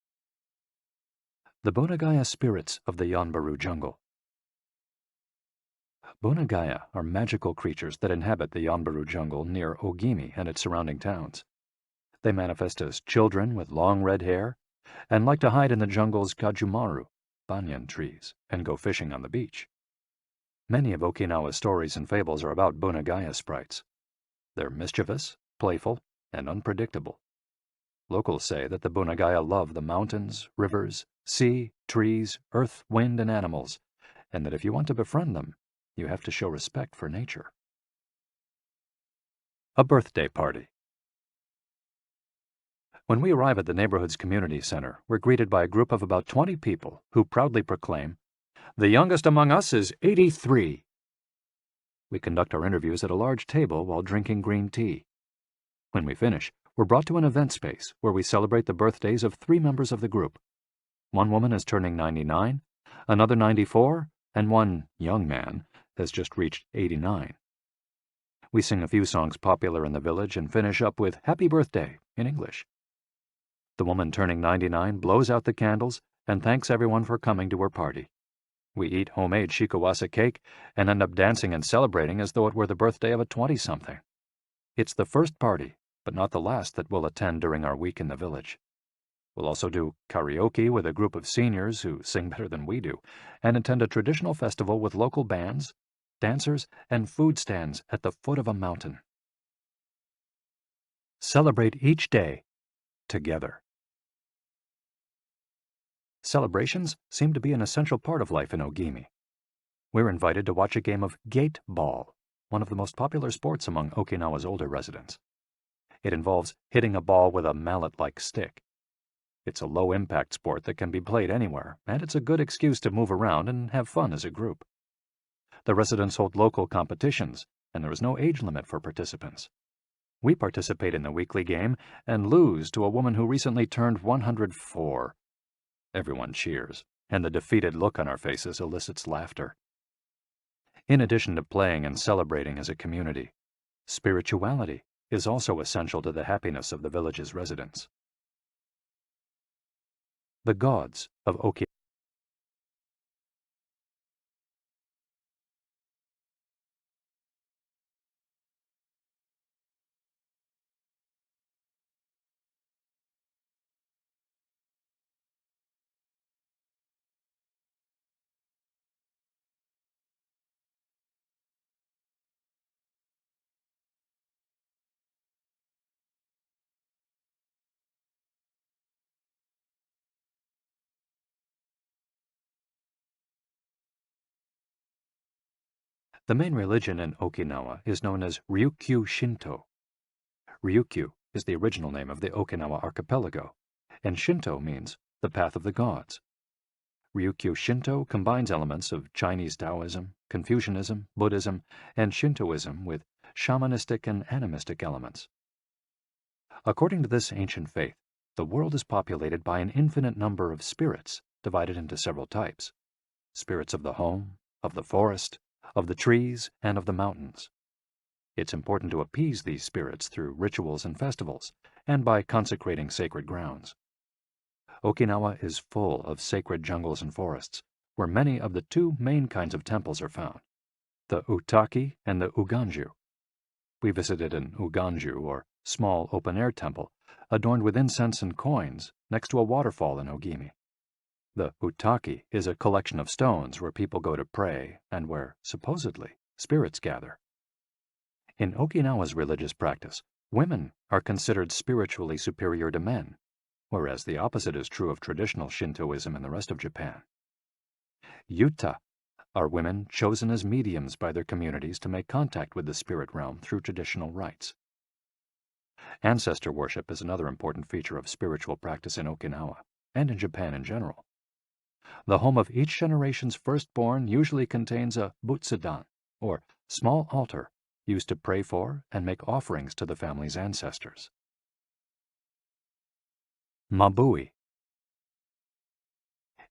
The Bunagaya spirits of the Yanbaru jungle. Bunagaya are magical creatures that inhabit the Yanbaru jungle near Ogimi and its surrounding towns. They manifest as children with long red hair and like to hide in the jungle's kajumaru, banyan trees, and go fishing on the beach. Many of Okinawa's stories and fables are about Bunagaya sprites. They're mischievous, playful, and unpredictable. Locals say that the Bunagaya love the mountains, rivers, sea, trees, earth, wind, and animals, and that if you want to befriend them, you have to show respect for nature. A birthday party. When we arrive at the neighborhood's community center, we're greeted by a group of about 20 people who proudly proclaim, "The youngest among us is 83. We conduct our interviews at a large table while drinking green tea. When we finish, we're brought to an event space where we celebrate the birthdays of 3 members of the group. One woman is turning 99, another 94, and one young man has just reached 89. We sing a few songs popular in the village and finish up with "Happy Birthday" in English. The woman turning 99 blows out the candles and thanks everyone for coming to her party. We eat homemade shikuwasa cake and end up dancing and celebrating as though it were the birthday of a 20-something. It's the first party, but not the last, that we'll attend during our week in the village. We'll also do karaoke with a group of seniors who sing better than we do, and attend a traditional festival with local bands, dancers, and food stands at the foot of a mountain. Celebrate each day together. Celebrations seem to be an essential part of life in Ogimi. We're invited to watch a game of gate ball, one of the most popular sports among Okinawa's older residents. It involves hitting a ball with a mallet-like stick. It's a low-impact sport that can be played anywhere, and it's a good excuse to move around and have fun as a group. The residents hold local competitions, and there is no age limit for participants. We participate in the weekly game and lose to a woman who recently turned 104. Everyone cheers, and the defeated look on our faces elicits laughter. In addition to playing and celebrating as a community, spirituality is also essential to the happiness of the village's residents. The gods of Okinawa. The main religion in Okinawa is known as Ryukyu Shinto. Ryukyu is the original name of the Okinawa archipelago, and Shinto means the path of the gods. Ryukyu Shinto combines elements of Chinese Taoism, Confucianism, Buddhism, and Shintoism with shamanistic and animistic elements. According to this ancient faith, the world is populated by an infinite number of spirits divided into several types: spirits of the home, of the forest, of the trees, and of the mountains. It's important to appease these spirits through rituals and festivals, and by consecrating sacred grounds. Okinawa is full of sacred jungles and forests, where many of the two main kinds of temples are found, the Utaki and the Uganju. We visited an Uganju, or small open-air temple, adorned with incense and coins, next to a waterfall in Ogimi. The Utaki is a collection of stones where people go to pray and where, supposedly, spirits gather. In Okinawa's religious practice, women are considered spiritually superior to men, whereas the opposite is true of traditional Shintoism in the rest of Japan. Yuta are women chosen as mediums by their communities to make contact with the spirit realm through traditional rites. Ancestor worship is another important feature of spiritual practice in Okinawa, and in Japan in general. The home of each generation's firstborn usually contains a butsudan, or small altar, used to pray for and make offerings to the family's ancestors. Mabui.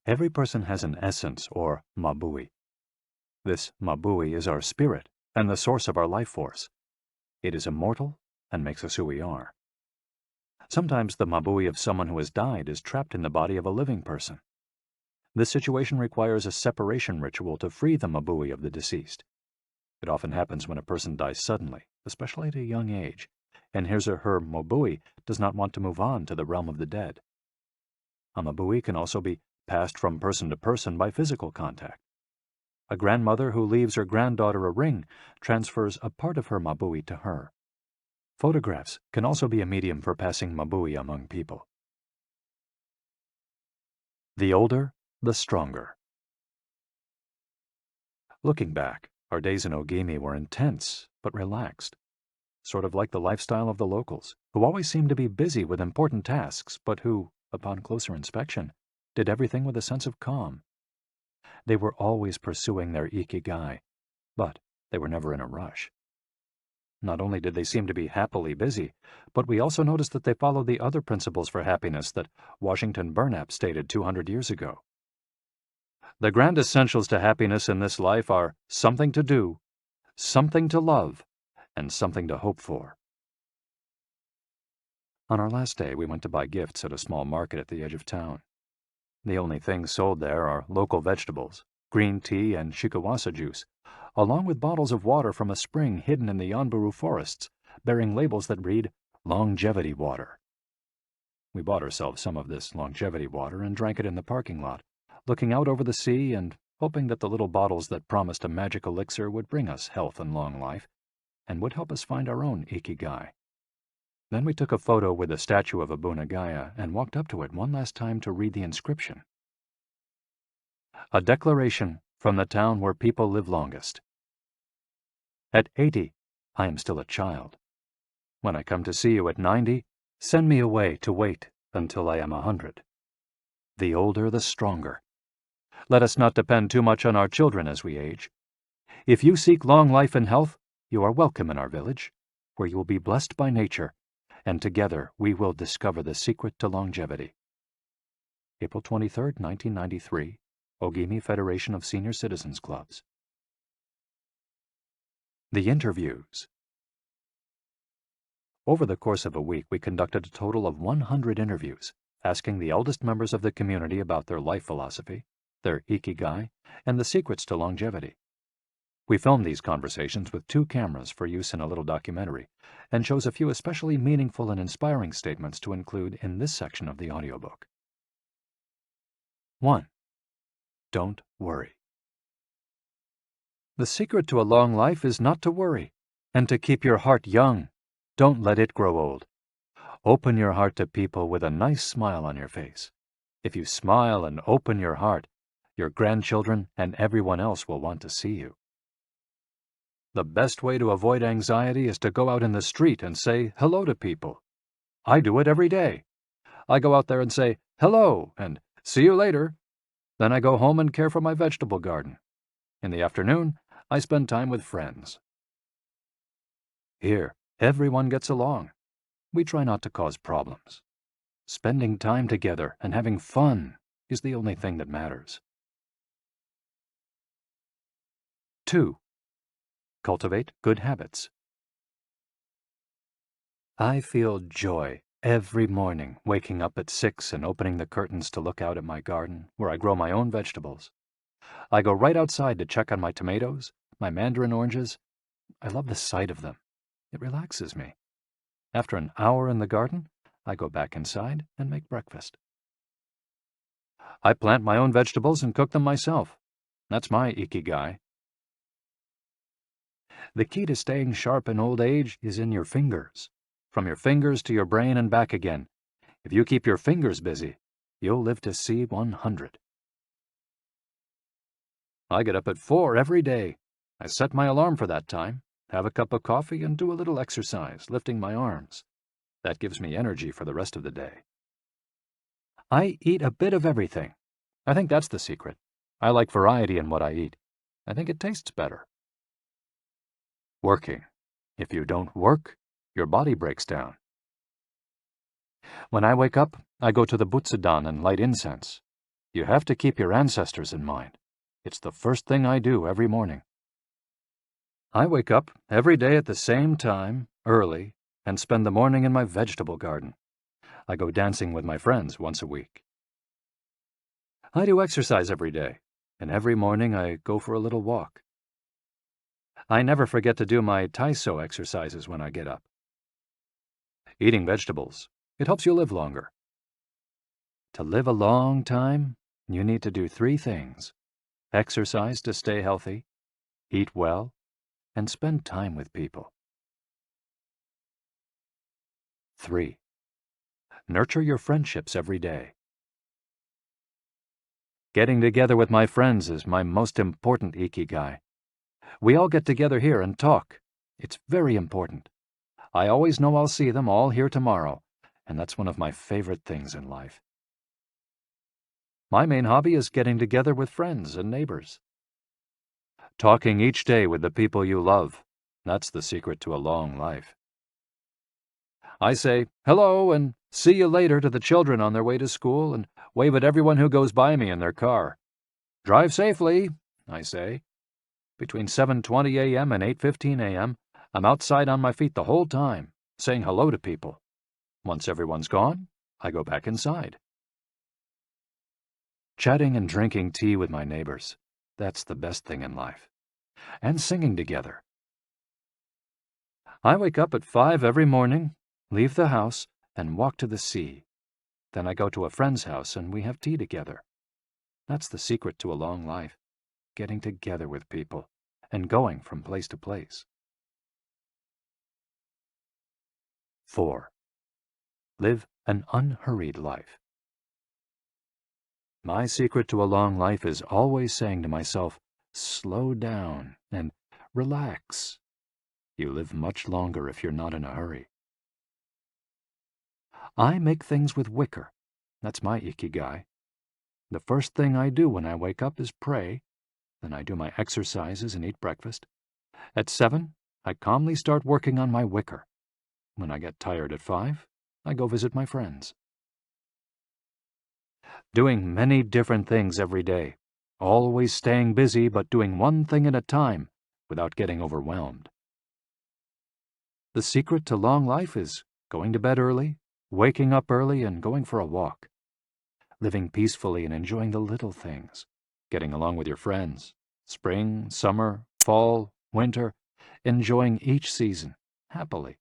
Every person has an essence, or mabui. This mabui is our spirit and the source of our life force. It is immortal and makes us who we are. Sometimes the mabui of someone who has died is trapped in the body of a living person. This situation requires a separation ritual to free the mabui of the deceased. It often happens when a person dies suddenly, especially at a young age, and his or her mabui does not want to move on to the realm of the dead. A mabui can also be passed from person to person by physical contact. A grandmother who leaves her granddaughter a ring transfers a part of her mabui to her. Photographs can also be a medium for passing mabui among people. The older, the stronger. Looking back, our days in Ogimi were intense but relaxed, sort of like the lifestyle of the locals, who always seemed to be busy with important tasks, but who, upon closer inspection, did everything with a sense of calm. They were always pursuing their Ikigai, but they were never in a rush. Not only did they seem to be happily busy, but we also noticed that they followed the other principles for happiness that Washington Burnap stated 200 years ago. The grand essentials to happiness in this life are something to do, something to love, and something to hope for. On our last day, we went to buy gifts at a small market at the edge of town. The only things sold there are local vegetables, green tea, and shikawasa juice, along with bottles of water from a spring hidden in the Yanburu forests, bearing labels that read, "Longevity Water." We bought ourselves some of this longevity water and drank it in the parking lot, looking out over the sea and hoping that the little bottles that promised a magic elixir would bring us health and long life, and would help us find our own Ikigai. Then we took a photo with the statue of Abunagaya and walked up to it one last time to read the inscription. A declaration from the town where people live longest. At 80, I am still a child. When I come to see you at 90, send me away to wait until I am 100. The older, the stronger. Let us not depend too much on our children as we age. If you seek long life and health, you are welcome in our village, where you will be blessed by nature, and together we will discover the secret to longevity. April 23, 1993, Ogimi Federation of Senior Citizens Clubs. The interviews. Over the course of a week, we conducted a total of 100 interviews, asking the eldest members of the community about their life philosophy, their Ikigai, and the secrets to longevity. We filmed these conversations with 2 cameras for use in a little documentary, and chose a few especially meaningful and inspiring statements to include in this section of the audiobook. 1. Don't worry. The secret to a long life is not to worry, and to keep your heart young. Don't let it grow old. Open your heart to people with a nice smile on your face. If you smile and open your heart, your grandchildren and everyone else will want to see you. The best way to avoid anxiety is to go out in the street and say hello to people. I do it every day. I go out there and say hello and see you later. Then I go home and care for my vegetable garden. In the afternoon, I spend time with friends. Here, everyone gets along. We try not to cause problems. Spending time together and having fun is the only thing that matters. 2. Cultivate good habits. I feel joy every morning waking up at 6 and opening the curtains to look out at my garden, where I grow my own vegetables. I go right outside to check on my tomatoes, my mandarin oranges. I love the sight of them. It relaxes me. After an hour in the garden, I go back inside and make breakfast. I plant my own vegetables and cook them myself. That's my Ikigai. The key to staying sharp in old age is in your fingers. From your fingers to your brain and back again. If you keep your fingers busy, you'll live to see 100. I get up at 4 every day. I set my alarm for that time, have a cup of coffee, and do a little exercise, lifting my arms. That gives me energy for the rest of the day. I eat a bit of everything. I think that's the secret. I like variety in what I eat. I think it tastes better. Working. If you don't work, your body breaks down. When I wake up, I go to the Butsudan and light incense. You have to keep your ancestors in mind. It's the first thing I do every morning. I wake up every day at the same time, early, and spend the morning in my vegetable garden. I go dancing with my friends once a week. I do exercise every day, and every morning I go for a little walk. I never forget to do my Taiso exercises when I get up. Eating vegetables, it helps you live longer. To live a long time, you need to do 3 things. Exercise to stay healthy, eat well, and spend time with people. 3. Nurture your friendships every day. Getting together with my friends is my most important Ikigai. We all get together here and talk. It's very important. I always know I'll see them all here tomorrow, and that's one of my favorite things in life. My main hobby is getting together with friends and neighbors. Talking each day with the people you love, that's the secret to a long life. I say hello and see you later to the children on their way to school and wave at everyone who goes by me in their car. Drive safely, I say. Between 7:20 a.m. and 8:15 a.m., I'm outside on my feet the whole time, saying hello to people. Once everyone's gone, I go back inside. Chatting and drinking tea with my neighbors, that's the best thing in life. And singing together. I wake up at 5 every morning, leave the house, and walk to the sea. Then I go to a friend's house and we have tea together. That's the secret to a long life, getting together with people and going from place to place. 4. Live an unhurried life. My secret to a long life is always saying to myself, slow down and relax. You live much longer if you're not in a hurry. I make things with wicker. That's my Ikigai. The first thing I do when I wake up is pray. Then I do my exercises and eat breakfast. At 7, I calmly start working on my wicker. When I get tired at 5, I go visit my friends. Doing many different things every day. Always staying busy, but doing one thing at a time without getting overwhelmed. The secret to long life is going to bed early, waking up early, and going for a walk. Living peacefully and enjoying the little things. Getting along with your friends. Spring, summer, fall, winter. Enjoying each season happily.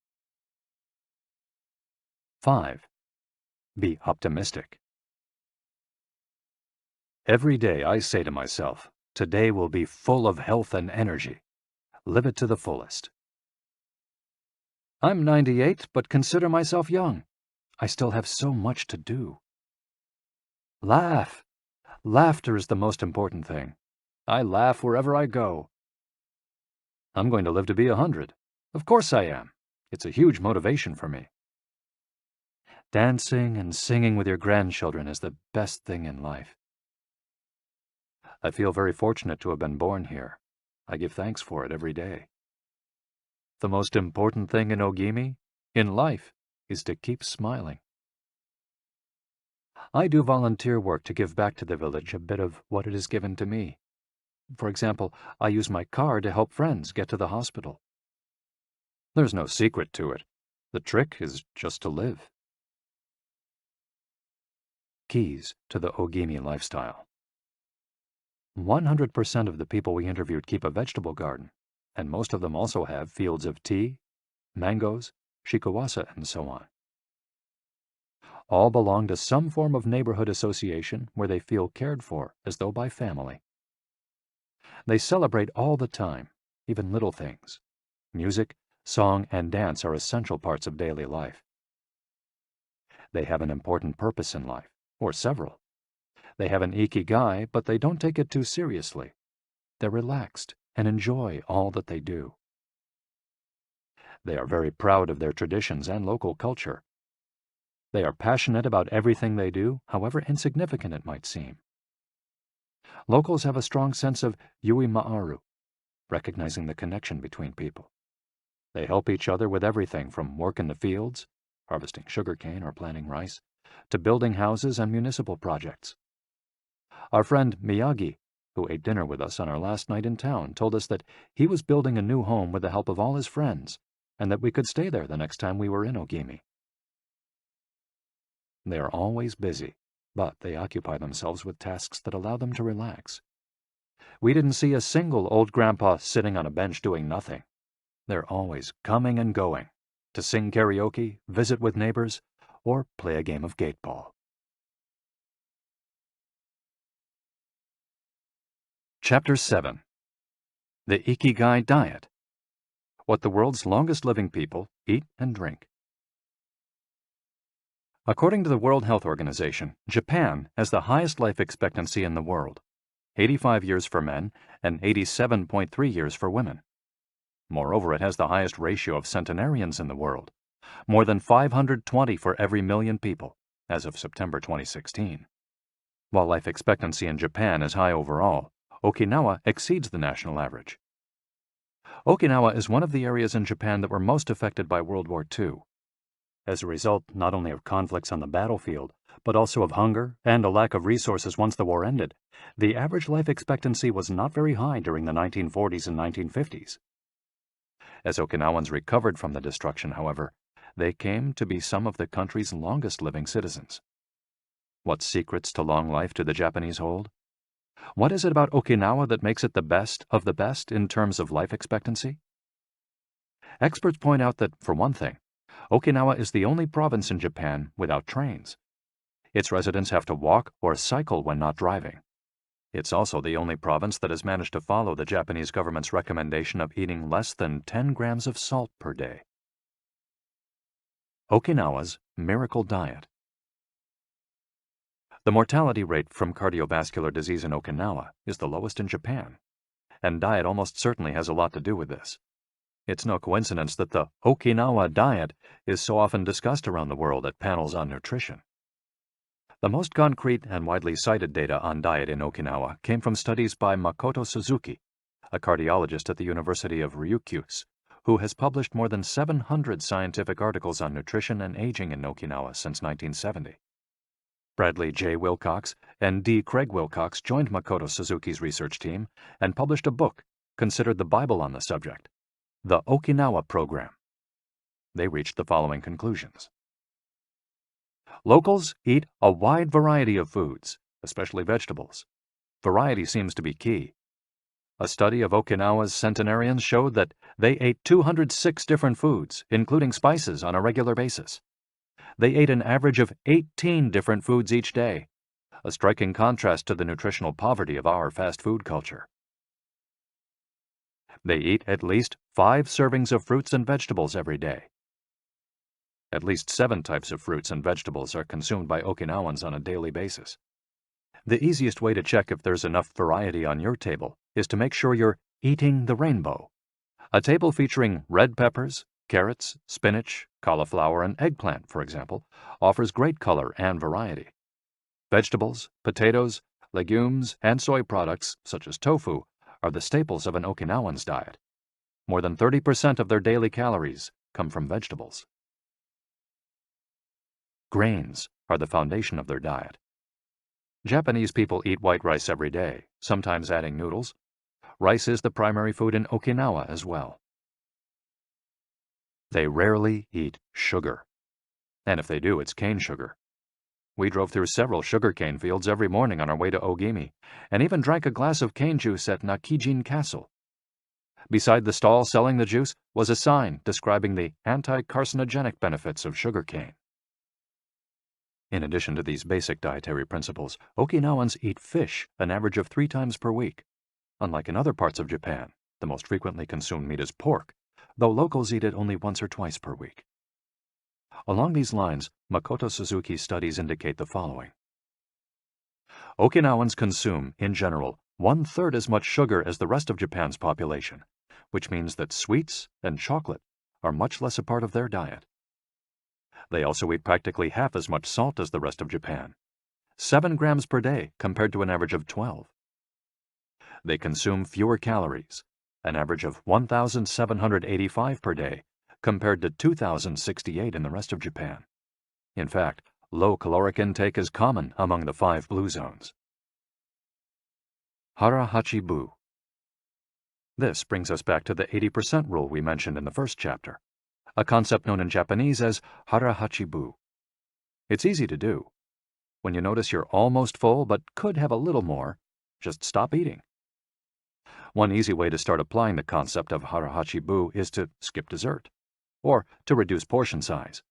5. Be optimistic. Every day I say to myself, today will be full of health and energy. Live it to the fullest. I'm 98, but consider myself young. I still have so much to do. Laugh. Laughter is the most important thing. I laugh wherever I go. I'm going to live to be 100. Of course I am. It's a huge motivation for me. Dancing and singing with your grandchildren is the best thing in life. I feel very fortunate to have been born here. I give thanks for it every day. The most important thing in Ogimi, in life, is to keep smiling. I do volunteer work to give back to the village a bit of what it has given to me. For example, I use my car to help friends get to the hospital. There's no secret to it. The trick is just to live. Keys to the Ogimi lifestyle. 100% of the people we interviewed keep a vegetable garden, and most of them also have fields of tea, mangoes, shikawasa, and so on. All belong to some form of neighborhood association where they feel cared for as though by family. They celebrate all the time, even little things. Music, song, and dance are essential parts of daily life. They have an important purpose in life, or several. They have an Ikigai, but they don't take it too seriously. They're relaxed and enjoy all that they do. They are very proud of their traditions and local culture. They are passionate about everything they do, however insignificant it might seem. Locals have a strong sense of yui ma'aru, recognizing the connection between people. They help each other with everything from work in the fields, harvesting sugarcane or planting rice, to building houses and municipal projects. Our friend Miyagi, who ate dinner with us on our last night in town, told us that he was building a new home with the help of all his friends, and that we could stay there the next time we were in Ogimi. They are always busy, but they occupy themselves with tasks that allow them to relax. We didn't see a single old grandpa sitting on a bench doing nothing. They're always coming and going, to sing karaoke, visit with neighbors, or play a game of gateball. Chapter 7. The Ikigai Diet. What the world's longest living people eat and drink. According to the World Health Organization, Japan has the highest life expectancy in the world, 85 years for men and 87.3 years for women. Moreover, it has the highest ratio of centenarians in the world, more than 520 for every million people, as of September 2016. While life expectancy in Japan is high overall, Okinawa exceeds the national average. Okinawa is one of the areas in Japan that were most affected by World War II. As a result not only of conflicts on the battlefield, but also of hunger and a lack of resources once the war ended, the average life expectancy was not very high during the 1940s and 1950s. As Okinawans recovered from the destruction, however, they came to be some of the country's longest living citizens. What secrets to long life do the Japanese hold? What is it about Okinawa that makes it the best of the best in terms of life expectancy? Experts point out that, for one thing, Okinawa is the only province in Japan without trains. Its residents have to walk or cycle when not driving. It's also the only province that has managed to follow the Japanese government's recommendation of eating less than 10 grams of salt per day. Okinawa's Miracle Diet. The mortality rate from cardiovascular disease in Okinawa is the lowest in Japan, and diet almost certainly has a lot to do with this. It's no coincidence that the Okinawa diet is so often discussed around the world at panels on nutrition. The most concrete and widely cited data on diet in Okinawa came from studies by Makoto Suzuki, a cardiologist at the University of Ryukyus, who has published more than 700 scientific articles on nutrition and aging in Okinawa since 1970. Bradley J. Wilcox and D. Craig Wilcox joined Makoto Suzuki's research team and published a book considered the Bible on the subject, The Okinawa Program. They reached the following conclusions. Locals eat a wide variety of foods, especially vegetables. Variety seems to be key. A study of Okinawa's Centenarians showed that they ate 206 different foods, including spices, on a regular basis. They ate an average of 18 different foods each day, a striking contrast to the nutritional poverty of our fast food culture. They eat at least 5 servings of fruits and vegetables every day. At least 7 types of fruits and vegetables are consumed by Okinawans on a daily basis. The easiest way to check if there's enough variety on your table is to make sure you're eating the rainbow. A table featuring red peppers, carrots, spinach, cauliflower, and eggplant, for example, offers great color and variety. Vegetables, potatoes, legumes, and soy products, such as tofu, are the staples of an Okinawan's diet. More than 30% of their daily calories come from vegetables. Grains are the foundation of their diet. Japanese people eat white rice every day, sometimes adding noodles. Rice is the primary food in Okinawa as well. They rarely eat sugar. And if they do, it's cane sugar. We drove through several sugarcane fields every morning on our way to Ogimi, and even drank a glass of cane juice at Nakijin Castle. Beside the stall selling the juice was a sign describing the anti-carcinogenic benefits of sugarcane. In addition to these basic dietary principles, Okinawans eat fish an average of 3 times per week. Unlike in other parts of Japan, the most frequently consumed meat is pork, though locals eat it only once or twice per week. Along these lines, Makoto Suzuki's studies indicate the following. Okinawans consume, in general, 1/3 as much sugar as the rest of Japan's population, which means that sweets and chocolate are much less a part of their diet. They also eat practically half as much salt as the rest of Japan, 7 grams per day compared to an average of 12. They consume fewer calories, an average of 1,785 per day, compared to 2,068 in the rest of Japan. In fact, low caloric intake is common among the 5 blue zones. Hara Hachi Bu. This brings us back to the 80% rule we mentioned in the first chapter, a concept known in Japanese as Hara Hachi Bu. It's easy to do. When you notice you're almost full but could have a little more, just stop eating. One easy way to start applying the concept of Hara Hachi Bu is to skip dessert, or to reduce portion size.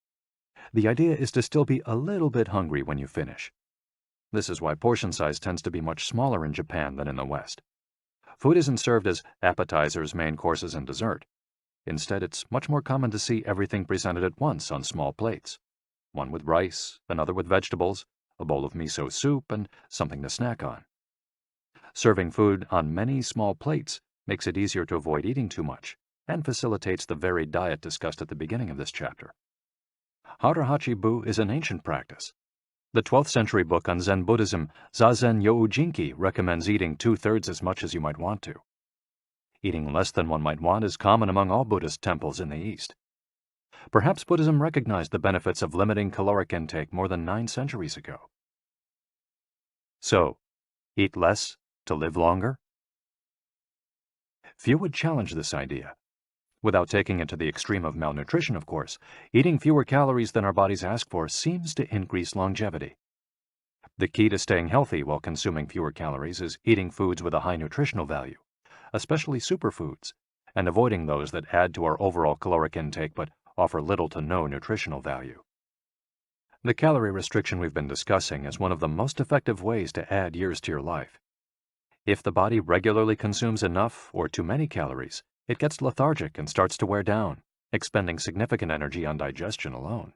The idea is to still be a little bit hungry when you finish. This is why portion size tends to be much smaller in Japan than in the West. Food isn't served as appetizers, main courses, and dessert. Instead, it's much more common to see everything presented at once on small plates. One with rice, another with vegetables, a bowl of miso soup, and something to snack on. Serving food on many small plates makes it easier to avoid eating too much and facilitates the varied diet discussed at the beginning of this chapter. Hara Hachi Bu is an ancient practice. The 12th century book on Zen Buddhism, Zazen Youjinki, recommends eating 2/3 as much as you might want to. Eating less than one might want is common among all Buddhist temples in the East. Perhaps Buddhism recognized the benefits of limiting caloric intake more than 9 centuries ago. So, eat less to live longer? Few would challenge this idea. Without taking it to the extreme of malnutrition, of course, eating fewer calories than our bodies ask for seems to increase longevity. The key to staying healthy while consuming fewer calories is eating foods with a high nutritional value, especially superfoods, and avoiding those that add to our overall caloric intake but offer little to no nutritional value. The calorie restriction we've been discussing is one of the most effective ways to add years to your life. If the body regularly consumes enough or too many calories, it gets lethargic and starts to wear down, expending significant energy on digestion alone.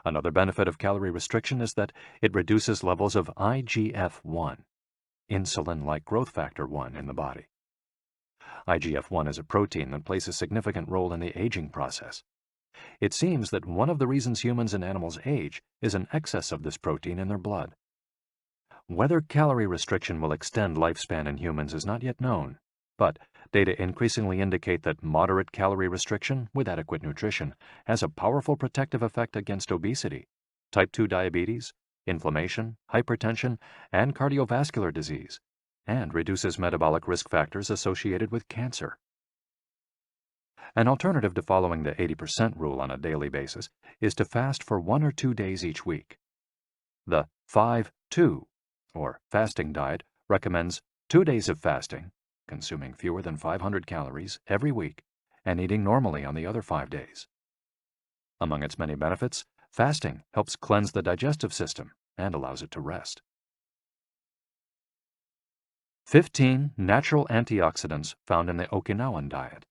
Another benefit of calorie restriction is that it reduces levels of IGF-1, insulin-like growth factor 1, in the body. IGF-1 is a protein that plays a significant role in the aging process. It seems that one of the reasons humans and animals age is an excess of this protein in their blood. Whether calorie restriction will extend lifespan in humans is not yet known, but data increasingly indicate that moderate calorie restriction with adequate nutrition has a powerful protective effect against obesity, type 2 diabetes, inflammation, hypertension, and cardiovascular disease, and reduces metabolic risk factors associated with cancer. An alternative to following the 80% rule on a daily basis is to fast for 1 or 2 days each week. The 5-2, or fasting diet, recommends 2 days of fasting, consuming fewer than 500 calories every week, and eating normally on the other 5 days. Among its many benefits, fasting helps cleanse the digestive system and allows it to rest. 15 natural antioxidants found in the Okinawan diet.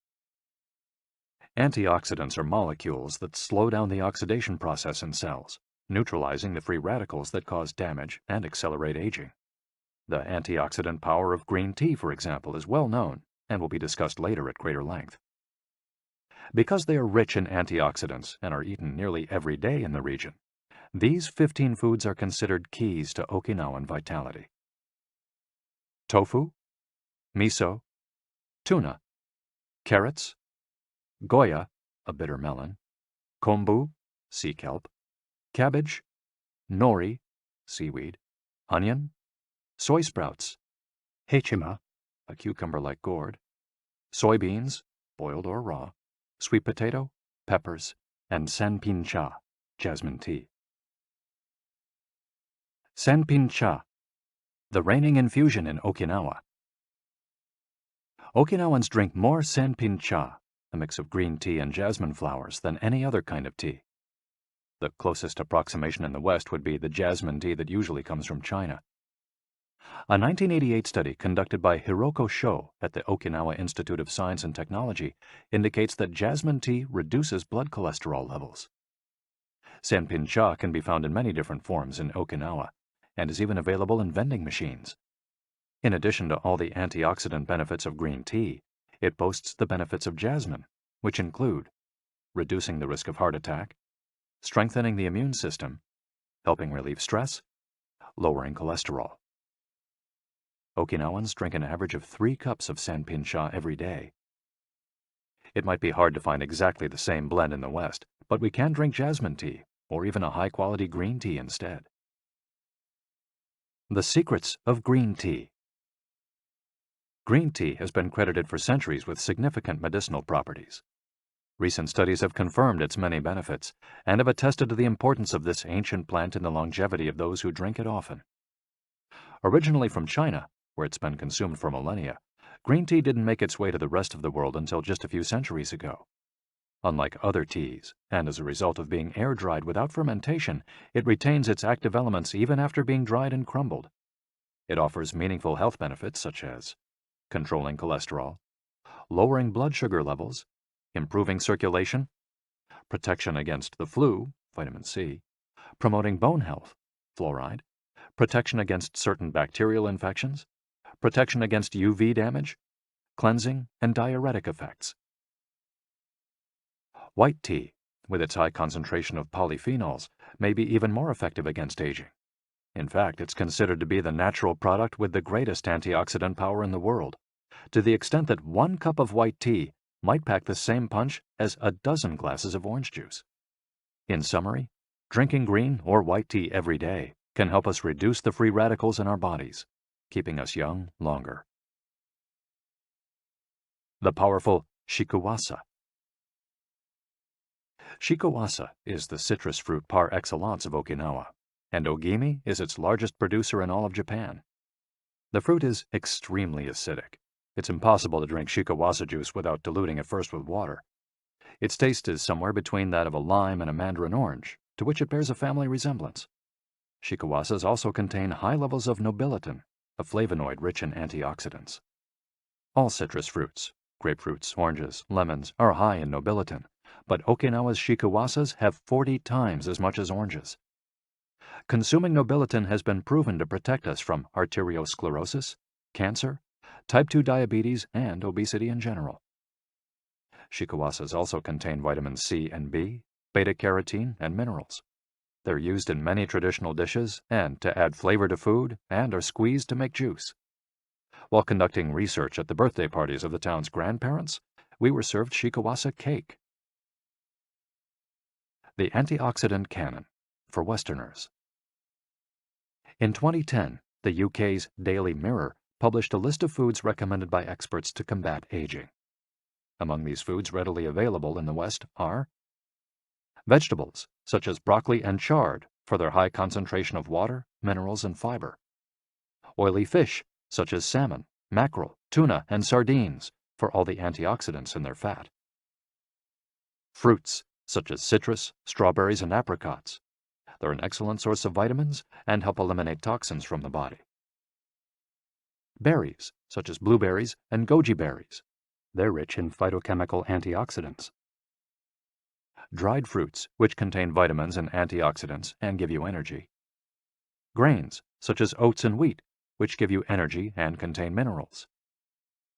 Antioxidants are molecules that slow down the oxidation process in cells, neutralizing the free radicals that cause damage and accelerate aging. The antioxidant power of green tea, for example, is well known and will be discussed later at greater length. Because they are rich in antioxidants and are eaten nearly every day in the region, these 15 foods are considered keys to Okinawan vitality. Tofu, miso, tuna, carrots, goya, a bitter melon, kombu, sea kelp, cabbage, nori, seaweed, onion, soy sprouts, hechima, a cucumber-like gourd, soybeans, boiled or raw, sweet potato, peppers, and sanpin-cha, jasmine tea. Sanpin-cha, the reigning infusion in Okinawa. Okinawans drink more sanpin-cha, a mix of green tea and jasmine flowers, than any other kind of tea. The closest approximation in the West would be the jasmine tea that usually comes from China. A 1988 study conducted by Hiroko Sho at the Okinawa Institute of Science and Technology indicates that jasmine tea reduces blood cholesterol levels. Sanpin-cha can be found in many different forms in Okinawa and is even available in vending machines. In addition to all the antioxidant benefits of green tea, it boasts the benefits of jasmine, which include reducing the risk of heart attack, strengthening the immune system, helping relieve stress, lowering cholesterol. Okinawans drink an average of 3 cups of sanpin-cha every day. It might be hard to find exactly the same blend in the West, but we can drink jasmine tea, or even a high-quality green tea instead. The secrets of green tea. Green tea has been credited for centuries with significant medicinal properties. Recent studies have confirmed its many benefits and have attested to the importance of this ancient plant in the longevity of those who drink it often. Originally from China, where it's been consumed for millennia, green tea didn't make its way to the rest of the world until just a few centuries ago. Unlike other teas, and as a result of being air-dried without fermentation, it retains its active elements even after being dried and crumbled. It offers meaningful health benefits such as controlling cholesterol, lowering blood sugar levels, improving circulation, protection against the flu, vitamin C, promoting bone health, fluoride, protection against certain bacterial infections, protection against UV damage, cleansing, and diuretic effects. White tea, with its high concentration of polyphenols, may be even more effective against aging. In fact, it's considered to be the natural product with the greatest antioxidant power in the world, to the extent that 1 cup of white tea might pack the same punch as a dozen glasses of orange juice. In summary, drinking green or white tea every day can help us reduce the free radicals in our bodies, keeping us young longer. The powerful shikuwasa. Shikuwasa is the citrus fruit par excellence of Okinawa, and Ogimi is its largest producer in all of Japan. The fruit is extremely acidic. It's impossible to drink shikuwasa juice without diluting it first with water. Its taste is somewhere between that of a lime and a mandarin orange, to which it bears a family resemblance. Shikuwasas also contain high levels of nobiletin, a flavonoid rich in antioxidants. All citrus fruits, grapefruits, oranges, lemons, are high in nobiletin, but Okinawa's shikuwasas have 40 times as much as oranges. Consuming nobiletin has been proven to protect us from arteriosclerosis, cancer, type 2 diabetes, and obesity in general. Shikuwasas also contain vitamins C and B, beta-carotene, and minerals. They're used in many traditional dishes and to add flavor to food, and are squeezed to make juice. While conducting research at the birthday parties of the town's grandparents, we were served shikuwasa cake. The antioxidant canon for Westerners. In 2010, the UK's Daily Mirror published a list of foods recommended by experts to combat aging. Among these foods readily available in the West are vegetables, such as broccoli and chard, for their high concentration of water, minerals, and fiber. Oily fish, such as salmon, mackerel, tuna, and sardines, for all the antioxidants in their fat. Fruits, such as citrus, strawberries, and apricots. They're an excellent source of vitamins and help eliminate toxins from the body. Berries, such as blueberries and goji berries. They're rich in phytochemical antioxidants. Dried fruits, which contain vitamins and antioxidants and give you energy. Grains, such as oats and wheat, which give you energy and contain minerals.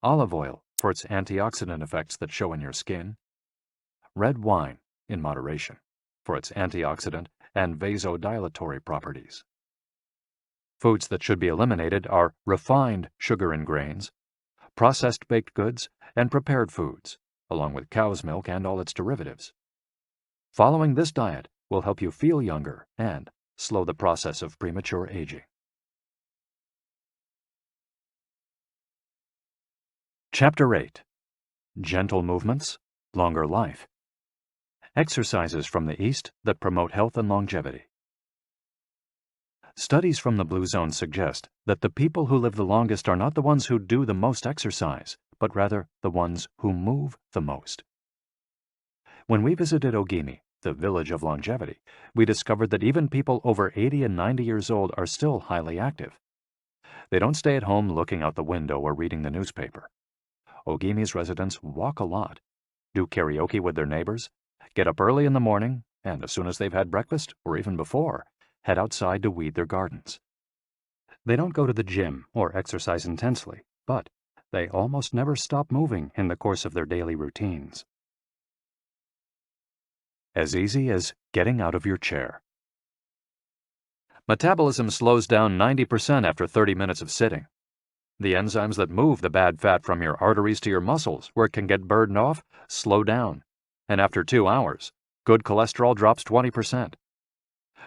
Olive oil, for its antioxidant effects that show in your skin. Red wine, in moderation, for its antioxidant and vasodilatory properties. Foods that should be eliminated are refined sugar and grains, processed baked goods, and prepared foods, along with cow's milk and all its derivatives. Following this diet will help you feel younger and slow the process of premature aging. Chapter 8. Gentle Movements, Longer Life. Exercises from the East that promote health and longevity. Studies from the Blue Zone suggest that the people who live the longest are not the ones who do the most exercise, but rather the ones who move the most. When we visited Ogimi, the village of longevity, we discovered that even people over 80 and 90 years old are still highly active. They don't stay at home looking out the window or reading the newspaper. Ogimi's residents walk a lot, do karaoke with their neighbors, get up early in the morning, and as soon as they've had breakfast, or even before, head outside to weed their gardens. They don't go to the gym or exercise intensely, but they almost never stop moving in the course of their daily routines. As easy as getting out of your chair. Metabolism slows down 90% after 30 minutes of sitting. The enzymes that move the bad fat from your arteries to your muscles, where it can get burned off, slow down. And after 2 hours, good cholesterol drops 20%.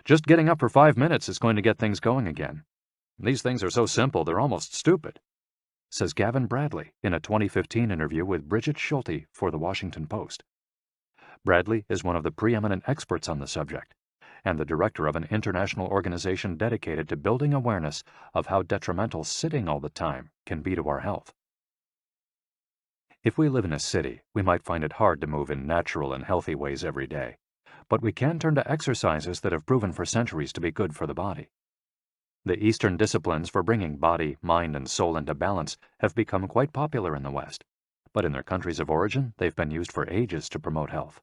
Just getting up for 5 minutes is going to get things going again. These things are so simple they're almost stupid, says Gavin Bradley in a 2015 interview with Bridget Schulte for The Washington Post. Bradley is one of the preeminent experts on the subject, and the director of an international organization dedicated to building awareness of how detrimental sitting all the time can be to our health. If we live in a city, we might find it hard to move in natural and healthy ways every day, but we can turn to exercises that have proven for centuries to be good for the body. The Eastern disciplines for bringing body, mind, and soul into balance have become quite popular in the West, but in their countries of origin, they've been used for ages to promote health.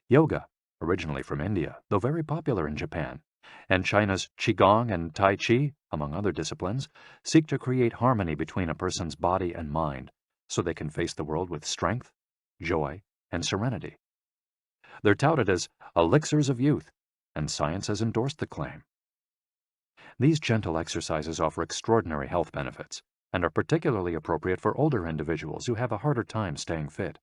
Yoga, originally from India, though very popular in Japan, and China's Qigong and Tai Chi, among other disciplines, seek to create harmony between a person's body and mind so they can face the world with strength, joy, and serenity. They're touted as elixirs of youth, and science has endorsed the claim. These gentle exercises offer extraordinary health benefits and are particularly appropriate for older individuals who have a harder time staying fit.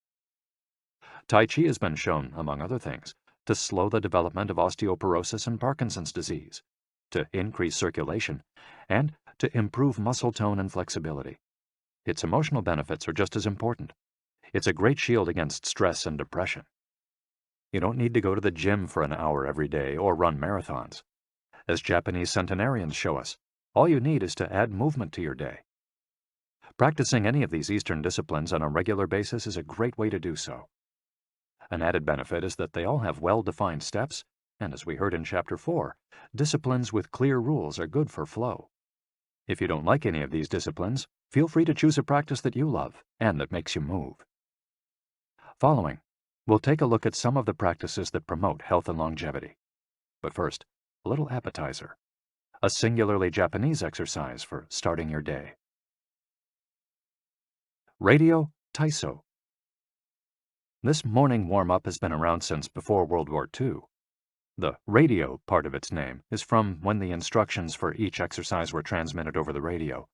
Tai Chi has been shown, among other things, to slow the development of osteoporosis and Parkinson's disease, to increase circulation, and to improve muscle tone and flexibility. Its emotional benefits are just as important. It's a great shield against stress and depression. You don't need to go to the gym for an hour every day or run marathons. As Japanese centenarians show us, all you need is to add movement to your day. Practicing any of these Eastern disciplines on a regular basis is a great way to do so. An added benefit is that they all have well-defined steps, and as we heard in Chapter 4, disciplines with clear rules are good for flow. If you don't like any of these disciplines, feel free to choose a practice that you love and that makes you move. Following, We'll take a look at some of the practices that promote health and longevity. But first, a little appetizer. A singularly Japanese exercise for starting your day. Radio Taiso. This morning warm-up has been around since before World War II. The radio part of its name is from when the instructions for each exercise were transmitted over the radio.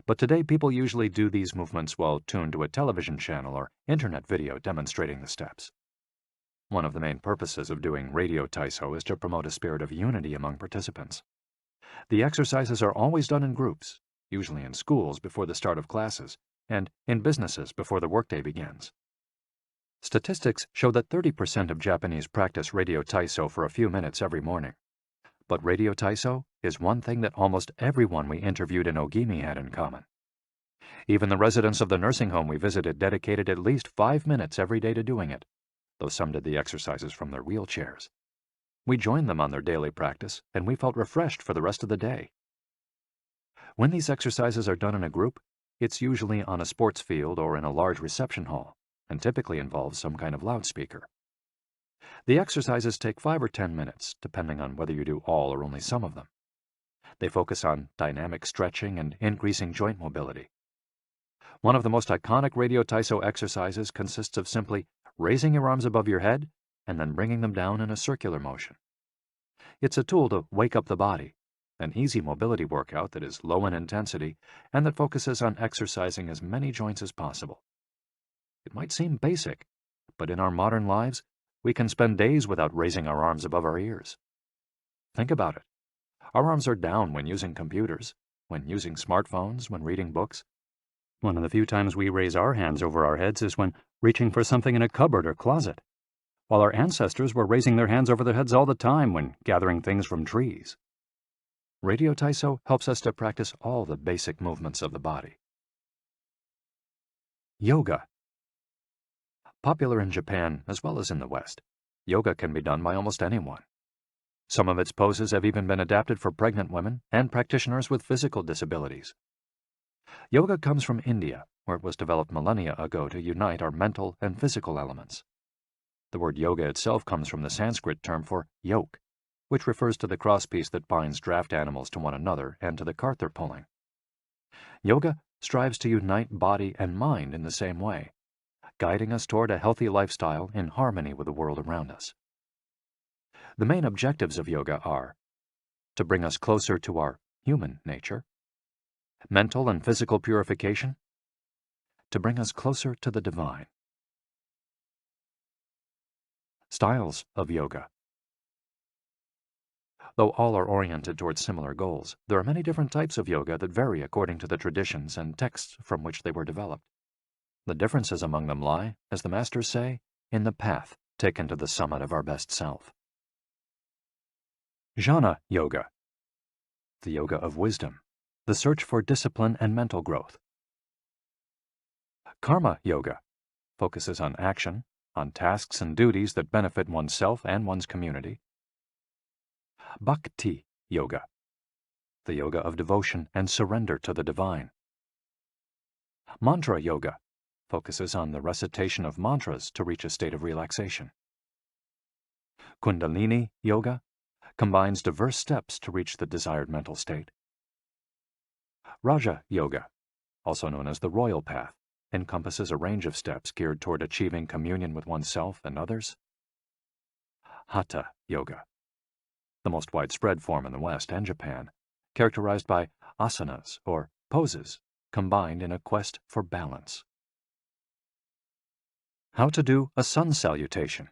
But today people usually do these movements while tuned to a television channel or internet video demonstrating the steps. One of the main purposes of doing radio Taiso is to promote a spirit of unity among participants. The exercises are always done in groups, usually in schools before the start of classes, and in businesses before the workday begins. Statistics show that 30% of Japanese practice radio Taiso for a few minutes every morning. But radio Taiso is one thing that almost everyone we interviewed in Ogimi had in common. Even the residents of the nursing home we visited dedicated at least 5 minutes every day to doing it, though some did the exercises from their wheelchairs. We joined them on their daily practice, and we felt refreshed for the rest of the day. When these exercises are done in a group, it's usually on a sports field or in a large reception hall, and typically involves some kind of loudspeaker. The exercises take 5 or 10 minutes, depending on whether you do all or only some of them. They focus on dynamic stretching and increasing joint mobility. One of the most iconic radio Taiso exercises consists of simply raising your arms above your head and then bringing them down in a circular motion. It's a tool to wake up the body, an easy mobility workout that is low in intensity and that focuses on exercising as many joints as possible. It might seem basic, but in our modern lives, we can spend days without raising our arms above our ears. Think about it. Our arms are down when using computers, when using smartphones, when reading books. One of the few times we raise our hands over our heads is when reaching for something in a cupboard or closet, while our ancestors were raising their hands over their heads all the time when gathering things from trees. Radio Taiso helps us to practice all the basic movements of the body. Yoga. Popular in Japan as well as in the West, yoga can be done by almost anyone. Some of its poses have even been adapted for pregnant women and practitioners with physical disabilities. Yoga comes from India, where it was developed millennia ago to unite our mental and physical elements. The word yoga itself comes from the Sanskrit term for yoke, which refers to the crosspiece that binds draft animals to one another and to the cart they're pulling. Yoga strives to unite body and mind in the same way, guiding us toward a healthy lifestyle in harmony with the world around us. The main objectives of yoga are to bring us closer to our human nature, mental and physical purification, to bring us closer to the divine. Styles of yoga. Though all are oriented towards similar goals, there are many different types of yoga that vary according to the traditions and texts from which they were developed. The differences among them lie, as the masters say, in the path taken to the summit of our best self. Jnana Yoga. The yoga of wisdom, the search for discipline and mental growth. Karma Yoga focuses on action, on tasks and duties that benefit oneself and one's community. Bhakti Yoga, the yoga of devotion and surrender to the divine. Mantra Yoga focuses on the recitation of mantras to reach a state of relaxation. Kundalini Yoga combines diverse steps to reach the desired mental state. Raja Yoga, also known as the royal path, encompasses a range of steps geared toward achieving communion with oneself and others. Hatha Yoga, the most widespread form in the West and Japan, characterized by asanas or poses combined in a quest for balance. How to do a sun salutation.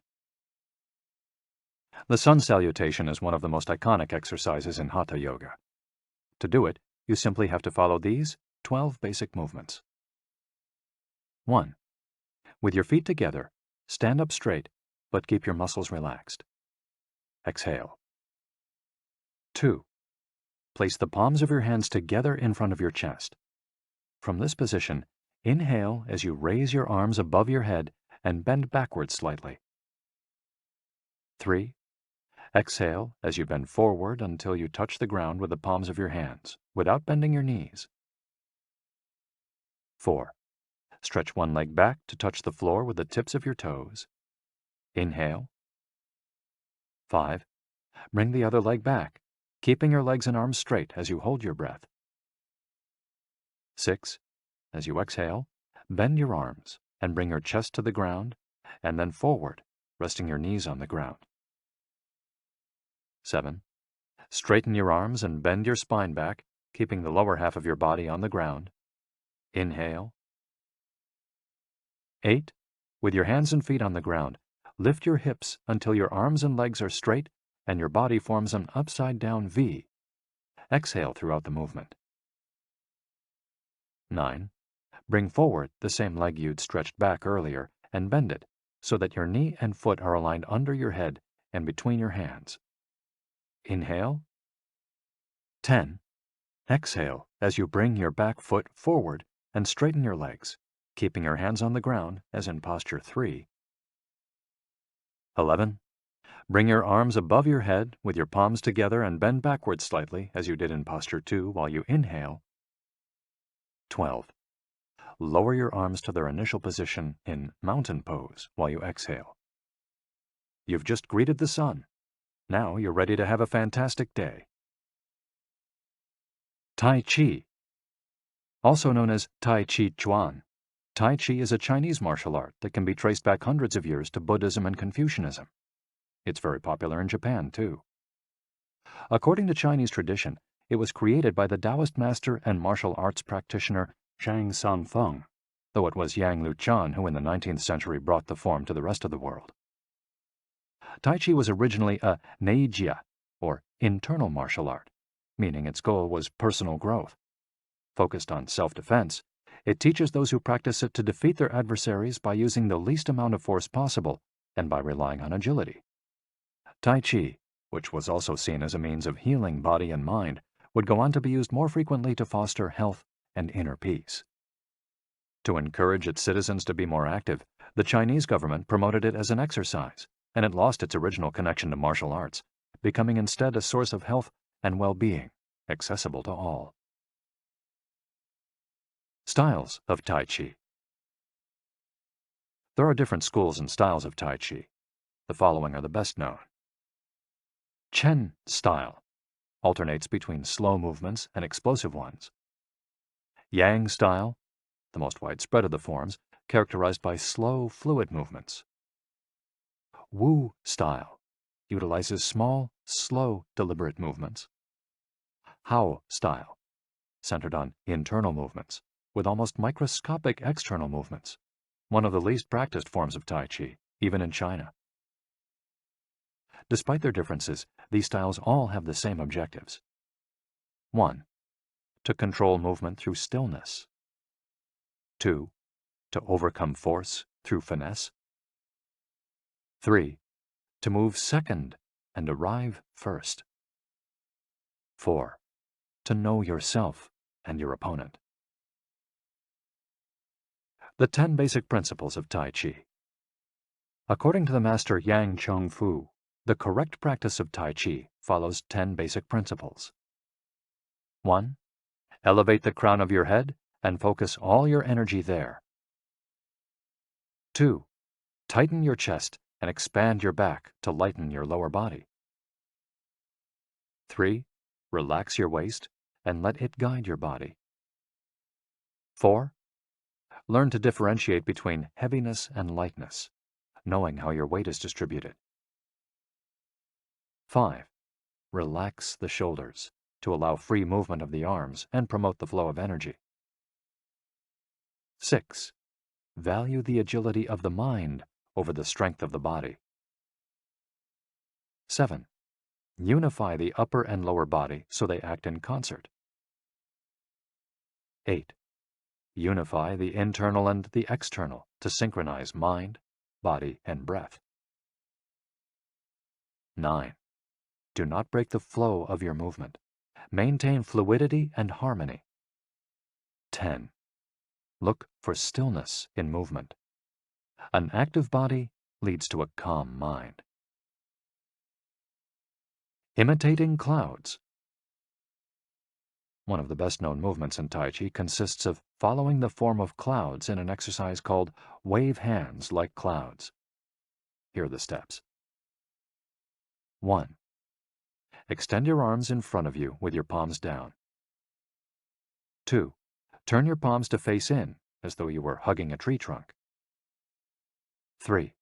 The sun salutation is one of the most iconic exercises in Hatha Yoga. To do it, you simply have to follow these 12 basic movements. 1. With your feet together, stand up straight, but keep your muscles relaxed. Exhale. 2. Place the palms of your hands together in front of your chest. From this position, inhale as you raise your arms above your head and bend backwards slightly. 3. Exhale as you bend forward until you touch the ground with the palms of your hands, without bending your knees. 4. Stretch one leg back to touch the floor with the tips of your toes. Inhale. 5. Bring the other leg back, keeping your legs and arms straight as you hold your breath. 6. As you exhale, bend your arms and bring your chest to the ground, and then forward, resting your knees on the ground. 7. Straighten your arms and bend your spine back, keeping the lower half of your body on the ground. Inhale. 8. With your hands and feet on the ground, lift your hips until your arms and legs are straight and your body forms an upside-down V. Exhale throughout the movement. 9. Bring forward the same leg you'd stretched back earlier and bend it so that your knee and foot are aligned under your head and between your hands. Inhale. 10. Exhale as you bring your back foot forward and straighten your legs, keeping your hands on the ground as in posture 3. 11. Bring your arms above your head with your palms together and bend backwards slightly as you did in posture 2 while you inhale. 12. Lower your arms to their initial position in mountain pose while you exhale. You've just greeted the sun. Now you're ready to have a fantastic day. Tai Chi. Also known as Tai Chi Chuan, Tai Chi is a Chinese martial art that can be traced back hundreds of years to Buddhism and Confucianism. It's very popular in Japan, too. According to Chinese tradition, it was created by the Taoist master and martial arts practitioner Zhang Sanfeng, though it was Yang Luchan who in the 19th century brought the form to the rest of the world. Tai Chi was originally a neijia, or internal martial art, meaning its goal was personal growth. Focused on self-defense, it teaches those who practice it to defeat their adversaries by using the least amount of force possible and by relying on agility. Tai Chi, which was also seen as a means of healing body and mind, would go on to be used more frequently to foster health and inner peace. To encourage its citizens to be more active, the Chinese government promoted it as an exercise, and it lost its original connection to martial arts, becoming instead a source of health and well-being, accessible to all. Styles of Tai Chi. There are different schools and styles of Tai Chi. The following are the best known. Chen style alternates between slow movements and explosive ones. Yang style, the most widespread of the forms, characterized by slow, fluid movements. Wu style utilizes small, slow, deliberate movements. Hao style, centered on internal movements, with almost microscopic external movements, one of the least practiced forms of Tai Chi, even in China. Despite their differences, these styles all have the same objectives. 1. To control movement through stillness. 2. To overcome force through finesse. 3. To move second and arrive first. 4. To know yourself and your opponent. The 10 basic principles of Tai Chi. According to the master Yang Cheng Fu, the correct practice of Tai Chi follows 10 basic principles. 1. Elevate the crown of your head and focus all your energy there. 2. Tighten your chest and expand your back to lighten your lower body. 3. Relax your waist and let it guide your body. 4. Learn to differentiate between heaviness and lightness, knowing how your weight is distributed. 5. Relax the shoulders to allow free movement of the arms and promote the flow of energy. 6. Value the agility of the mind over the strength of the body. 7. Unify the upper and lower body so they act in concert. 8. Unify the internal and the external to synchronize mind, body, and breath. 9. Do not break the flow of your movement. Maintain fluidity and harmony. 10. Look for stillness in movement. An active body leads to a calm mind. Imitating clouds. One of the best-known movements in Tai Chi consists of following the form of clouds in an exercise called wave hands like clouds. Here are the steps. 1. Extend your arms in front of you with your palms down. 2. Turn your palms to face in, as though you were hugging a tree trunk. 3.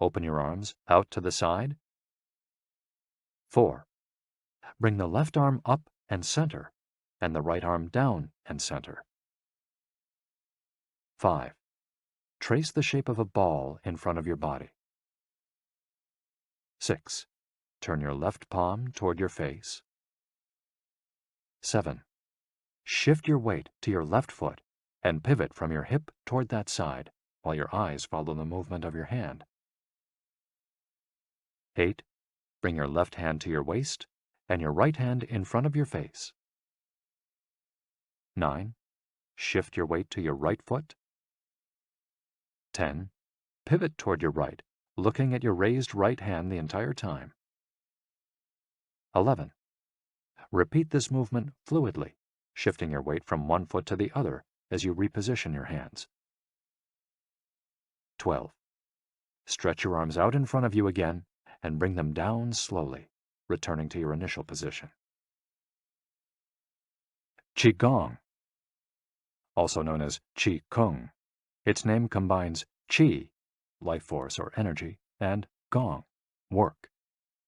Open your arms out to the side. 4. Bring the left arm up and center, and the right arm down and center. 5. Trace the shape of a ball in front of your body. 6. Turn your left palm toward your face. 7. Shift your weight to your left foot and pivot from your hip toward that side while your eyes follow the movement of your hand. 8. Bring your left hand to your waist and your right hand in front of your face. 9. Shift your weight to your right foot. 10. Pivot toward your right, looking at your raised right hand the entire time. 11. Repeat this movement fluidly, shifting your weight from one foot to the other as you reposition your hands. 12. Stretch your arms out in front of you again and bring them down slowly, returning to your initial position. Qigong, also known as Qi Kung. Its name combines Qi, life force or energy, and Gong, work,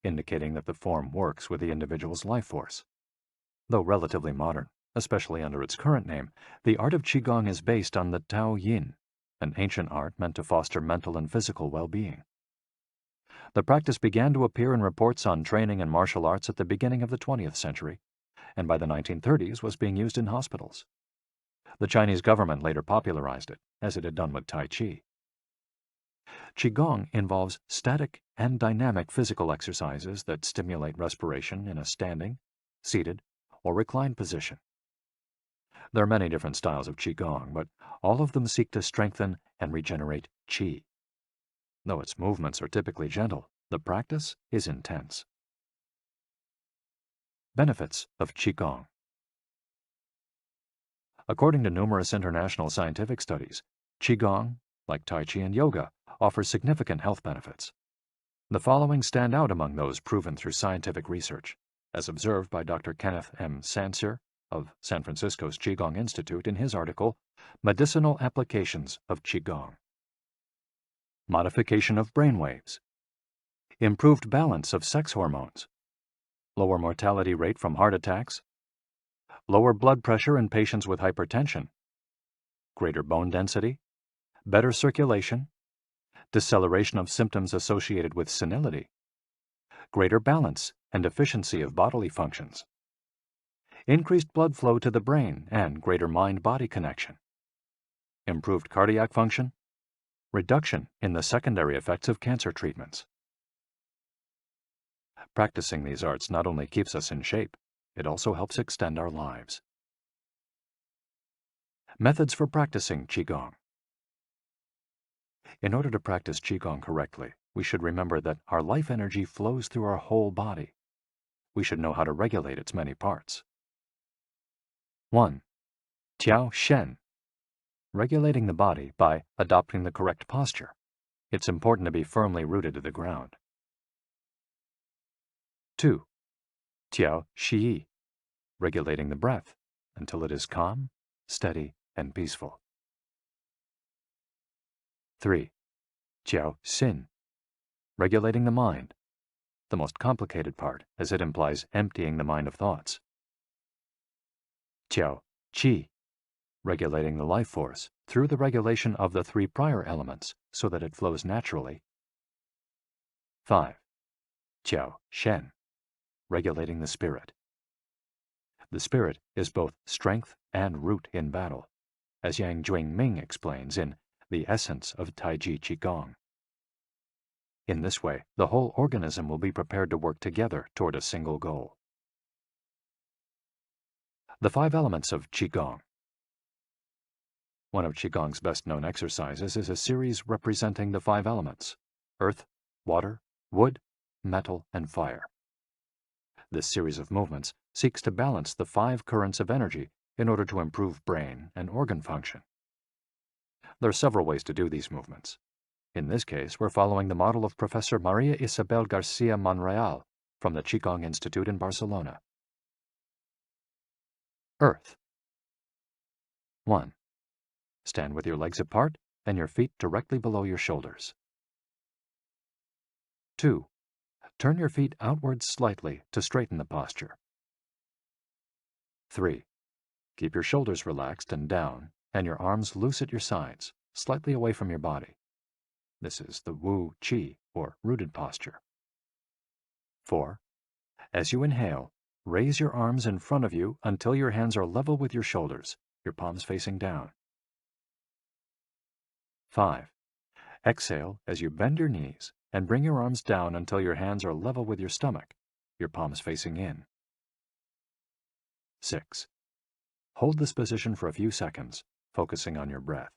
indicating that the form works with the individual's life force. Though relatively modern, especially under its current name, the art of Qigong is based on the Tao Yin, an ancient art meant to foster mental and physical well-being. The practice began to appear in reports on training in martial arts at the beginning of the 20th century, and by the 1930s was being used in hospitals. The Chinese government later popularized it, as it had done with Tai Chi. Qigong involves static and dynamic physical exercises that stimulate respiration in a standing, seated, or reclined position. There are many different styles of Qigong, but all of them seek to strengthen and regenerate Qi. Though its movements are typically gentle, the practice is intense. Benefits of Qigong. According to numerous international scientific studies, Qigong, like Tai Chi and yoga, offers significant health benefits. The following stand out among those proven through scientific research, as observed by Dr. Kenneth M. Sancer of San Francisco's Qigong Institute in his article, Medicinal Applications of Qigong. Modification of brainwaves. Improved balance of sex hormones. Lower mortality rate from heart attacks. Lower blood pressure in patients with hypertension. Greater bone density. Better circulation. Deceleration of symptoms associated with senility. Greater balance and efficiency of bodily functions. Increased blood flow to the brain and greater mind-body connection. Improved cardiac function. Reduction in the secondary effects of cancer treatments. Practicing these arts not only keeps us in shape, it also helps extend our lives. Methods for practicing Qigong. In order to practice Qigong correctly, we should remember that our life energy flows through our whole body. We should know how to regulate its many parts. 1. Tiao Shen. Regulating the body by adopting the correct posture. It's important to be firmly rooted to the ground. 2. Tiao Shi. Regulating the breath until it is calm, steady, and peaceful. 3. Tiao Xin. Regulating the mind, the most complicated part, as it implies emptying the mind of thoughts. Tiao Qi. Regulating the life force through the regulation of the 3 prior elements so that it flows naturally. 5. Tiao Shen. Regulating the spirit. The spirit is both strength and root in battle, as Yang Jwing-Ming explains in The Essence of Taiji Qigong. In this way, the whole organism will be prepared to work together toward a single goal. The 5 elements of Qigong. One of Qigong's best-known exercises is a series representing the 5 elements: earth, water, wood, metal, and fire. This series of movements seeks to balance the 5 currents of energy in order to improve brain and organ function. There are several ways to do these movements. In this case, we're following the model of Professor Maria Isabel Garcia Monreal from the Qigong Institute in Barcelona. Earth. 1. Stand with your legs apart and your feet directly below your shoulders. 2. Turn your feet outwards slightly to straighten the posture. 3. Keep your shoulders relaxed and down, and your arms loose at your sides, slightly away from your body. This is the Wu Qi, or rooted posture. 4. As you inhale, raise your arms in front of you until your hands are level with your shoulders, your palms facing down. 5. Exhale as you bend your knees and bring your arms down until your hands are level with your stomach, your palms facing in. 6. Hold this position for a few seconds, focusing on your breath.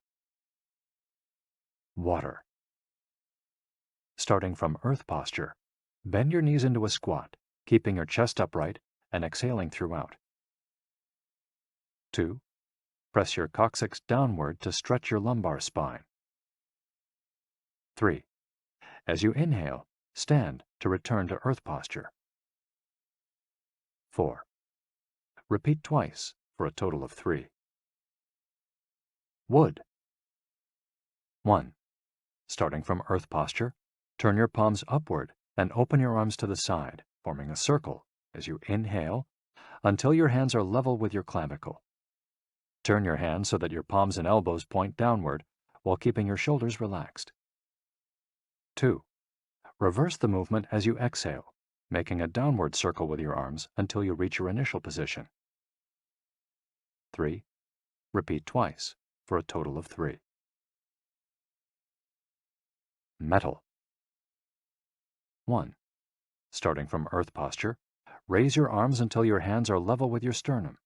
Water. Starting from earth posture, bend your knees into a squat, keeping your chest upright and exhaling throughout. 2. Press your coccyx downward to stretch your lumbar spine. 3. As you inhale, stand to return to earth posture. 4. Repeat twice for a total of 3. Wood. 1. Starting from earth posture, turn your palms upward and open your arms to the side, forming a circle as you inhale until your hands are level with your clavicle. Turn your hands so that your palms and elbows point downward while keeping your shoulders relaxed. 2. Reverse the movement as you exhale, making a downward circle with your arms until you reach your initial position. 3. Repeat twice for a total of 3. Metal. 1. Starting from earth posture, raise your arms until your hands are level with your sternum.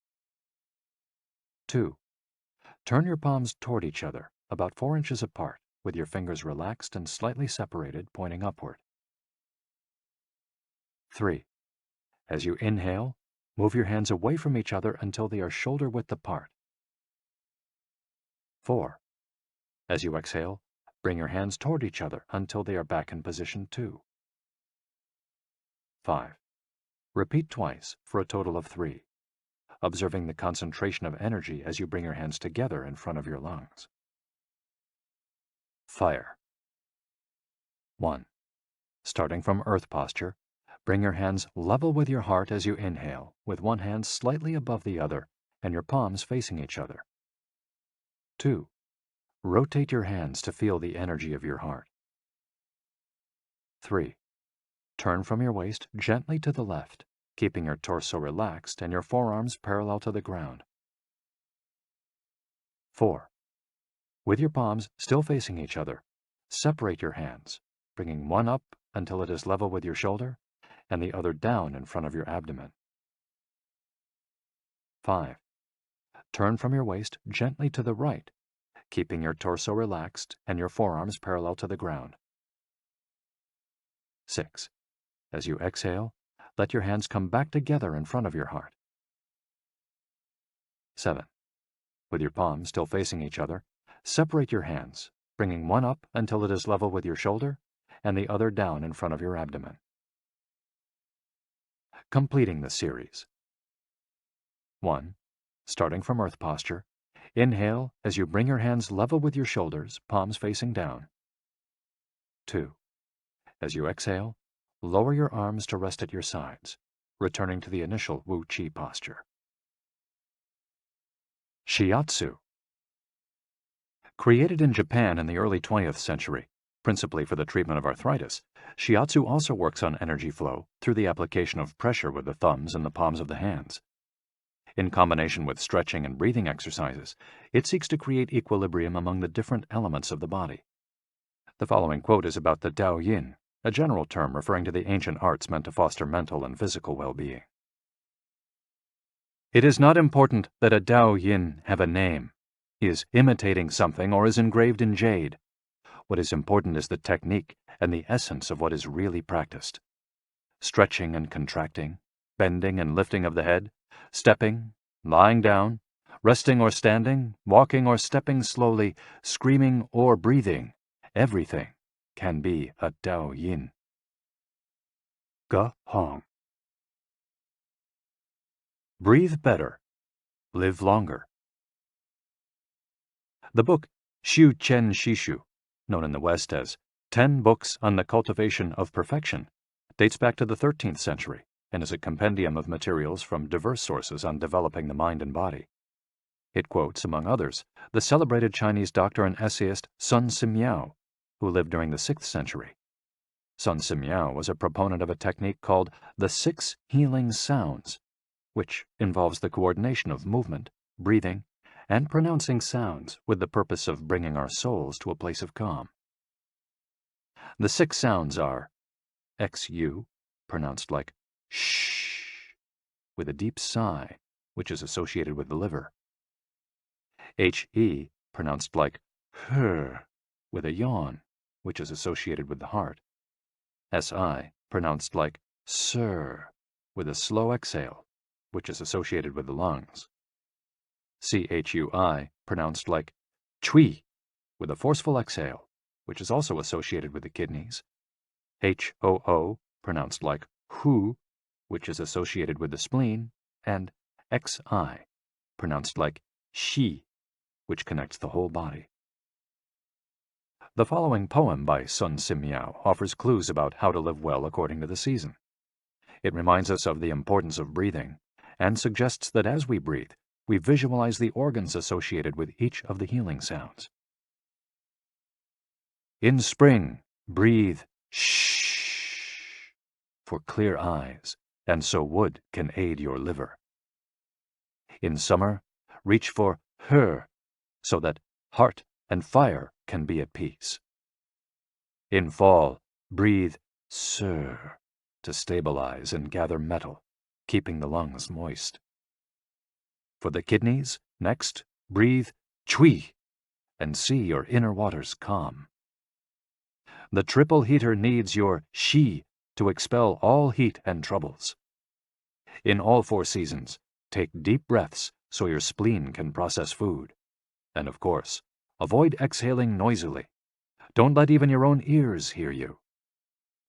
2. Turn your palms toward each other, about 4 inches apart, with your fingers relaxed and slightly separated, pointing upward. 3. As you inhale, move your hands away from each other until they are shoulder width apart. 4. As you exhale, bring your hands toward each other until they are back in position 2. 5. Repeat twice for a total of 3, observing the concentration of energy as you bring your hands together in front of your lungs. Fire. 1. Starting from earth posture, bring your hands level with your heart as you inhale, with one hand slightly above the other and your palms facing each other. 2. Rotate your hands to feel the energy of your heart. 3. Turn from your waist gently to the left, keeping your torso relaxed and your forearms parallel to the ground. 4. With your palms still facing each other, separate your hands, bringing one up until it is level with your shoulder and the other down in front of your abdomen. 5. Turn from your waist gently to the right, keeping your torso relaxed and your forearms parallel to the ground. 6. As you exhale, let your hands come back together in front of your heart. 7. With your palms still facing each other, separate your hands, bringing one up until it is level with your shoulder and the other down in front of your abdomen. Completing the series. 1. Starting from earth posture, inhale as you bring your hands level with your shoulders, palms facing down. 2. As you exhale, lower your arms to rest at your sides, returning to the initial Wu Qi posture. Shiatsu. Created in Japan in the early 20th century, principally for the treatment of arthritis, Shiatsu also works on energy flow through the application of pressure with the thumbs and the palms of the hands. In combination with stretching and breathing exercises, it seeks to create equilibrium among the different elements of the body. The following quote is about the Dao Yin, a general term referring to the ancient arts meant to foster mental and physical well-being. It is not important that a Dao Yin have a name, is imitating something, or is engraved in jade. What is important is the technique and the essence of what is really practiced. Stretching and contracting, bending and lifting of the head, stepping, lying down, resting or standing, walking or stepping slowly, screaming or breathing, everything can be a Tao Yin. Ge Hong. Breathe better. Live longer. The book Xiu Qian Shishu, known in the West as 10 Books on the Cultivation of Perfection, dates back to the 13th century and is a compendium of materials from diverse sources on developing the mind and body. It quotes, among others, the celebrated Chinese doctor and essayist Sun Simiao, who lived during the 6th century. Sun Simiao was a proponent of a technique called the 6 healing sounds, which involves the coordination of movement, breathing, and pronouncing sounds with the purpose of bringing our souls to a place of calm. The 6 sounds are XU, pronounced like shh, with a deep sigh, which is associated with the liver. HE, pronounced like her, with a yawn, which is associated with the heart. SI, pronounced like sir, with a slow exhale, which is associated with the lungs. CHUI, pronounced like chui, with a forceful exhale, which is also associated with the kidneys. HOO, pronounced like hu, which is associated with the spleen, and XI, pronounced like shi, which connects the whole body. The following poem by Sun Simiao offers clues about how to live well according to the season. It reminds us of the importance of breathing and suggests that as we breathe, we visualize the organs associated with each of the healing sounds. In spring, breathe shh for clear eyes, and so wood can aid your liver. In summer, reach for her, so that heart and fire can be at peace. In fall, breathe sir to stabilize and gather metal, keeping the lungs moist. For the kidneys, next, breathe chui and see your inner waters calm. The triple heater needs your shi to expel all heat and troubles. In all 4 seasons, take deep breaths so your spleen can process food. And of course, avoid exhaling noisily. Don't let even your own ears hear you.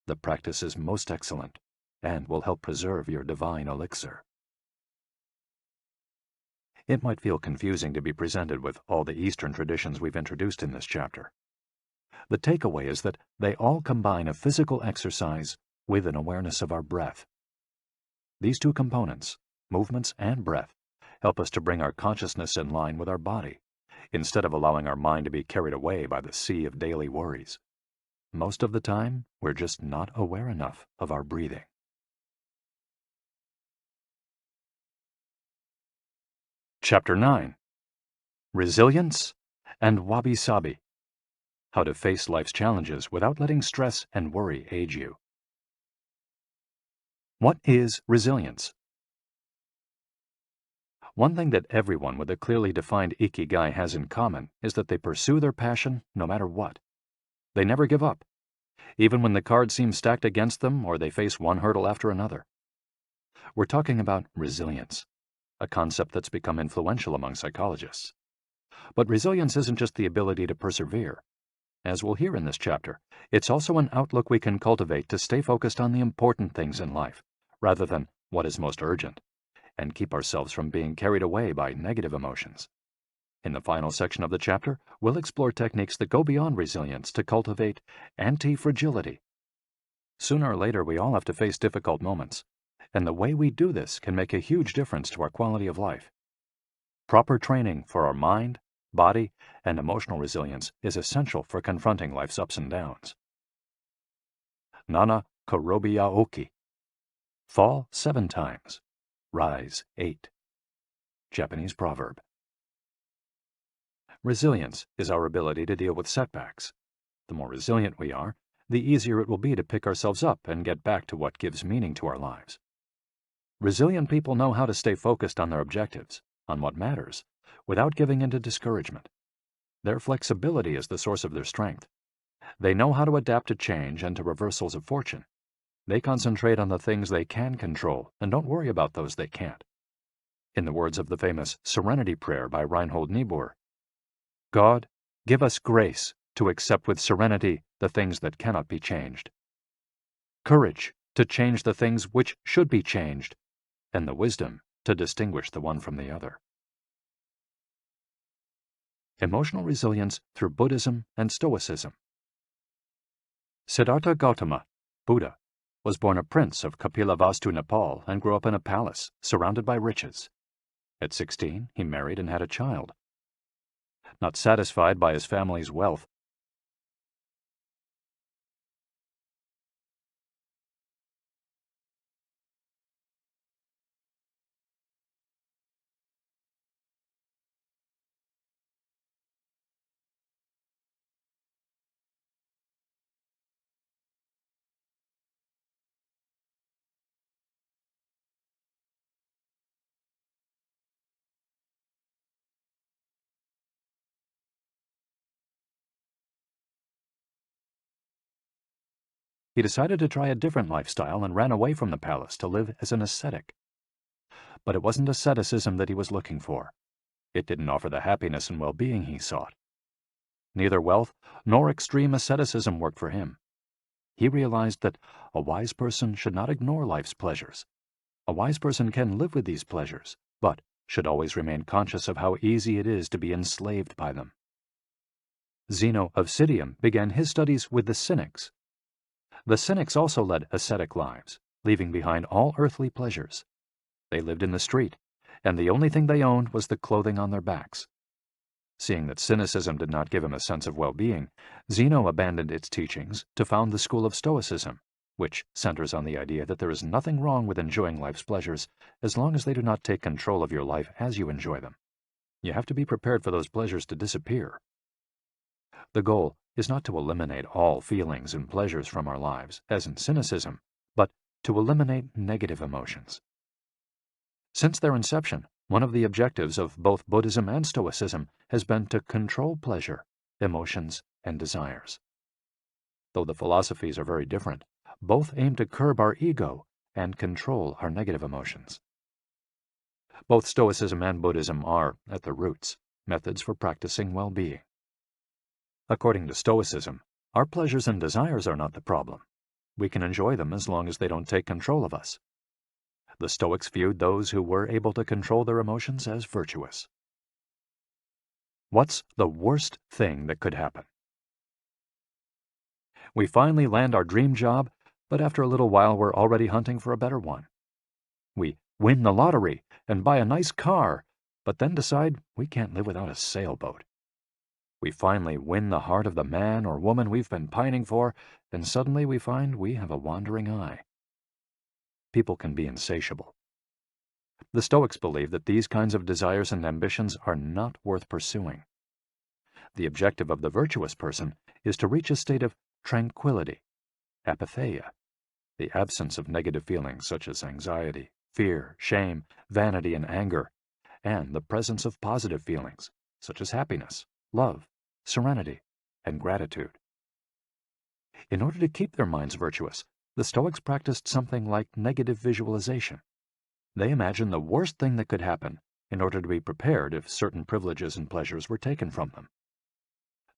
The practice is most excellent and will help preserve your divine elixir. It might feel confusing to be presented with all the Eastern traditions we've introduced in this chapter. The takeaway is that they all combine a physical exercise with an awareness of our breath. These 2 components, movements and breath, help us to bring our consciousness in line with our body, instead of allowing our mind to be carried away by the sea of daily worries. Most of the time, we're just not aware enough of our breathing. Chapter 9. Resilience and Wabisabi. How to face life's challenges without letting stress and worry age you. What is resilience? One thing that everyone with a clearly defined Ikigai has in common is that they pursue their passion no matter what. They never give up, even when the cards seem stacked against them or they face one hurdle after another. We're talking about resilience, a concept that's become influential among psychologists. But resilience isn't just the ability to persevere. As we'll hear in this chapter, it's also an outlook we can cultivate to stay focused on the important things in life, rather than what is most urgent, and keep ourselves from being carried away by negative emotions. In the final section of the chapter, we'll explore techniques that go beyond resilience to cultivate anti-fragility. Sooner or later, we all have to face difficult moments, and the way we do this can make a huge difference to our quality of life. Proper training for our mind, body, and emotional resilience is essential for confronting life's ups and downs. Nana Korobiya Oki. Fall 7 times, rise 8. Japanese proverb. Resilience is our ability to deal with setbacks. The more resilient we are, the easier it will be to pick ourselves up and get back to what gives meaning to our lives. Resilient people know how to stay focused on their objectives, on what matters, without giving in to discouragement. Their flexibility is the source of their strength. They know how to adapt to change and to reversals of fortune. They concentrate on the things they can control and don't worry about those they can't. In the words of the famous Serenity Prayer by Reinhold Niebuhr, God, give us grace to accept with serenity the things that cannot be changed. Courage to change the things which should be changed, and the wisdom to distinguish the one from the other. Emotional resilience through Buddhism and Stoicism. Siddhartha Gautama, Buddha, was born a prince of Kapilavastu, Nepal, and grew up in a palace, surrounded by riches. At 16, he married and had a child. Not satisfied by his family's wealth, he decided to try a different lifestyle and ran away from the palace to live as an ascetic. But it wasn't asceticism that he was looking for. It didn't offer the happiness and well-being he sought. Neither wealth nor extreme asceticism worked for him. He realized that a wise person should not ignore life's pleasures. A wise person can live with these pleasures, but should always remain conscious of how easy it is to be enslaved by them. Zeno of Citium began his studies with the Cynics. The Cynics also led ascetic lives, leaving behind all earthly pleasures. They lived in the street, and the only thing they owned was the clothing on their backs. Seeing that cynicism did not give him a sense of well-being, Zeno abandoned its teachings to found the school of Stoicism, which centers on the idea that there is nothing wrong with enjoying life's pleasures as long as they do not take control of your life as you enjoy them. You have to be prepared for those pleasures to disappear. The goal is not to eliminate all feelings and pleasures from our lives, as in cynicism, but to eliminate negative emotions. Since their inception, one of the objectives of both Buddhism and Stoicism has been to control pleasure, emotions, and desires. Though the philosophies are very different, both aim to curb our ego and control our negative emotions. Both Stoicism and Buddhism are, at their roots, methods for practicing well-being. According to Stoicism, our pleasures and desires are not the problem. We can enjoy them as long as they don't take control of us. The Stoics viewed those who were able to control their emotions as virtuous. What's the worst thing that could happen? We finally land our dream job, but after a little while we're already hunting for a better one. We win the lottery and buy a nice car, but then decide we can't live without a sailboat. We finally win the heart of the man or woman we've been pining for, and suddenly we find we have a wandering eye. People can be insatiable. The Stoics believe that these kinds of desires and ambitions are not worth pursuing. The objective of the virtuous person is to reach a state of tranquility, apatheia, the absence of negative feelings such as anxiety, fear, shame, vanity, and anger, and the presence of positive feelings such as happiness, love, serenity, and gratitude. In order to keep their minds virtuous, the Stoics practiced something like negative visualization. They imagined the worst thing that could happen in order to be prepared if certain privileges and pleasures were taken from them.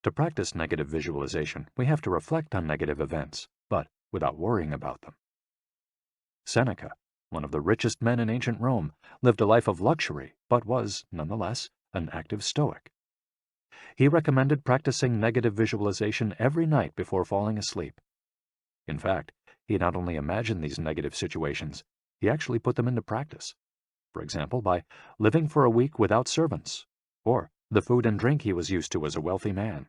To practice negative visualization, we have to reflect on negative events, but without worrying about them. Seneca, one of the richest men in ancient Rome, lived a life of luxury, but was, nonetheless, an active Stoic. He recommended practicing negative visualization every night before falling asleep. In fact, he not only imagined these negative situations, he actually put them into practice. For example, by living for a week without servants, or the food and drink he was used to as a wealthy man.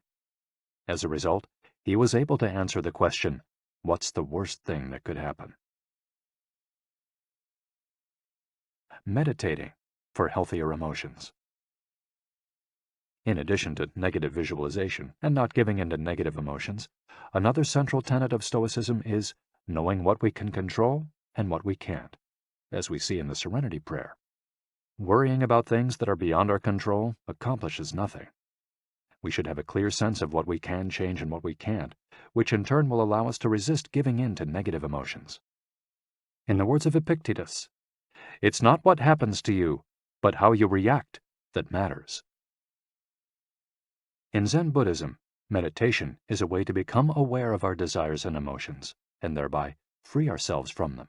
As a result, he was able to answer the question, what's the worst thing that could happen? Meditating for healthier emotions. In addition to negative visualization and not giving in to negative emotions, another central tenet of Stoicism is knowing what we can control and what we can't, as we see in the Serenity Prayer. Worrying about things that are beyond our control accomplishes nothing. We should have a clear sense of what we can change and what we can't, which in turn will allow us to resist giving in to negative emotions. In the words of Epictetus, "It's not what happens to you, but how you react that matters." In Zen Buddhism, Meditation is a way to become aware of our desires and emotions, and thereby free ourselves from them.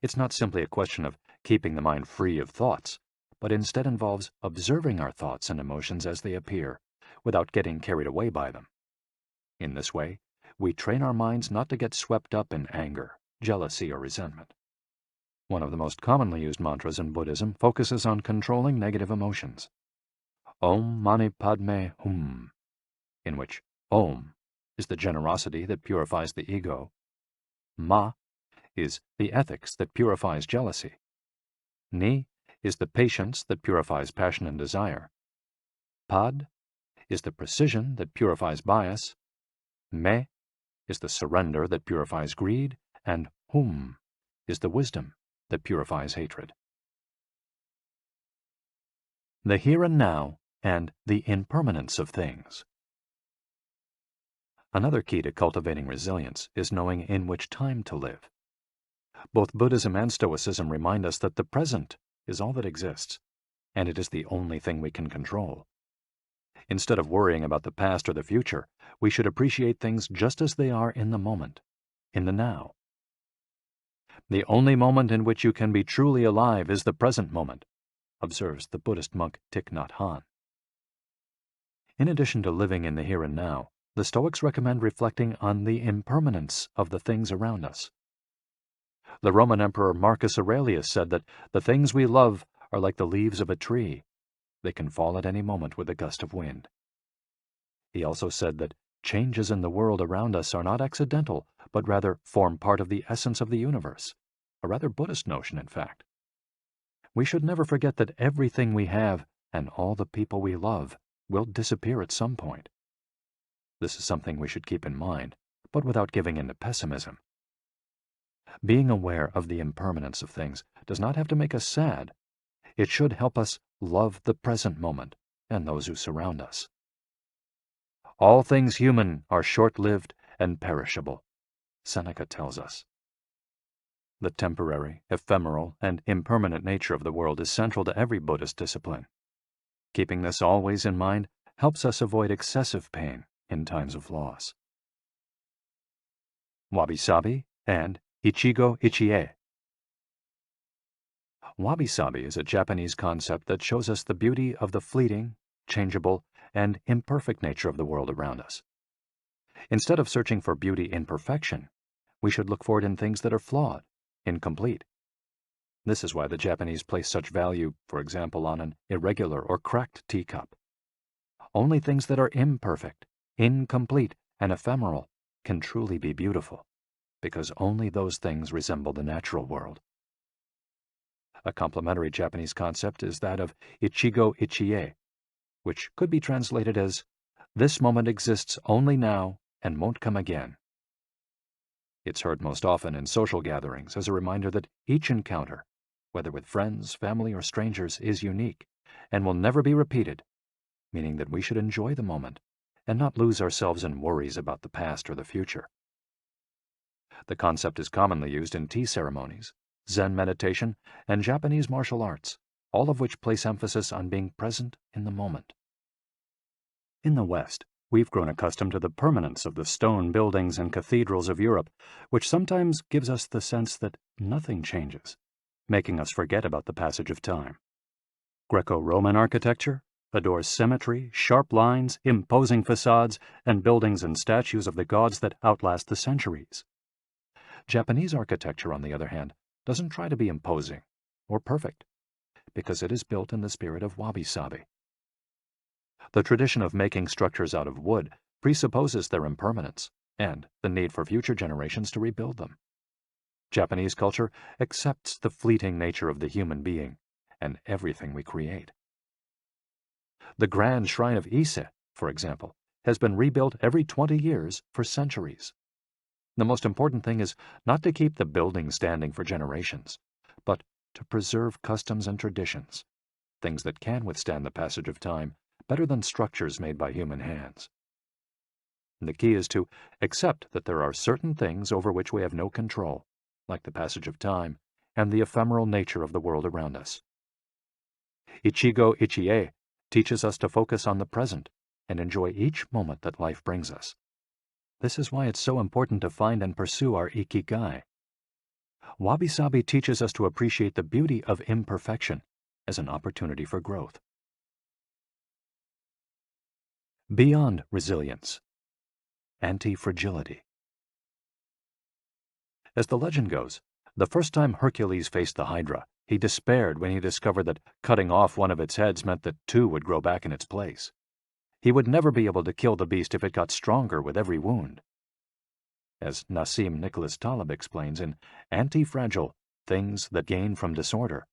It's not simply a question of keeping the mind free of thoughts, but instead involves observing our thoughts and emotions as they appear, without getting carried away by them. In this way, we train our minds not to get swept up in anger, jealousy, or resentment. One of the most commonly used mantras in Buddhism focuses on controlling negative emotions. Om Mani Padme Hum, in which Om is the generosity that purifies the ego, Ma is the ethics that purifies jealousy, Ni is the patience that purifies passion and desire, Pad is the precision that purifies bias, Me is the surrender that purifies greed, and Hum is the wisdom that purifies hatred. The here and now and the impermanence of things. Another key to cultivating resilience is knowing in which time to live. Both Buddhism and Stoicism remind us that the present is all that exists, and it is the only thing we can control. Instead of worrying about the past or the future, we should appreciate things just as they are in the moment, in the now. The only moment in which you can be truly alive is the present moment, observes the Buddhist monk Thich Nhat Hanh. In addition to living in the here and now, the Stoics recommend reflecting on the impermanence of the things around us. The Roman Emperor Marcus Aurelius said that the things we love are like the leaves of a tree. They can fall at any moment with a gust of wind. He also said that changes in the world around us are not accidental, but rather form part of the essence of the universe, a rather Buddhist notion, in fact. We should never forget that everything we have and all the people we love will disappear at some point. This is something we should keep in mind, but without giving in to pessimism. Being aware of the impermanence of things does not have to make us sad. It should help us love the present moment and those who surround us. All things human are short-lived and perishable, Seneca tells us. The temporary, ephemeral, and impermanent nature of the world is central to every Buddhist discipline. Keeping this always in mind helps us avoid excessive pain in times of loss. Wabisabi and Ichigo Ichie. Wabisabi is a Japanese concept that shows us the beauty of the fleeting, changeable, and imperfect nature of the world around us. Instead of searching for beauty in perfection, we should look for it in things that are flawed, incomplete. This is why the Japanese place such value, for example, on an irregular or cracked teacup. Only things that are imperfect, incomplete, and ephemeral can truly be beautiful, because only those things resemble the natural world. A complementary Japanese concept is that of Ichigo Ichie, which could be translated as, "This moment exists only now and won't come again." It's heard most often in social gatherings as a reminder that each encounter, whether with friends, family, or strangers, is unique and will never be repeated, meaning that we should enjoy the moment and not lose ourselves in worries about the past or the future. The concept is commonly used in tea ceremonies, Zen meditation, and Japanese martial arts, all of which place emphasis on being present in the moment. In the West, we've grown accustomed to the permanence of the stone buildings and cathedrals of Europe, which sometimes gives us the sense that nothing changes, making us forget about the passage of time. Greco-Roman architecture adores symmetry, sharp lines, imposing facades, and buildings and statues of the gods that outlast the centuries. Japanese architecture, on the other hand, doesn't try to be imposing or perfect, because it is built in the spirit of wabi-sabi. The tradition of making structures out of wood presupposes their impermanence and the need for future generations to rebuild them. Japanese culture accepts the fleeting nature of the human being and everything we create. The grand shrine of Ise, for example, has been rebuilt every 20 years for centuries. The most important thing is not to keep the building standing for generations, but to preserve customs and traditions, things that can withstand the passage of time better than structures made by human hands. The key is to accept that there are certain things over which we have no control, like the passage of time and the ephemeral nature of the world around us. Ichigo Ichie teaches us to focus on the present and enjoy each moment that life brings us. This is why it's so important to find and pursue our Ikigai. Wabisabi teaches us to appreciate the beauty of imperfection as an opportunity for growth. Beyond resilience, anti-fragility. As the legend goes, the first time Hercules faced the Hydra, he despaired when he discovered that cutting off one of its heads meant that two would grow back in its place. He would never be able to kill the beast if it got stronger with every wound. As Nassim Nicholas Taleb explains in Anti-Fragile, Things That Gain from Disorder,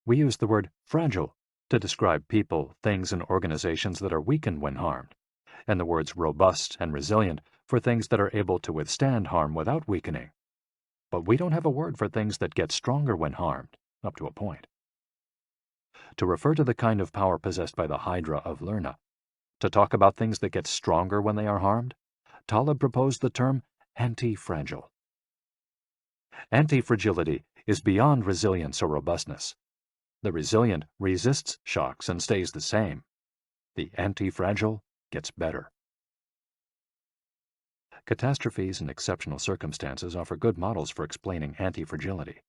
we use the word fragile to describe people, things, and organizations that are weakened when harmed, and the words robust and resilient for things that are able to withstand harm without weakening. But we don't have a word for things that get stronger when harmed, up to a point. To refer to the kind of power possessed by the Hydra of Lerna, to talk about things that get stronger when they are harmed, Taleb proposed the term anti-fragile. Anti-fragility is beyond resilience or robustness. The resilient resists shocks and stays the same. The anti-fragile gets better. Catastrophes and exceptional circumstances offer good models for explaining anti-fragility.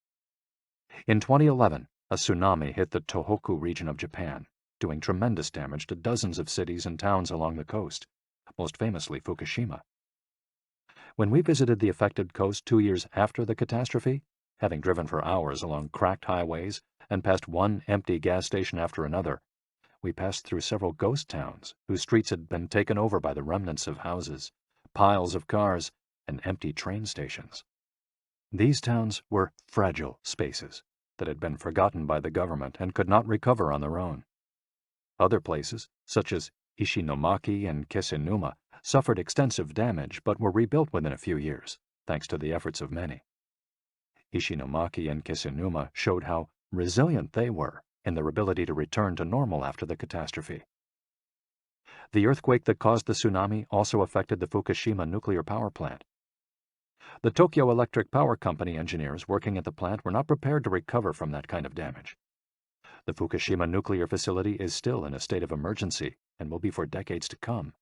In 2011, a tsunami hit the Tohoku region of Japan, doing tremendous damage to dozens of cities and towns along the coast, most famously Fukushima. When we visited the affected coast 2 years after the catastrophe, having driven for hours along cracked highways and past one empty gas station after another, we passed through several ghost towns whose streets had been taken over by the remnants of houses, piles of cars, and empty train stations. These towns were fragile spaces that had been forgotten by the government and could not recover on their own. Other places, such as Ishinomaki and Kisenuma, suffered extensive damage but were rebuilt within a few years, thanks to the efforts of many. Ishinomaki and Kisenuma showed how resilient they were in their ability to return to normal after the catastrophe. The earthquake that caused the tsunami also affected the Fukushima nuclear power plant. The Tokyo Electric Power Company engineers working at the plant were not prepared to recover from that kind of damage. The Fukushima nuclear facility is still in a state of emergency and will be for decades to come.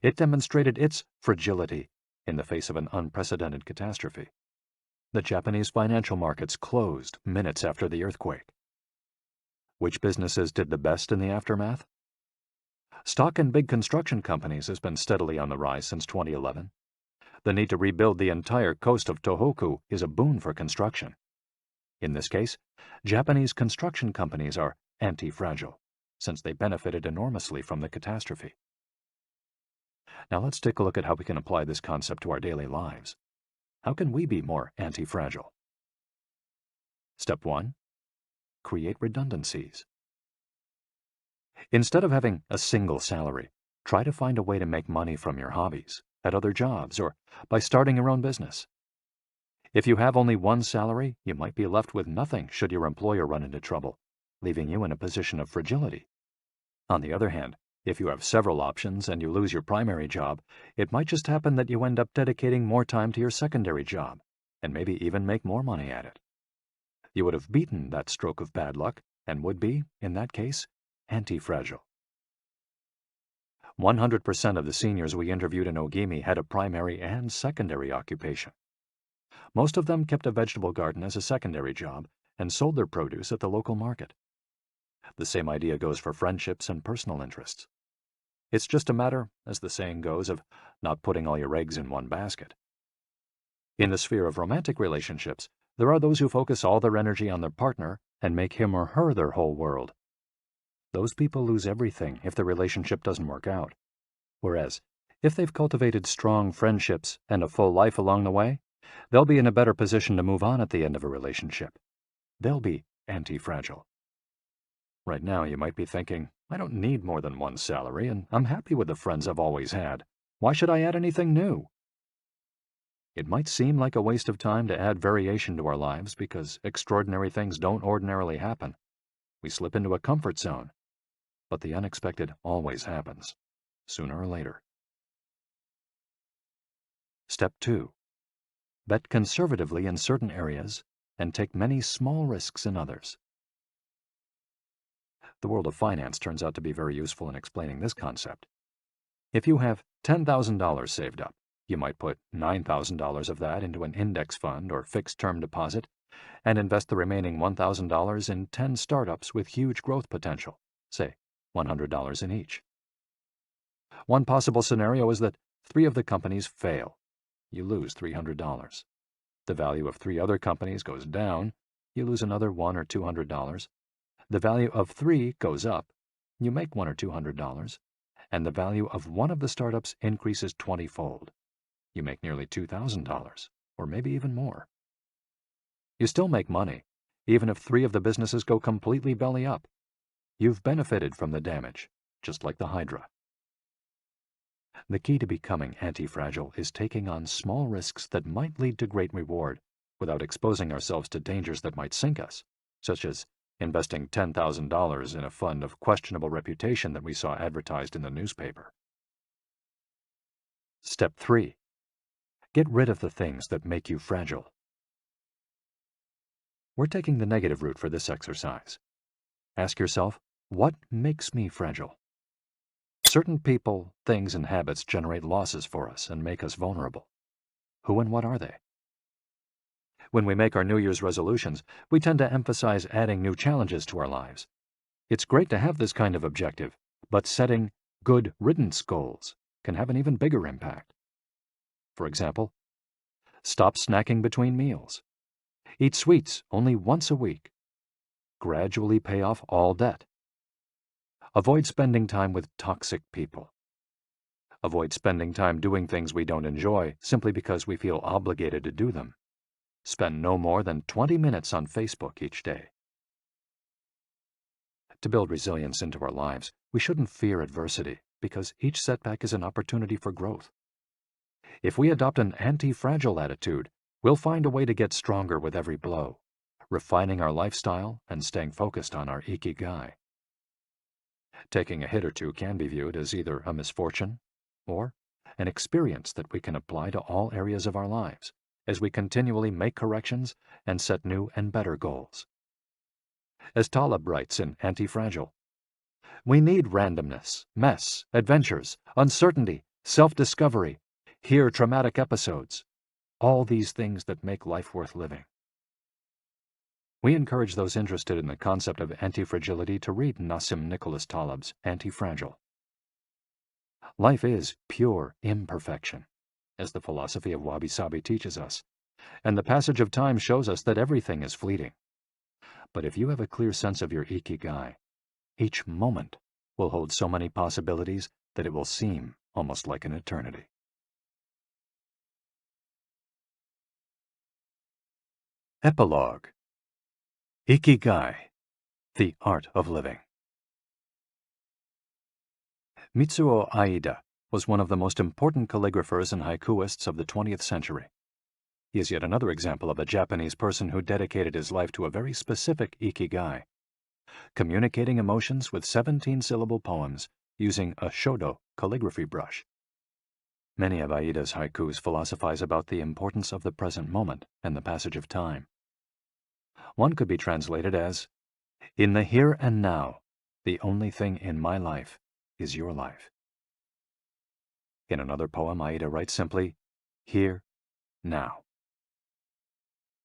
It demonstrated its fragility in the face of an unprecedented catastrophe. The Japanese financial markets closed minutes after the earthquake. Which businesses did the best in the aftermath? Stock in big construction companies has been steadily on the rise since 2011. The need to rebuild the entire coast of Tohoku is a boon for construction. In this case, Japanese construction companies are anti-fragile, since they benefited enormously from the catastrophe. Now let's take a look at how we can apply this concept to our daily lives. How can we be more anti-fragile? Step 1. Create redundancies. Instead of having a single salary, try to find a way to make money from your hobbies, at other jobs, or by starting your own business. If you have only one salary, you might be left with nothing should your employer run into trouble, leaving you in a position of fragility. On the other hand, if you have several options and you lose your primary job, it might just happen that you end up dedicating more time to your secondary job, and maybe even make more money at it. You would have beaten that stroke of bad luck, and would be, in that case, anti-fragile. 100% of the seniors we interviewed in Ogimi had a primary and secondary occupation. Most of them kept a vegetable garden as a secondary job and sold their produce at the local market. The same idea goes for friendships and personal interests. It's just a matter, as the saying goes, of not putting all your eggs in one basket. In the sphere of romantic relationships, there are those who focus all their energy on their partner and make him or her their whole world. Those people lose everything if the relationship doesn't work out. Whereas, if they've cultivated strong friendships and a full life along the way, they'll be in a better position to move on at the end of a relationship. They'll be anti-fragile. Right now, you might be thinking, I don't need more than one salary, and I'm happy with the friends I've always had. Why should I add anything new? It might seem like a waste of time to add variation to our lives because extraordinary things don't ordinarily happen. We slip into a comfort zone. But the unexpected always happens, sooner or later. Step 2. Bet conservatively in certain areas and take many small risks in others. The world of finance turns out to be very useful in explaining this concept. If you have $10,000 saved up, you might put $9,000 of that into an index fund or fixed-term deposit and invest the remaining $1,000 in 10 startups with huge growth potential, say $100 in each. One possible scenario is that 3 of the companies fail. You lose $300. The value of 3 other companies goes down. You lose another $100 or $200. The value of 3 goes up. You make $100 or $200. And the value of one of the startups increases 20-fold. You make nearly $2,000, or maybe even more. You still make money, even if 3 of the businesses go completely belly up. You've benefited from the damage, just like the Hydra. The key to becoming anti-fragile is taking on small risks that might lead to great reward without exposing ourselves to dangers that might sink us, such as investing $10,000 in a fund of questionable reputation that we saw advertised in the newspaper. Step 3. Get rid of the things that make you fragile. We're taking the negative route for this exercise. Ask yourself, what makes me fragile? Certain people, things, and habits generate losses for us and make us vulnerable. Who and what are they? When we make our New Year's resolutions, we tend to emphasize adding new challenges to our lives. It's great to have this kind of objective, but setting good riddance goals can have an even bigger impact. For example, stop snacking between meals. Eat sweets only once a week. Gradually pay off all debt. Avoid spending time with toxic people. Avoid spending time doing things we don't enjoy simply because we feel obligated to do them. Spend no more than 20 minutes on Facebook each day. To build resilience into our lives, we shouldn't fear adversity because each setback is an opportunity for growth. If we adopt an anti-fragile attitude, we'll find a way to get stronger with every blow, refining our lifestyle and staying focused on our Ikigai. Taking a hit or two can be viewed as either a misfortune or an experience that we can apply to all areas of our lives as we continually make corrections and set new and better goals. As Taleb writes in Anti-Fragile, we need randomness, mess, adventures, uncertainty, self-discovery, hear traumatic episodes, all these things that make life worth living. We encourage those interested in the concept of anti-fragility to read Nassim Nicholas Taleb's Anti-Fragile. Life is pure imperfection, as the philosophy of Wabisabi teaches us, and the passage of time shows us that everything is fleeting. But if you have a clear sense of your Ikigai, each moment will hold so many possibilities that it will seem almost like an eternity. Epilogue. Ikigai, the art of living. Mitsuo Aida was one of the most important calligraphers and haikuists of the 20th century. He is yet another example of a Japanese person who dedicated his life to a very specific Ikigai, communicating emotions with 17-syllable poems using a shodo calligraphy brush. Many of Aida's haikus philosophize about the importance of the present moment and the passage of time. One could be translated as, "In the here and now, the only thing in my life is your life." In another poem, Aida writes simply, "Here, now."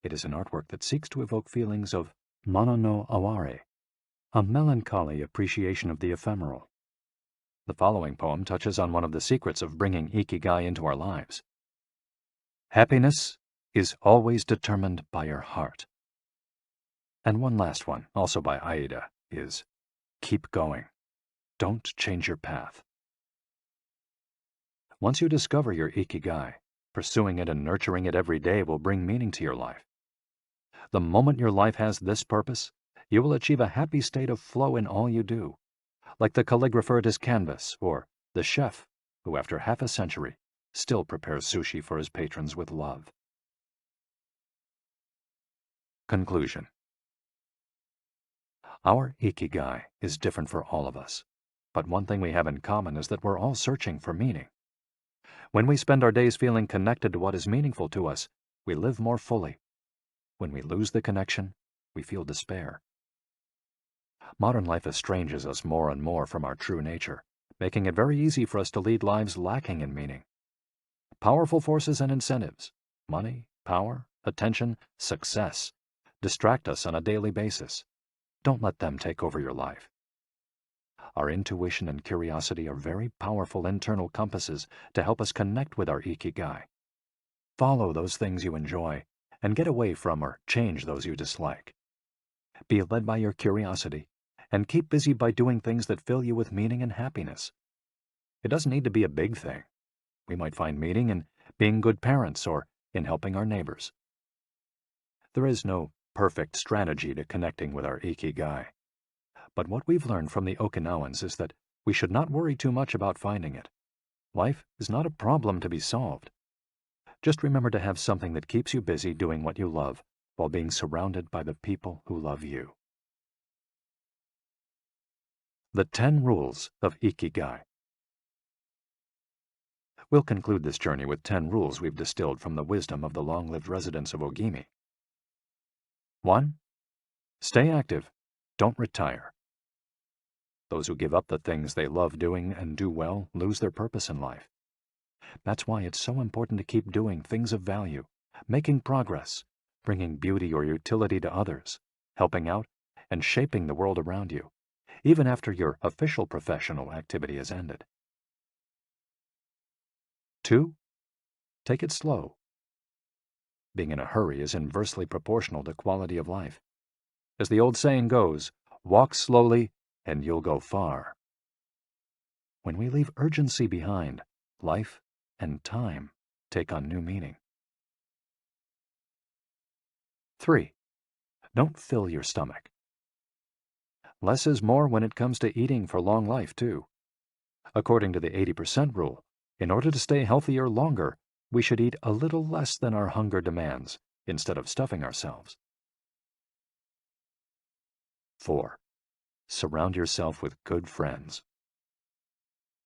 It is an artwork that seeks to evoke feelings of mono no aware, a melancholy appreciation of the ephemeral. The following poem touches on one of the secrets of bringing Ikigai into our lives. Happiness is always determined by your heart. And one last one, also by Aida, is keep going. Don't change your path. Once you discover your Ikigai, pursuing it and nurturing it every day will bring meaning to your life. The moment your life has this purpose, you will achieve a happy state of flow in all you do, like the calligrapher at his canvas or the chef who, after half a century, still prepares sushi for his patrons with love. Conclusion. Our Ikigai is different for all of us, but one thing we have in common is that we're all searching for meaning. When we spend our days feeling connected to what is meaningful to us, we live more fully. When we lose the connection, we feel despair. Modern life estranges us more and more from our true nature, making it very easy for us to lead lives lacking in meaning. Powerful forces and incentives, money, power, attention, success, distract us on a daily basis. Don't let them take over your life. Our intuition and curiosity are very powerful internal compasses to help us connect with our Ikigai. Follow those things you enjoy and get away from or change those you dislike. Be led by your curiosity and keep busy by doing things that fill you with meaning and happiness. It doesn't need to be a big thing. We might find meaning in being good parents or in helping our neighbors. There is no perfect strategy to connecting with our Ikigai. But what we've learned from the Okinawans is that we should not worry too much about finding it. Life is not a problem to be solved. Just remember to have something that keeps you busy doing what you love while being surrounded by the people who love you. The 10 Rules of Ikigai. We'll conclude this journey with 10 rules we've distilled from the wisdom of the long-lived residents of Ogimi. 1. Stay active. Don't retire. Those who give up the things they love doing and do well lose their purpose in life. That's why it's so important to keep doing things of value, making progress, bringing beauty or utility to others, helping out, and shaping the world around you, even after your official professional activity has ended. 2. Take it slow. Being in a hurry is inversely proportional to quality of life. As the old saying goes, walk slowly and you'll go far. When we leave urgency behind, life and time take on new meaning. 3. Don't fill your stomach. Less is more when it comes to eating for long life, too. According to the 80% rule, in order to stay healthier longer, we should eat a little less than our hunger demands, instead of stuffing ourselves. 4. Surround yourself with good friends.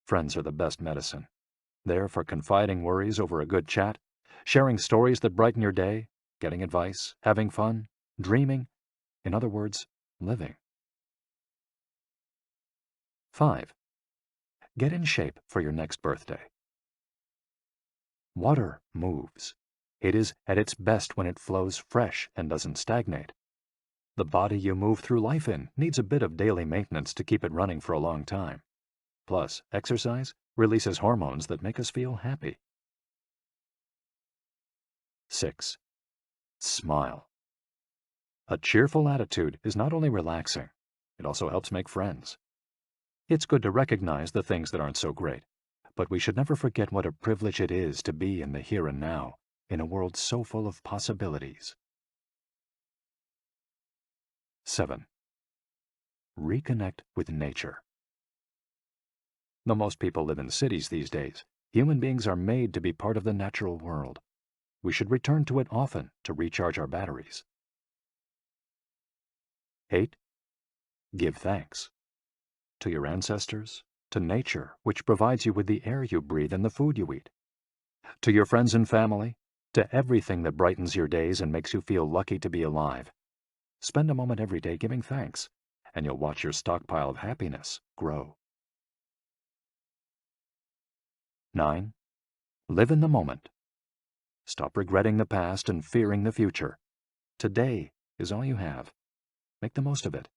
Friends are the best medicine. There for confiding worries over a good chat, sharing stories that brighten your day, getting advice, having fun, dreaming, in other words, living. 5. Get in shape for your next birthday. Water moves. It is at its best when it flows fresh and doesn't stagnate. The body you move through life in needs a bit of daily maintenance to keep it running for a long time. Plus, exercise releases hormones that make us feel happy. 6. Smile. A cheerful attitude is not only relaxing, it also helps make friends. It's good to recognize the things that aren't so great, but we should never forget what a privilege it is to be in the here and now, in a world so full of possibilities. 7. Reconnect with nature. Though most people live in cities these days, human beings are made to be part of the natural world. We should return to it often to recharge our batteries. 8. Give thanks. To your ancestors, to nature, which provides you with the air you breathe and the food you eat. To your friends and family, to everything that brightens your days and makes you feel lucky to be alive. Spend a moment every day giving thanks, and you'll watch your stockpile of happiness grow. 9. Live in the moment. Stop regretting the past and fearing the future. Today is all you have. Make the most of it.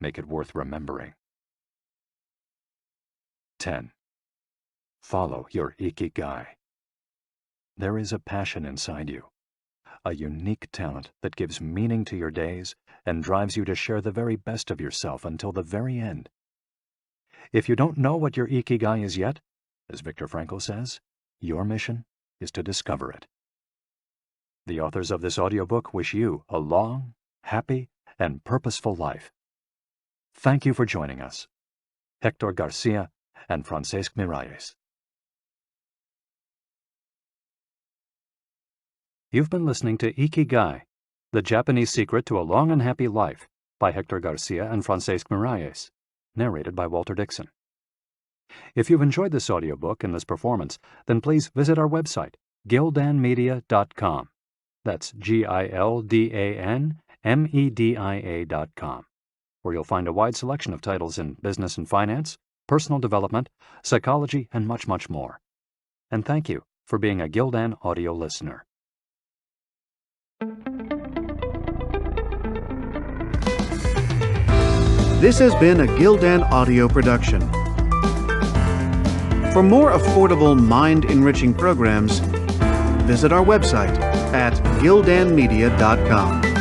Make it worth remembering. 10. Follow your Ikigai. There is a passion inside you, a unique talent that gives meaning to your days and drives you to share the very best of yourself until the very end. If you don't know what your Ikigai is yet, as Viktor Frankl says, your mission is to discover it. The authors of this audiobook wish you a long, happy, and purposeful life. Thank you for joining us. Hector Garcia and Francesc Miralles. You've been listening to Ikigai, The Japanese Secret to a Long and Happy Life by Hector Garcia and Francesc Miralles, narrated by Walter Dixon. If you've enjoyed this audiobook and this performance, then please visit our website, gildanmedia.com. That's GILDANMEDIA.com. where you'll find a wide selection of titles in business and finance, personal development, psychology, and much, much more. And thank you for being a Gildan audio listener. This has been a Gildan audio production. For more affordable, mind-enriching programs, visit our website at gildanmedia.com.